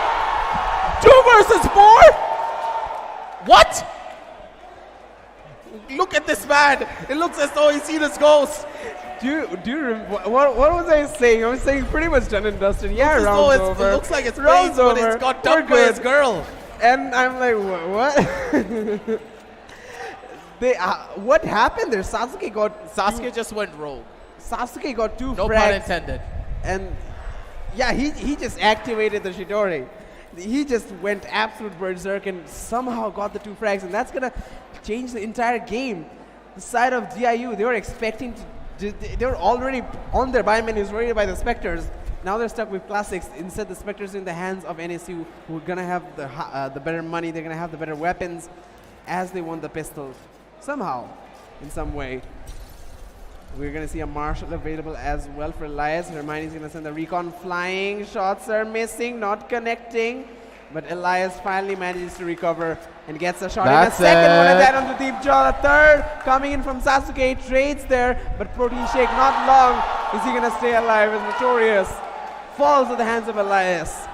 2 versus 4? What? Look at this man. It looks as though he's seen his ghost. Do you remember, what was I saying? I was saying pretty much done and dusted. Yeah, round's over. It looks like it's round's over. But it's got dumped by his girl. And I'm like, what? What happened there? Sasuke just went rogue. Sasuke got 2 frags. No pun intended. And yeah, he just activated the Chidori. He just went absolute berserk and somehow got the 2 frags, and that's gonna change the entire game. The side of DIU, they were expecting they were already on their buy menus, worried by the Spectres. Now they're stuck with classics. Instead, the Spectres in the hands of NSU, who are gonna have the better money, they're gonna have the better weapons, as they won the pistols. Somehow, in some way. We're going to see a Marshall available as well for Elias. Hermione's going to send the recon flying. Shots are missing, not connecting. But Elias finally manages to recover and gets a shot. That's in a second one of that on the deep jaw. A third coming in from Sasuke. Trades there, but Protein Shake not long. Is he going to stay alive? Is Notorious. Falls at the hands of Elias.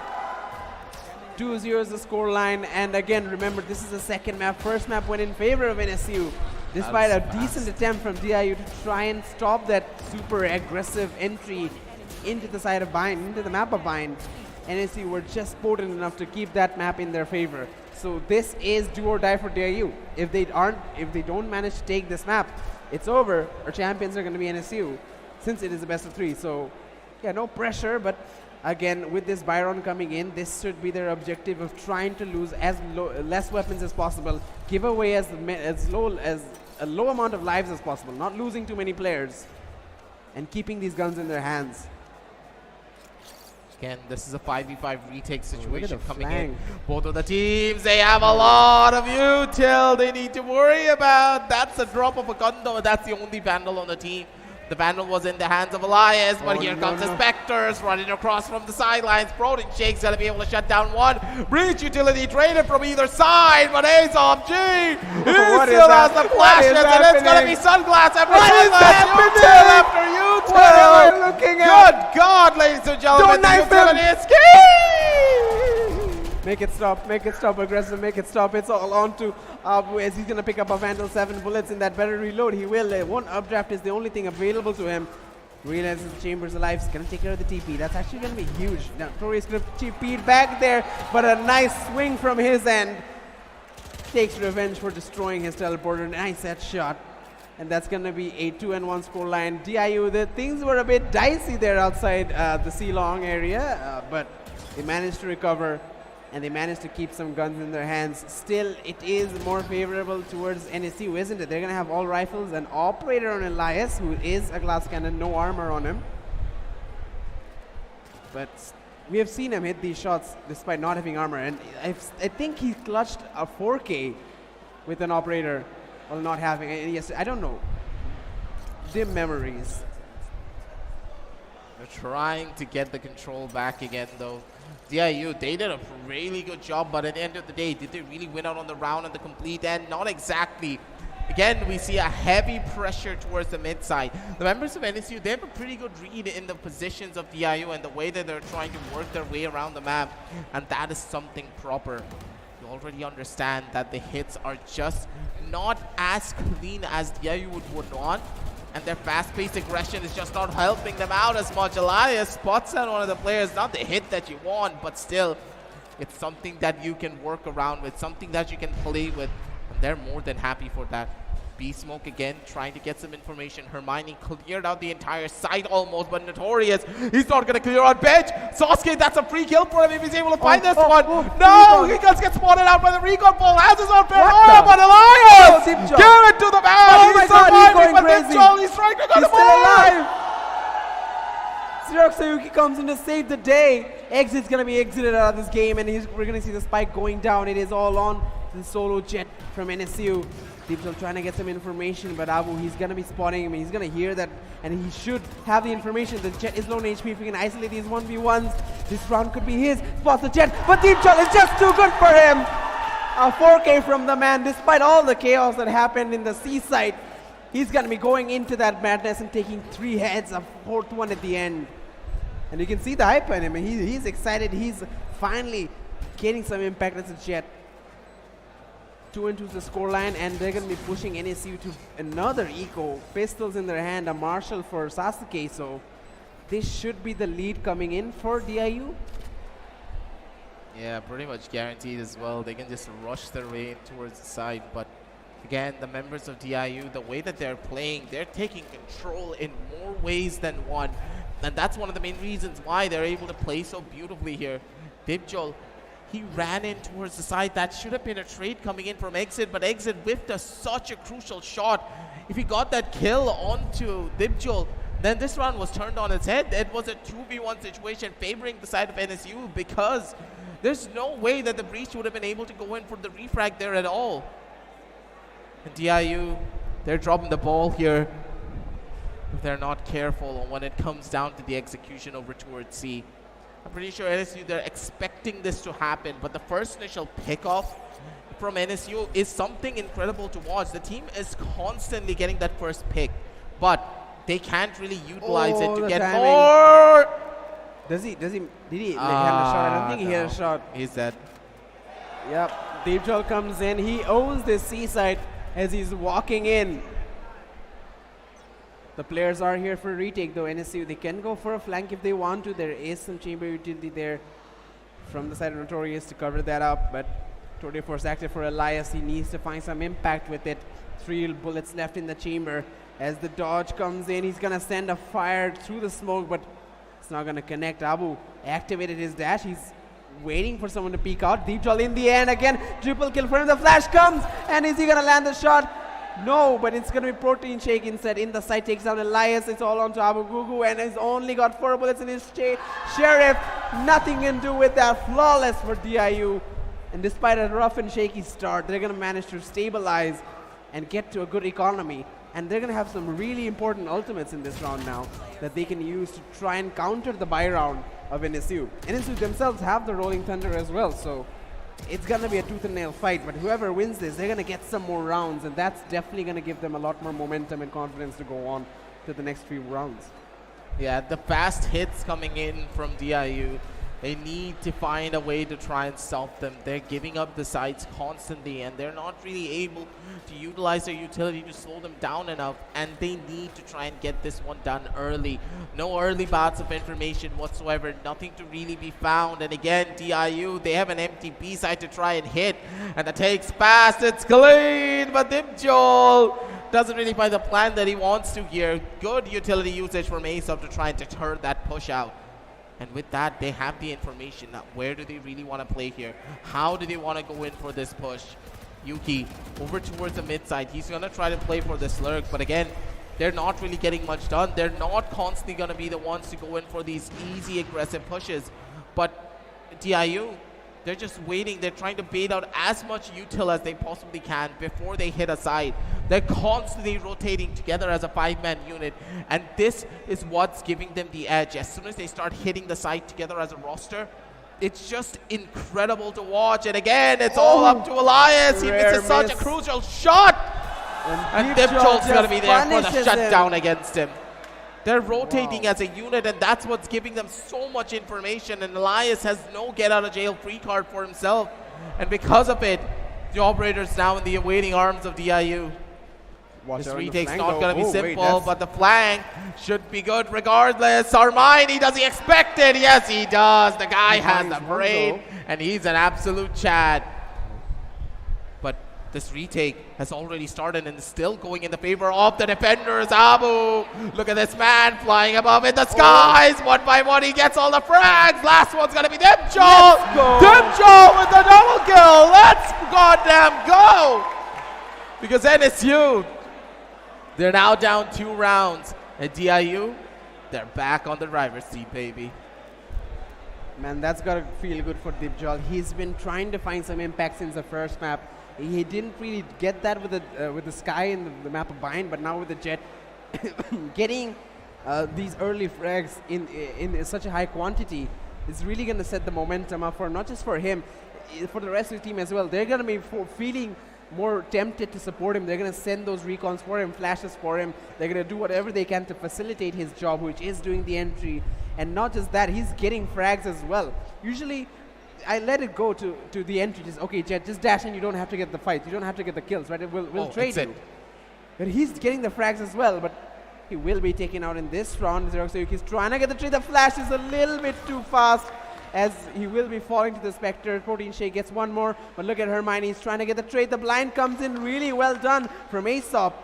2-0 is the score line. And again, remember, this is the second map. First map went in favor of NSU. Despite a decent attempt from DIU to try and stop that super aggressive entry into the side of Bind, into the map of Bind, NSU were just potent enough to keep that map in their favor. So this is do or die for DIU. If they don't manage to take this map, it's over. Our champions are going to be NSU, since it is the best of 3. So yeah, no pressure, but again, with this Byron coming in, this should be their objective of trying to lose less weapons as possible, give away as a low amount of lives as possible, not losing too many players, and keeping these guns in their hands. Again, this is a 5v5 retake situation the coming flank. in. Both of the teams, they have a lot of util they need to worry about. That's a drop of a gun though. That's the only Vandal on the team. The Vandal was in the hands of Elias, but here comes the Spectres running across from the sidelines. Protein Shake's gonna be able to shut down one. Breach utility traded from either side, but Azov G, he still has the flashes, and it's gonna be Sunglass after Sunglass. Util after util. What am I looking at? Good God, ladies and gentlemen, Don't knife the him. utility escape! Make it stop, aggressive, make it stop. It's all on to Abu as he's going to pick up a Vandal 7 bullets in that better reload. He will. One updraft is the only thing available to him. Realizes the Chamber's alive. He's going to take care of the TP. That's actually going to be huge. Now, Tori's going to TP back there, but a nice swing from his end. Takes revenge for destroying his teleporter. Nice headshot. And that's going to be a 2-1 scoreline. DIU, the things were a bit dicey there outside the C-Long area, but they managed to recover. And they managed to keep some guns in their hands. Still, it is more favorable towards NSU, isn't it? They're going to have all rifles, an operator on Elias, who is a glass cannon, no armor on him. But we have seen him hit these shots despite not having armor. And I think he clutched a 4K with an operator while not having it. Yes, I don't know. Dim memories. They're trying to get the control back again, though. DIU, they did a really good job, but at the end of the day, did they really win out on the round and the complete end? Not exactly. Again, we see a heavy pressure towards the mid side. The members of NSU, they have a pretty good read in the positions of DIU and the way that they're trying to work their way around the map, and that is something proper. You already understand that the hits are just not as clean as DIU would want. And their fast-paced aggression is just not helping them out as much. Elias spots out one of the players, not the hit that you want, but still, it's something that you can work around with, something that you can play with, and they're more than happy for that. B-Smoke again, trying to get some information. Hermione cleared out the entire site almost, but Notorious, he's not going to clear out bench. Sasuke, that's a free kill for him if he's able to find this one. No, he just gets spotted out by the recon ball. Has his own fair but Elias! Give it to the man! Oh my He's God, he's surviving, going but crazy. Mitchell, he's trying to go He's to still board. alive! Xerox Sayuki comes in to save the day. Exit's going to be exited out of this game, and we're going to see the spike going down. It is all on the solo jet from NSU. People trying to get some information, but Abu, he's going to be spotting him. He's going to hear that, and he should have the information. The jet is low on HP. If we can isolate these 1v1s, this round could be his. Spots the jet, but Deep Shot is just too good for him. A 4K from the man, despite all the chaos that happened in the seaside. He's going to be going into that madness and taking 3 heads, a 4th one at the end. And you can see the hype on him. He's excited. He's finally getting some impact as a jet. 2-2 is the scoreline, and they're going to be pushing NSU to another eco. Pistols in their hand, a Marshall for Sasuke. So this should be the lead coming in for DIU. Yeah, pretty much guaranteed as well. They can just rush their way in towards the side, but again, the members of DIU, the way that they're playing, they're taking control in more ways than one. And that's one of the main reasons why they're able to play so beautifully here. Dibjol, he ran in towards the side. That should have been a trade coming in from Exit, but Exit whiffed such a crucial shot. If he got that kill onto Dibjol, then this round was turned on its head. It was a 2v1 situation favoring the side of NSU because there's no way that the Breach would have been able to go in for the refrag there at all. And DIU, they're dropping the ball here if they're not careful when it comes down to the execution over towards C. I'm pretty sure NSU, they're expecting this to happen, but the first initial pickoff from NSU is something incredible to watch. The team is constantly getting that first pick, but they can't really utilize it to get more. Did he have a shot? I don't think he had a shot. He's dead. Yep, Deepjol comes in. He owns this seaside as he's walking in. The players are here for a retake though. NSU, they can go for a flank if they want to. There is some chamber utility there from the side of Notorious to cover that up, but Tour Force active for Elias. He needs to find some impact with it. 3 bullets left in the chamber. As the dodge comes in, he's gonna send a fire through the smoke, but It's not going to connect. Abu activated his dash. He's waiting for someone to peek out. Deep Jol in the end again. Triple kill for him. The flash comes. And is he going to land the shot? No, but it's going to be Protein Shake instead. In the side takes down Elias. It's all on to Abu Gugu. And he's only got 4 bullets in his Sheriff. Nothing can do with that. Flawless for DIU. And despite a rough and shaky start, they're going to manage to stabilize and get to a good economy. And they're going to have some really important ultimates in this round now that they can use to try and counter the buy round of NSU. NSU themselves have the Rolling Thunder as well, so it's going to be a tooth and nail fight. But whoever wins this, they're going to get some more rounds, and that's definitely going to give them a lot more momentum and confidence to go on to the next few rounds. Yeah, the fast hits coming in from DIU. They need to find a way to try and stop them. They're giving up the sides constantly, and they're not really able to utilize their utility to slow them down enough, and they need to try and get this one done early. No early bouts of information whatsoever, nothing to really be found. And again, DIU, they have an empty B side to try and hit, and the take's fast, it's clean, but Dimjol doesn't really find the plan that he wants to here. Good utility usage from Aesop to try and deter that push out. And with that, they have the information. Now, where do they really want to play here? How do they want to go in for this push? Yuki over towards the mid side. He's going to try to play for the slurk. But again, they're not really getting much done. They're not constantly going to be the ones to go in for these easy, aggressive pushes. But DIU, they're just waiting. They're trying to bait out as much util as they possibly can before they hit a side. They're constantly rotating together as a 5-man unit, and this is what's giving them the edge. As soon as they start hitting the side together as a roster, it's just incredible to watch. And again, it's all up to Elias. He misses such a crucial shot, and Dimjol's going to be there for the shutdown against him. They're rotating as a unit, and that's what's giving them so much information. And Elias has no get-out-of-jail-free card for himself. And because of it, the operator's now in the awaiting arms of DIU. This retake's not going to be simple, but the flank should be good regardless. Armani, does he expect it? Yes, he does. The guy has the brain, and he's an absolute Chad. But this retake has already started and is still going in the favor of the defenders. Abu, look at this man flying above in the skies. 1 by 1, he gets all the frags. Last one's going to be Dimjol. Dimjol with the double kill. Let's goddamn go. Because NSU, they're now down 2 rounds. And DIU, they're back on the driver's seat, baby. Man, that's got to feel good for Dimjol. He's been trying to find some impact since the first map. He didn't really get that with the Sky and the map of Bind, but now with the Jet, getting these early frags in such a high quantity is really going to set the momentum up for not just for him, for the rest of the team as well. They're going to be feeling more tempted to support him. They're going to send those recons for him, flashes for him. They're going to do whatever they can to facilitate his job, which is doing the entry. And not just that, he's getting frags as well. Usually, I let it go to the entry. Just, okay, Jet, just dash in. You don't have to get the fight. You don't have to get the kills, right? We'll trade you. But he's getting the frags as well. But he will be taken out in this round. Xerox he's trying to get the trade. The flash is a little bit too fast, as he will be falling to the Spectre. Protein Shake gets one more. But look at Hermione. He's trying to get the trade. The blind comes in really well done from Aesop.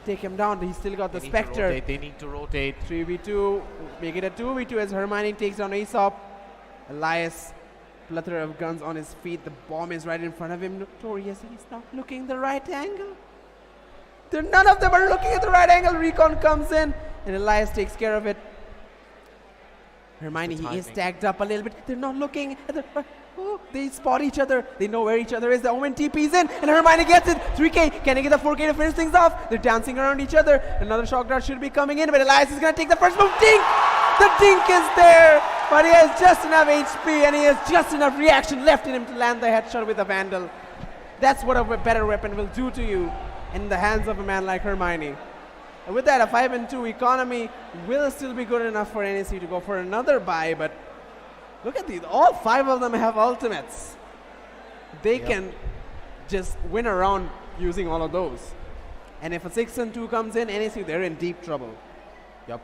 Take him down. He's still got the Spectre. They need to rotate. 3v2. Make it a 2v2 as Hermione takes down Aesop. Elias, plethora of guns on his feet. The bomb is right in front of him. Notorious. He's not looking the right angle. None of them are looking at the right angle. Recon comes in, and Elias takes care of it. Hermione, he is tagged up a little bit. They're not looking at the... Oh, they spot each other. They know where each other is. The Omen TP's in, and Hermione gets it. 3K. Can he get the 4K to finish things off? They're dancing around each other. Another shock dart should be coming in, but Elias is going to take the first move. Dink! The dink is there, but he has just enough HP, and he has just enough reaction left in him to land the headshot with a Vandal. That's what a better weapon will do to you in the hands of a man like Hermione. And with that, a 5-2 economy will still be good enough for NSU to go for another buy, but look at these. All 5 of them have ultimates. They can just win a round using all of those. And if a 6-2 comes in, NSU, they're in deep trouble. Yep.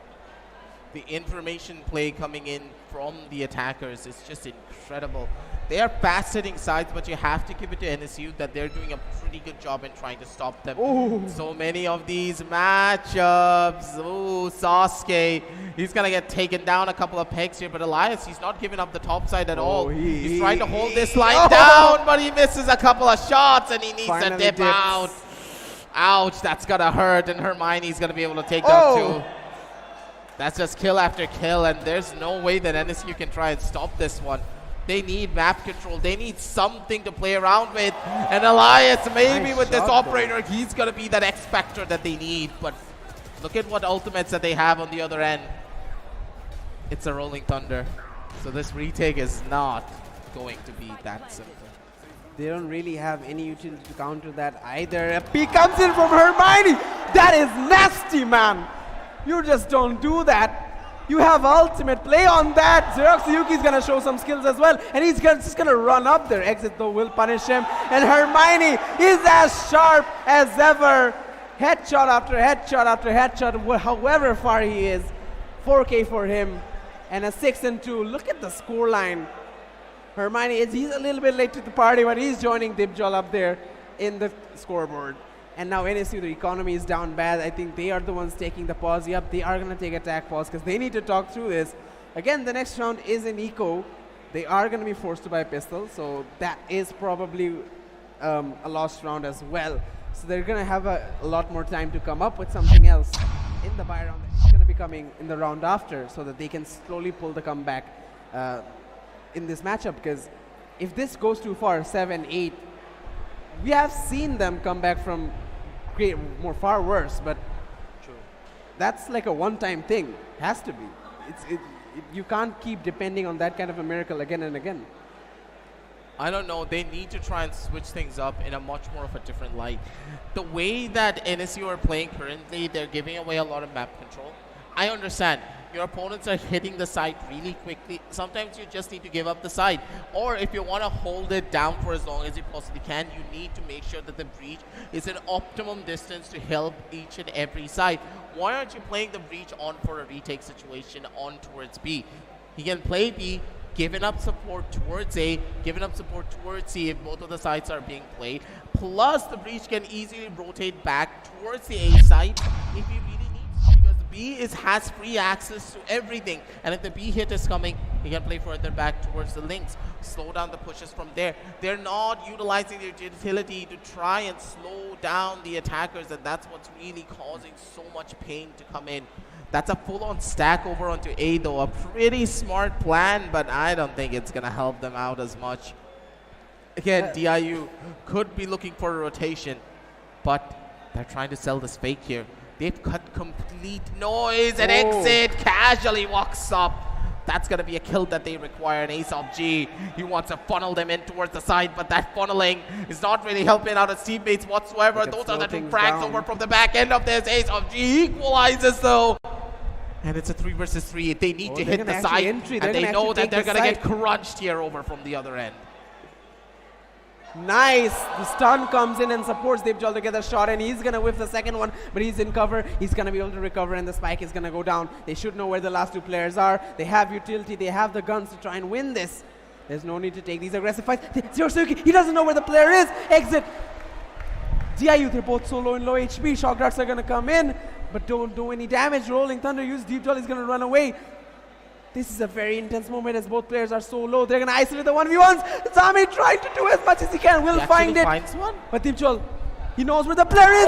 the information play coming in from the attackers is just incredible. They are fast-hitting sides, but you have to give it to NSU that they're doing a pretty good job in trying to stop them. Ooh. So many of these matchups. Ooh, Sasuke. He's going to get taken down a couple of pegs here, but Elias, he's not giving up the top side at all. He's trying to hold this line down, but he misses a couple of shots, and he needs to dip out. Ouch, that's going to hurt, and Hermione's going to be able to take down two. That's just kill after kill, and there's no way that NSU can try and stop this one. They need map control. They need something to play around with. And Elias, maybe with this operator, he's going to be that X factor that they need. But look at what ultimates that they have on the other end. It's a Rolling Thunder. So this retake is not going to be that simple. They don't really have any utility to counter that either. A peek comes in from Hermione. That is nasty, man. You just don't do that. You have ultimate play on that. Xerox Yuki's gonna show some skills as well, and he's just gonna run up there. Exit though will punish him, and Hermione is as sharp as ever. Headshot after headshot after headshot, however far he is. 4K for him, and a 6-2. Look at the scoreline. Hermione he's a little bit late to the party, but he's joining Dibjol up there in the scoreboard. And now NSU, the economy is down bad. I think they are the ones taking the pause. Yep, they are going to take attack pause because they need to talk through this. Again, the next round is in eco. They are going to be forced to buy pistol, so that is probably a lost round as well. So they're going to have a lot more time to come up with something else in the buy round. It's going to be coming in the round after so that they can slowly pull the comeback in this matchup, because if this goes too far, 7-8, we have seen them come back from far worse, but that's like a one-time thing. Has to be. You can't keep depending on that kind of a miracle again and again. I don't know. They need to try and switch things up in a much more of a different light. The way that NSU are playing currently, they're giving away a lot of map control. I understand. Your opponents are hitting the site really quickly. Sometimes you just need to give up the site. Or if you want to hold it down for as long as you possibly can, you need to make sure that the breach is an optimum distance to help each and every site. Why aren't you playing the breach on for a retake situation on towards B? He can play B, giving up support towards A, giving up support towards C if both of the sites are being played. Plus, the breach can easily rotate back towards the A site if you really B has free access to everything, and if the B hit is coming, he can play further back towards the links, slow down the pushes from there. They're not utilizing their utility to try and slow down the attackers, and that's what's really causing so much pain to come in. That's a full-on stack over onto A though, a pretty smart plan, but I don't think it's gonna help them out as much. Again, DIU could be looking for a rotation, but they're trying to sell this fake here. They've cut complete noise, and Exit casually walks up. That's going to be a kill that they require. And Ace of G, he wants to funnel them in towards the side, but that funneling is not really helping out his teammates whatsoever. Those are the two frags over from the back end of this. Ace of G equalizes though. And it's a 3 versus 3. They need to hit the side, and they know that they're going to get crunched here over from the other end. Nice. The stun comes in and supports Dibjol to get a shot, and he's going to whiff the second one, but he's in cover. He's going to be able to recover, and the spike is going to go down. They should know where the last two players are. They have utility. They have the guns to try and win this. There's no need to take these aggressive fights. Zorosuke, he doesn't know where the player is. Exit. DIU, they're both so low and low HP. Shock darts are going to come in, but don't do any damage. Rolling Thunder, use Dibjol, he's going to run away. This is a very intense moment as both players are so low. They're going to isolate the 1v1s. Zami trying to do as much as he can. Will find it. One. But Dibjol, he knows where the player is.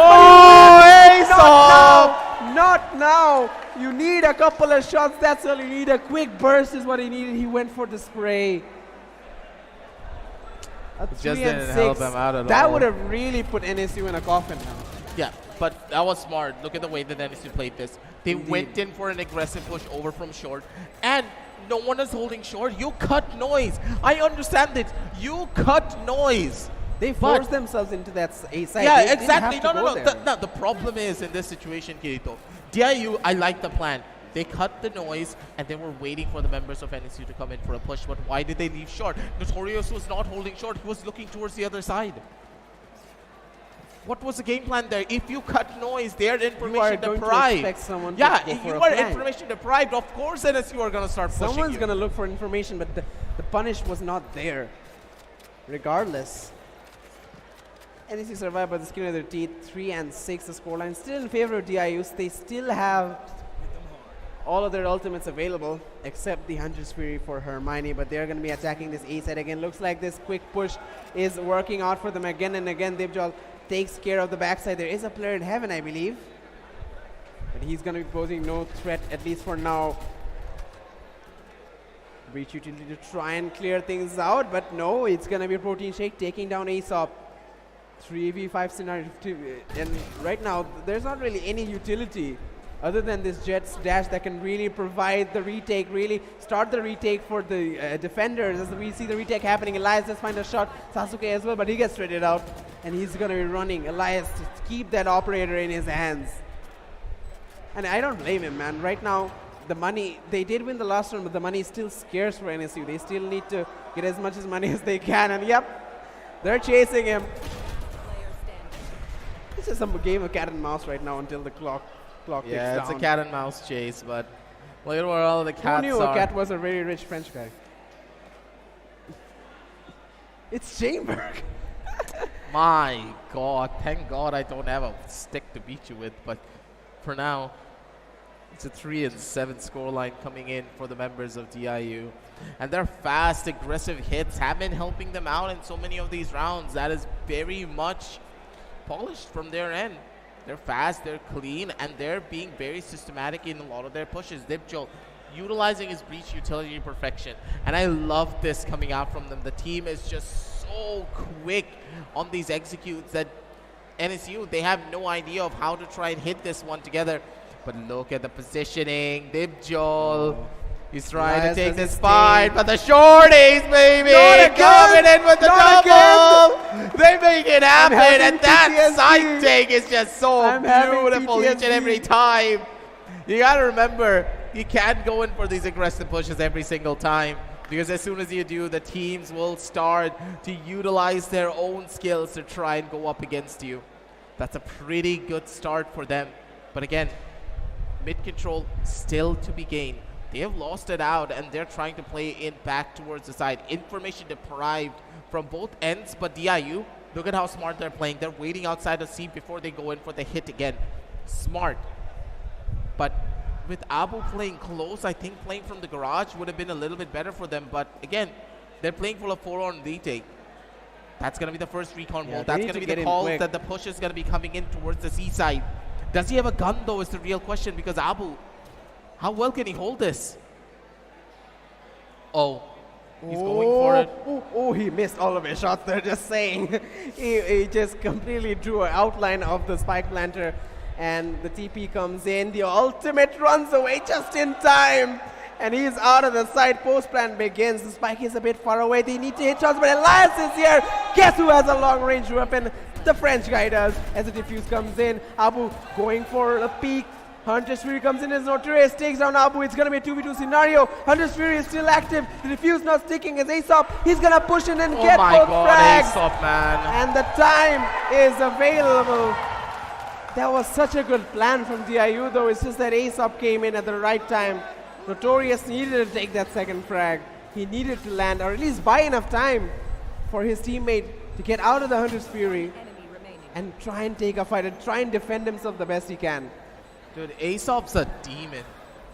Not now. You need a couple of shots. That's all you need. A quick burst is what he needed. He went for the spray. Just didn't help him out at all. That would have really put NSU in a coffin now. Yeah, but that was smart. Look at the way that NSU played this. They went in for an aggressive push over from short, and no one is holding short. You cut noise. I understand it. You cut noise. They forced themselves into that A side. Yeah, they exactly. No. The problem is in this situation, Kirito, DIU, I like the plan. They cut the noise, and they were waiting for the members of NSU to come in for a push. But why did they leave short? Notorious was not holding short. He was looking towards the other side. what was the game plan there? If you cut noise, they're You are information going to deprived. expect someone to Yeah, go if for you a are flank. information deprived, of course NSU are going to start pushing Someone's you. going to look for information, but the punish was not there. Regardless. NSU survived by the skin of their teeth. 3 and 6 the scoreline. Still in favor of DIUs. They still have all of their ultimates available except the Hunter's Fury for Hermione, but they're going to be attacking this A side again. Looks like this quick push is working out for them again and again. Devjal takes care of the backside. There is a player in heaven, I believe, but he's going to be posing no threat, at least for now. Breach utility to try and clear things out, but no, it's going to be Protein Shake taking down Aesop. 3v5 scenario, and right now there's not really any utility other than this Jet's dash that can really provide the retake, really start the retake for the defenders. As we see the retake happening, Elias just find a shot, Sasuke as well, but he gets traded out, and he's going to be running Elias to keep that operator in his hands. And I don't blame him, man. Right now, the money, they did win the last round, but the money is still scarce for NSU. They still need to get as much as money as they can, and yep, they're chasing him. It's just a game of cat and mouse right now until the clock ticks down. Yeah, it's a cat and mouse chase, but look at where all the cats Who knew are. a cat was a very rich French guy? It's Chainberg. My God, thank God I don't have a stick to beat you with, but for now, it's a 3 and 7 scoreline coming in for the members of DIU. And their fast, aggressive hits have been helping them out in so many of these rounds. That is very much polished from their end. They're fast, they're clean, and they're being very systematic in a lot of their pushes. Dipjol utilizing his breach utility to perfection. And I love this coming out from them. The team is just so quick on these executes that NSU, they have no idea of how to try and hit this one together. But look at the positioning. Dipjol. He's trying to take this fight, but the shorties, baby, coming in with the double. They make it happen, and that side take is just so beautiful each and every time. You gotta remember, you can't go in for these aggressive pushes every single time, because as soon as you do, the teams will start to utilize their own skills to try and go up against you. That's a pretty good start for them. But again, mid control still to be gained. They have lost it out, and they're trying to play it back towards the side. Information deprived from both ends, but DIU, look at how smart they're playing. They're waiting outside the seat before they go in for the hit again. Smart. But with Abu playing close, I think playing from the garage would have been a little bit better for them. But again, they're playing for a 4-on retake. That's going to be the first recon ball. That's going to be the call that the push is going to be coming in towards the C side. Does he have a gun, though, is the real question, because Abu, how well can he hold this? Oh, he's going for it. Oh, he missed all of his shots there, just saying. he just completely drew an outline of the spike planter, and the TP comes in. The ultimate runs away just in time, and he's out of the side. Post plan begins. The spike is a bit far away. They need to hit shots, but Elias is here. Guess who has a long range weapon? The French guy does, as the defuse comes in. Abu going for a peek. Hunter's Fury comes in as Notorious, takes down Abu. It's going to be a 2v2 scenario. Hunter's Fury is still active. The defuse not sticking as Aesop. He's going to push in and get both frags. Aesop, man. And the time is available. That was such a good plan from DIU, though. It's just that Aesop came in at the right time. Notorious needed to take that second frag. He needed to land, or at least buy enough time for his teammate to get out of the Hunter's Fury and try and take a fight and try and defend himself the best he can. Dude, Aesop's a demon.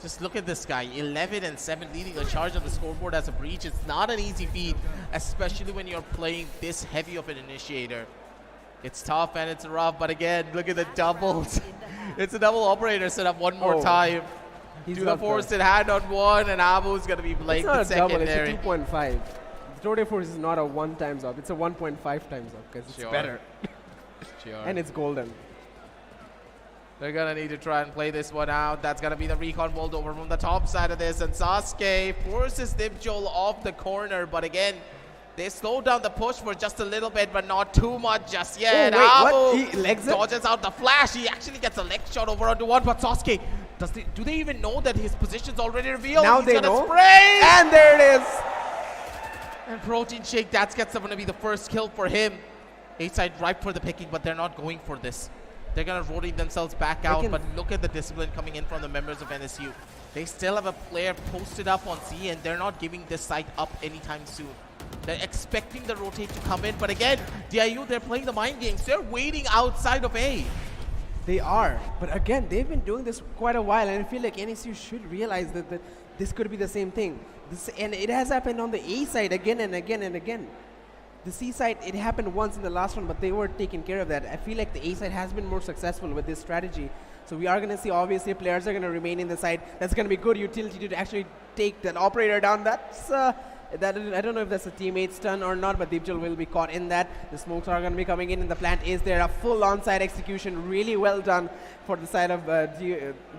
Just look at this guy, 11 and 7, leading the charge on the scoreboard as a breach. It's not an easy feat, especially when you're playing this heavy of an initiator. It's tough and it's rough, but again, look at the doubles. It's a double operator set up one more time. Do the forced hand on one, and Abu's going to be playing the secondary. It's a 2.5. The Tour de Force is not a 1 times up, it's a 1.5 times up, because it's better. And it's golden. They're going to need to try and play this one out. That's going to be the recon bolt over from the top side of this. And Sasuke forces Dipjol off the corner. But again, they slow down the push for just a little bit, but not too much just yet. Oh, wait, what? He legs dodges out the flash. He actually gets a leg shot over onto one. But Sasuke, do they even know that his position's already revealed? Now He's they gonna know. Spray. And there it is. And Protein Shake, that's going to be the first kill for him. A side ripe for the picking, but they're not going for this. They're gonna rotate themselves back out, but look at the discipline coming in from the members of NSU. They still have a player posted up on C, and they're not giving this side up anytime soon. They're expecting the rotate to come in, but again, DIU, they're playing the mind games. They're waiting outside of A. They are, but again, they've been doing this quite a while, and I feel like NSU should realize that this could be the same thing. And it has happened on the A side again and again and again. The C side, it happened once in the last one, but they were taking care of that. I feel like the A side has been more successful with this strategy. So we are going to see, obviously, players are going to remain in the side. That's going to be good utility to actually take that operator down. That's I don't know if that's a teammate stun or not, but Daffodil will be caught in that. The smokes are going to be coming in, and the plant is there. A full onside execution, really well done for the side of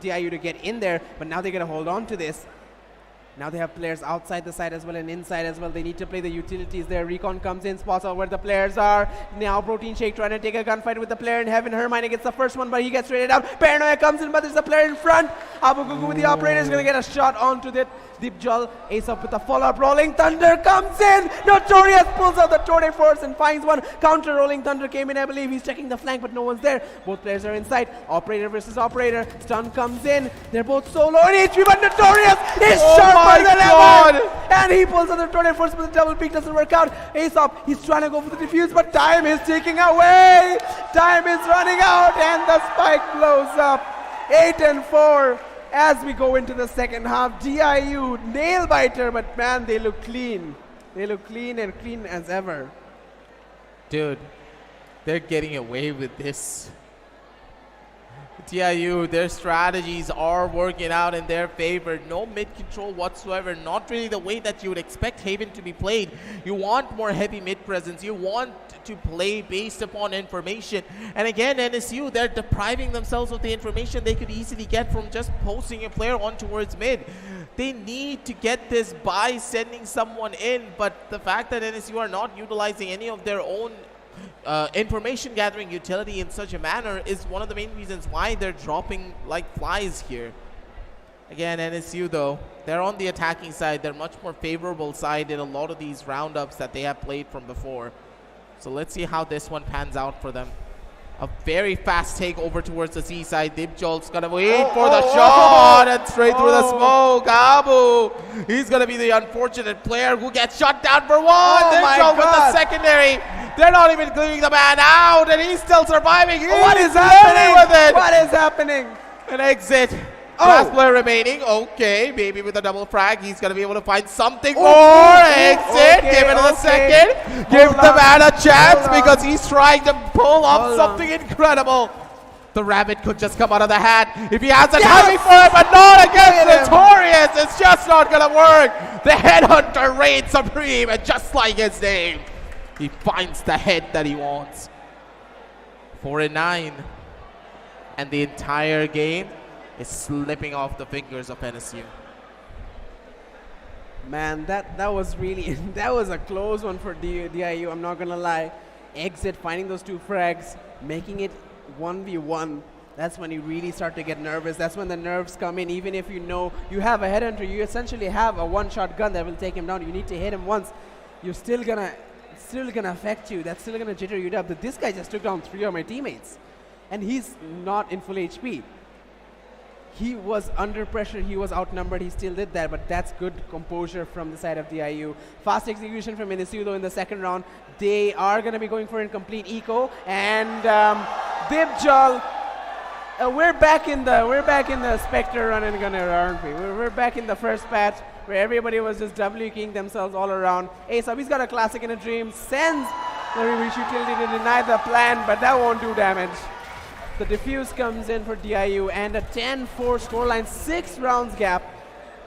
DIU to get in there. But now they're going to hold on to this. Now they have players outside the side as well and inside as well. They need to play the utilities there. Recon comes in, spots out where the players are. Now Protein Shake trying to take a gunfight with the player in heaven. Hermione gets the first one, but he gets traded out. Paranoia comes in, but there's a player in front. Abugugu with the operator is going to get a shot onto that. Daffodil, ace up with a follow-up. Rolling Thunder comes in. Notorious pulls out the Tour de Force and finds one. Counter Rolling Thunder came in, I believe. He's checking the flank, but no one's there. Both players are inside. Operator versus operator. Stun comes in. They're both solo in HP, but Notorious is sharp by the level. And he pulls out the Tour de Force, but the double peak doesn't work out. Ace up, he's trying to go for the defuse, but time is ticking away. Time is running out, and the spike blows up. 8-4. As we go into the second half, DIU, nail biter, but man, they look clean. They look clean and clean as ever. Dude, they're getting away with this. DIU, their strategies are working out in their favor. No mid control whatsoever. Not really the way that you would expect Haven to be played. You want more heavy mid presence. You want to play based upon information. And again, NSU, they're depriving themselves of the information they could easily get from just posting a player on towards mid. They need to get this by sending someone in, but the fact that NSU are not utilizing any of their own information gathering utility in such a manner is one of the main reasons why they're dropping like flies here. Again, NSU though, they're on the attacking side. They're much more favorable side in a lot of these roundups that they have played from before. So let's see how this one pans out for them. A very fast take over towards the C side. Daffodil's gonna wait for the shot and straight through the smoke. Abu, he's gonna be the unfortunate player who gets shot down for one. Daffodil with the secondary. They're not even clearing the man out, and he's still surviving. What is happening? With it. What is happening? An exit. Last player remaining. Okay, maybe with a double frag, he's going to be able to find something more. Exit. Give it a second. Give the man a chance because he's trying to pull off something incredible. The rabbit could just come out of the hat if he has a timing for it, but not against Notorious. It's just not going to work. The headhunter reigns supreme, and just like his name, he finds the head that he wants. 4-9. And the entire game is slipping off the fingers of NSU. Man, that was really, that was a close one for DIU, I'm not gonna lie. Exit, finding those two frags, making it 1v1. That's when you really start to get nervous. That's when the nerves come in. Even if you know you have a headhunter, you essentially have a one-shot gun that will take him down. You need to hit him once. You're still gonna affect you. That's still gonna jitter you up. But this guy just took down 3 of my teammates, and he's not in full HP. He was under pressure, he was outnumbered, he still did that, but that's good composure from the side of DIU. Fast execution from NSU though in the second round. They are going to be going for incomplete eco, and Daffodil, we're back in the Spectre run and gunner, aren't we? We're back in the first patch where everybody was just W-keying themselves all around. Ace-up, he's got a classic in a dream, sends the reach utility to deny the plan, but that won't do damage. The defuse comes in for DIU, and a 10-4 scoreline, 6 rounds gap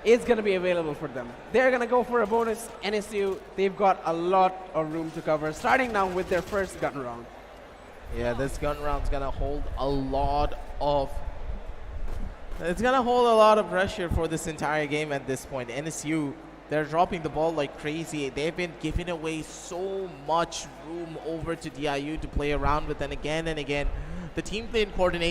is going to be available for them. They're going to go for a bonus. NSU, they've got a lot of room to cover, starting now with their first gun round. Yeah, this gun round's going to hold a lot of... It's going to hold a lot of pressure for this entire game at this point. NSU, they're dropping the ball like crazy. They've been giving away so much room over to DIU to play around with, and again, the team play in coordination